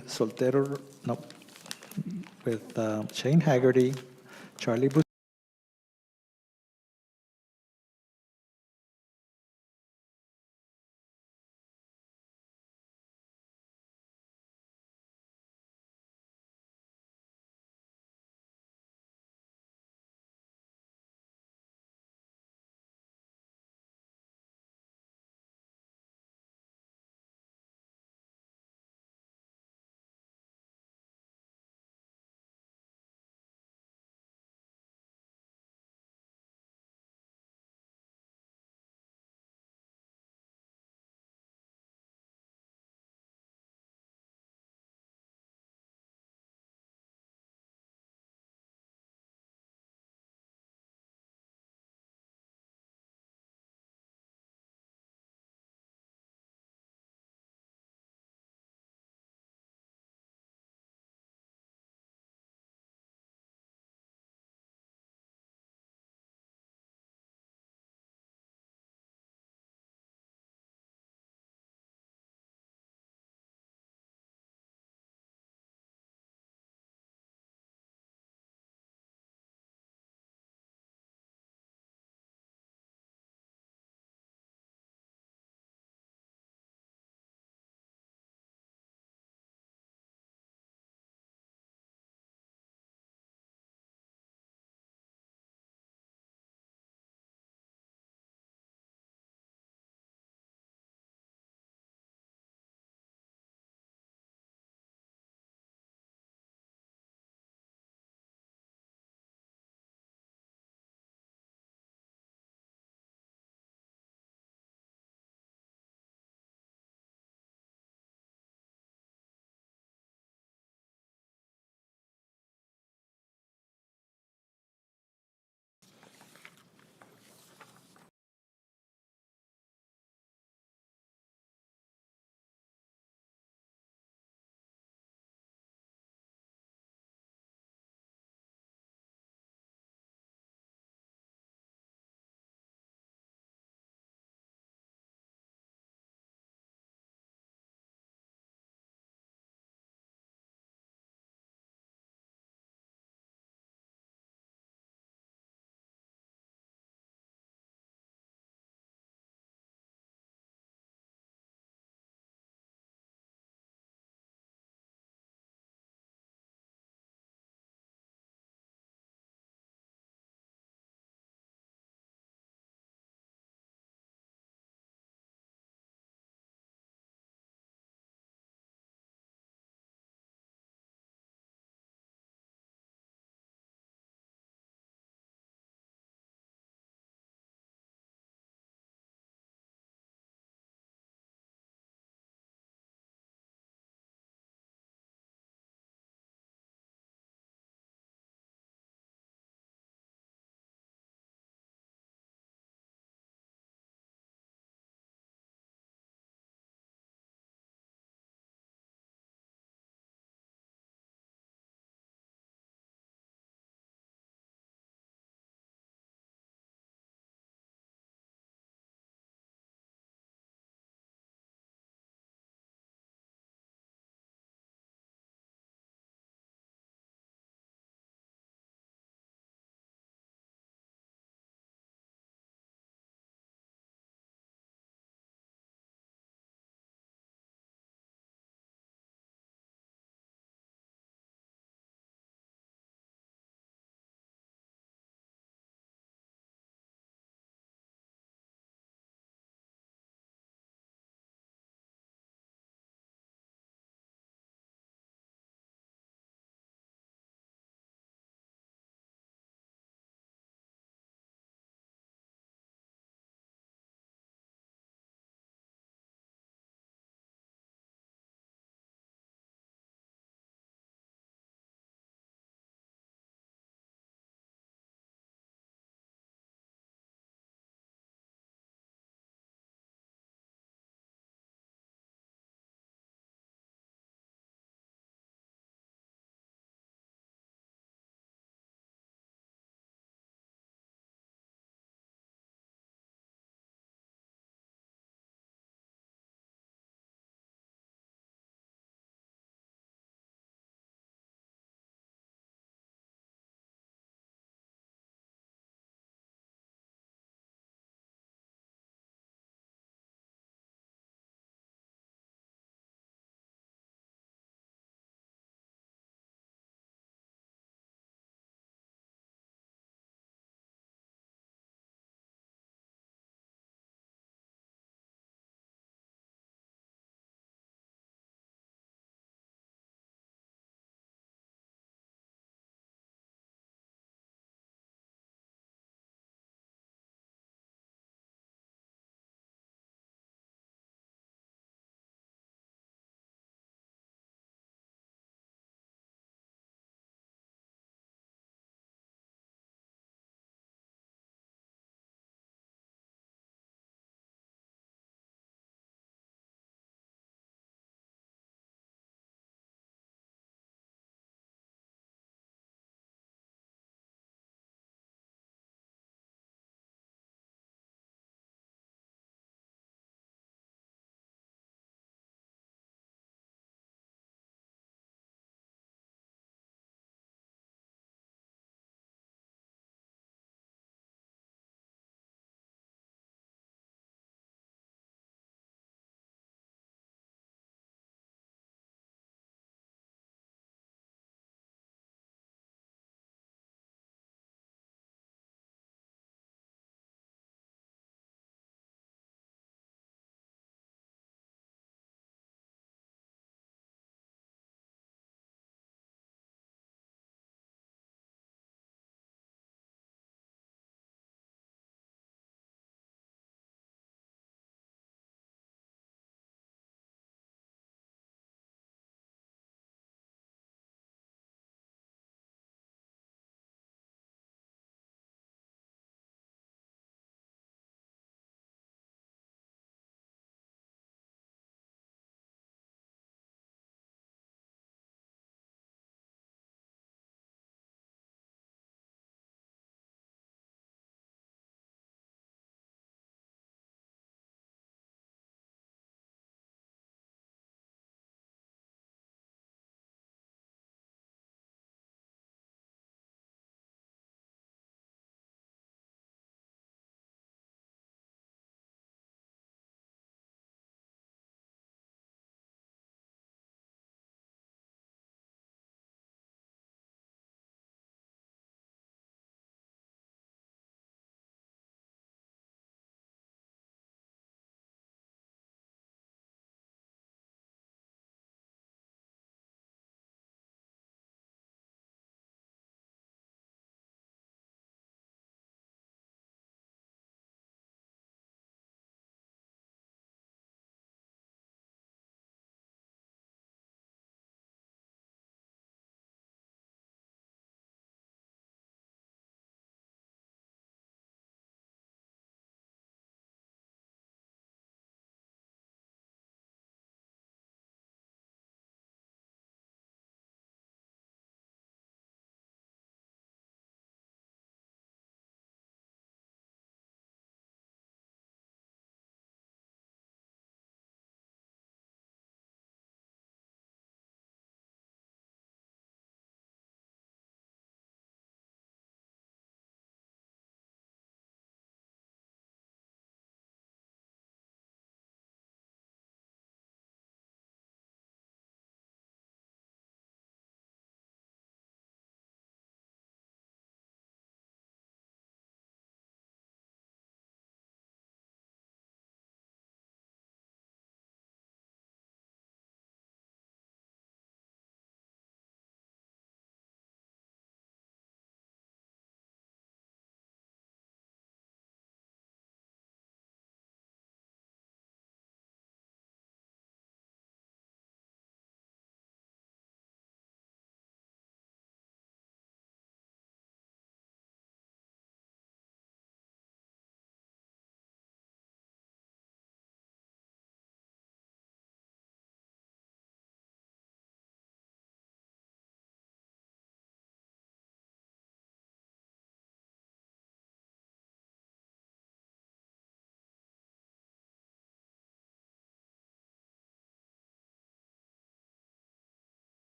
Shane Haggerty, Charlie Bustillo,